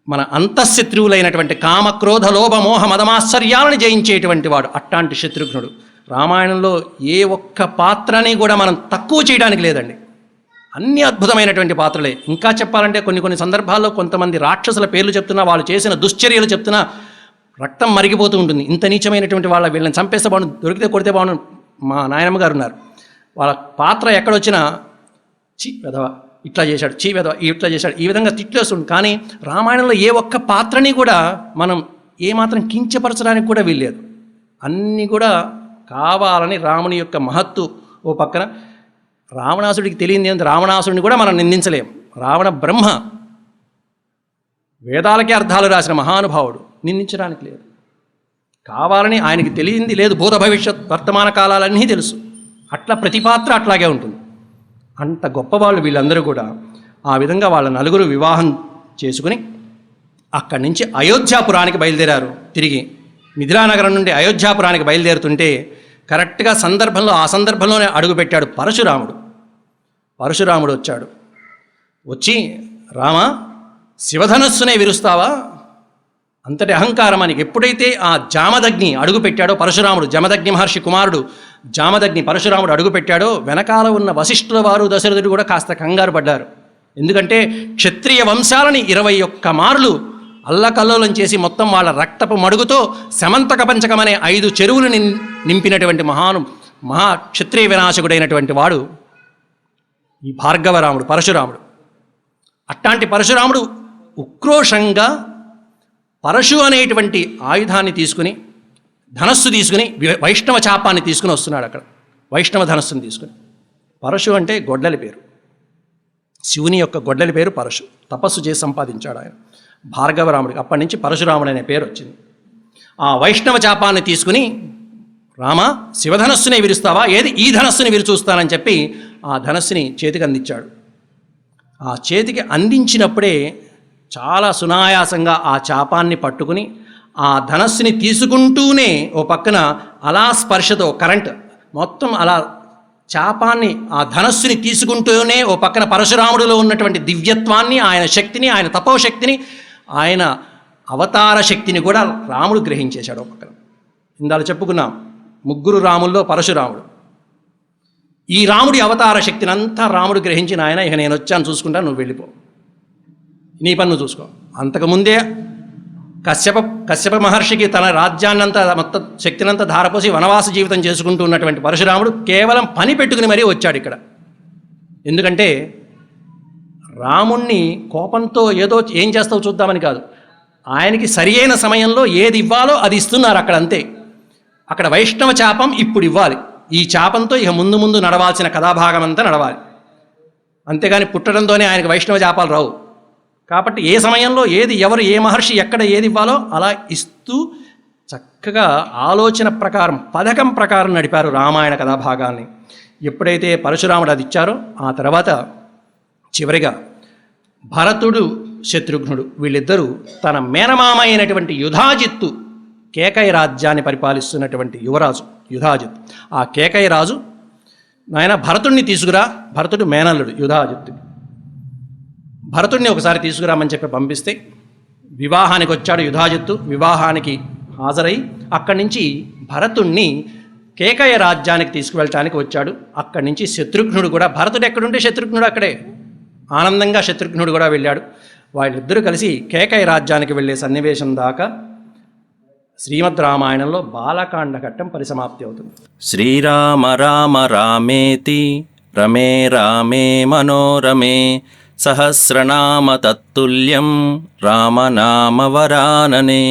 మన అంతఃశత్రువులైనటువంటి కామ, క్రోధ, లోభ, మోహ, మదమాశ్చర్యాలను జయించేటువంటి వాడు. అట్లాంటి శత్రుఘ్నుడు. రామాయణంలో ఏ ఒక్క పాత్రని కూడా మనం తక్కువ చేయడానికి లేదండి, అన్ని అద్భుతమైనటువంటి పాత్రలే. ఇంకా చెప్పాలంటే కొన్ని సందర్భాల్లో కొంతమంది రాక్షసుల పేర్లు చెప్తున్నా, వాళ్ళు చేసిన దుశ్చర్యలు చెప్తున్నా రక్తం మరిగిపోతూ ఉంటుంది. ఇంత నీచమైనటువంటి వాళ్ళ వీళ్ళని చంపేస్తే బాగుండు, దొరికితే కొడితే బాగుండు. మా నాయనమ్మ గారు ఉన్నారు, వాళ్ళ పాత్ర ఎక్కడొచ్చినా చీ వెధవ ఇట్లా చేశాడు, చీ వెధవ ఇట్లా చేశాడు, ఈ విధంగా తిట్లేస్తుంది. కానీ రామాయణంలో ఏ ఒక్క పాత్రని కూడా మనం ఏమాత్రం కించపరచడానికి కూడా వీల్లేదు. అన్నీ కూడా కావాలని రాముని యొక్క మహత్తు ఓ పక్కన, రావణాసుడికి తెలియదు ఏంటి, రావణాసుడిని కూడా మనం నిందించలేం. రావణ బ్రహ్మ, వేదాలకే అర్థాలు రాసిన మహానుభావుడు, నిందించడానికి లేదు. కావాలని ఆయనకి తెలియంది లేదు, భూత భవిష్యత్ వర్తమాన కాలాలన్నీ తెలుసు. అట్లా ప్రతి పాత్ర అట్లాగే ఉంటుంది. అంత గొప్పవాళ్ళు వీళ్ళందరూ కూడా. ఆ విధంగా వాళ్ళ నలుగురు వివాహం చేసుకుని అక్కడి నుంచి అయోధ్యాపురానికి బయలుదేరారు. తిరిగి మిథిలానగరం నుండి అయోధ్యాపురానికి బయలుదేరుతుంటే కరెక్ట్గా ఆ సందర్భంలోనే అడుగుపెట్టాడు పరశురాముడు. పరశురాముడు వచ్చాడు. వచ్చి, రామా, శివధనస్సునే విరుస్తావా? అంతటి అహంకారం అని ఎప్పుడైతే ఆ జామదగ్ని అడుగుపెట్టాడో పరశురాముడు, జమదగ్ని మహర్షి కుమారుడు జామదగ్ని పరశురాముడు అడుగుపెట్టాడో వెనకాల ఉన్న వశిష్ఠుల వారు దశరథుడు కూడా కాస్త కంగారు పడ్డారు. ఎందుకంటే క్షత్రియ వంశాలని 21 మార్లు అల్లకల్లోలం చేసి మొత్తం వాళ్ళ రక్తపు మడుగుతో సమంతక పంచకం అనే 5 చెరువులు నింపినటువంటి మహా క్షత్రియ వినాశకుడైనటువంటి వాడు ఈ భార్గవరాముడు పరశురాముడు. అట్లాంటి పరశురాముడు ఉక్రోషంగా పరశు అనేటువంటి ఆయుధాన్ని తీసుకుని, ధనస్సు తీసుకుని, వైష్ణవ చాపాన్ని తీసుకుని వస్తున్నాడు. అక్కడ వైష్ణవ ధనస్సుని తీసుకుని. పరశు అంటే గొడ్డలి పేరు, శివుని యొక్క గొడ్డలి పేరు పరశు. తపస్సు చేసి సంపాదించాడు ఆయన భార్గవరాముడికి. అప్పటి నుంచి పరశురాముడు అనే పేరు వచ్చింది. ఆ వైష్ణవ చాపాన్ని తీసుకుని, రామ, శివధనస్సునే విరుస్తావా? ఏది, ఈ ధనస్సుని విరుచూస్తానని చెప్పి ఆ ధనస్సుని చేతికి అందించాడు. ఆ చేతికి అందించినప్పుడే చాలా సునాయాసంగా ఆ చాపాన్ని పట్టుకుని ఆ ధనస్సుని తీసుకుంటూనే ఓ పక్కన అలా స్పర్శతో కరెంట్ మొత్తం అలా చాపాన్ని, ఆ ధనస్సుని తీసుకుంటూనే ఓ పక్కన పరశురాముడిలో ఉన్నటువంటి దివ్యత్వాన్ని, ఆయన శక్తిని, ఆయన తపోశక్తిని, ఆయన అవతార శక్తిని కూడా రాముడు గ్రహించేశాడు. ఓ పక్కన ఇందాక చెప్పుకున్నాం, 3 రాముల్లో పరశురాముడు. ఈ రాముడి అవతార శక్తిని అంతా రాముడు గ్రహించిన ఆయన, ఇక నేను వచ్చాను చూసుకుంటా, నువ్వు వెళ్ళిపో, నీ పన్ను చూసుకో. అంతకుముందే కశ్యప మహర్షికి తన రాజ్యాన్నంతా మొత్తం శక్తినంతా ధారపోసి వనవాస జీవితం చేసుకుంటూ ఉన్నటువంటి పరశురాముడు కేవలం పని పెట్టుకుని మరీ వచ్చాడు ఇక్కడ. ఎందుకంటే రాముణ్ణి కోపంతో ఏదో ఏం చేస్తావు చూద్దామని కాదు, ఆయనకి సరి అయిన సమయంలో ఏది ఇవ్వాలో అది ఇస్తున్నారు అక్కడ, అంతే. అక్కడ వైష్ణవ చాపం ఇప్పుడు ఇవ్వాలి. ఈ చాపంతో ఇక ముందు నడవాల్సిన కథాభాగం అంతా నడవాలి. అంతేగాని పుట్టడంతోనే ఆయనకు వైష్ణవ చాపాలు రావు. కాబట్టి ఏ సమయంలో ఏది, ఎవరు, ఏ మహర్షి ఎక్కడ ఏది ఇవ్వాలో అలా ఇస్తూ చక్కగా ఆలోచన ప్రకారం, పథకం ప్రకారం నడిపారు రామాయణ కథాభాగాల్ని. ఎప్పుడైతే పరశురాముడు అది ఇచ్చారో ఆ తర్వాత చివరిగా భరతుడు, శత్రుఘ్నుడు వీళ్ళిద్దరూ తన మేనమామ అయినటువంటి యుధాజిత్తు, కేకయ రాజ్యాన్ని పరిపాలిస్తున్నటువంటి యువరాజు యుధాజిత్, ఆ కేకయ రాజు, నాయన భరతుడిని తీసుకురా, భరతుడు మేనల్లుడు యుధాజిత్తుకి, భరతుడిని ఒకసారి తీసుకురామని చెప్పి పంపిస్తే వివాహానికి వచ్చాడు యుధాజిత్తు. వివాహానికి హాజరై అక్కడి నుంచి భరతుణ్ణి కేకయ రాజ్యానికి తీసుకువెళ్ళటానికి వచ్చాడు. అక్కడి నుంచి శత్రుఘ్నుడు కూడా, భరతుడు ఎక్కడుంటే శత్రుఘ్నుడు అక్కడే, ఆనందంగా శత్రుఘ్నుడు కూడా వెళ్ళాడు. వాళ్ళిద్దరూ కలిసి కేకయ రాజ్యానికి వెళ్ళే సన్నివేశం దాకా శ్రీమద్ రామాయణంలో బాలకాండ ఘట్టం పరిసమాప్తి అవుతుంది. శ్రీరామ రామ రామేతి రమే రామే మనోరమే సహస్రనామ తత్తుల్యం రామనామ వరాననే.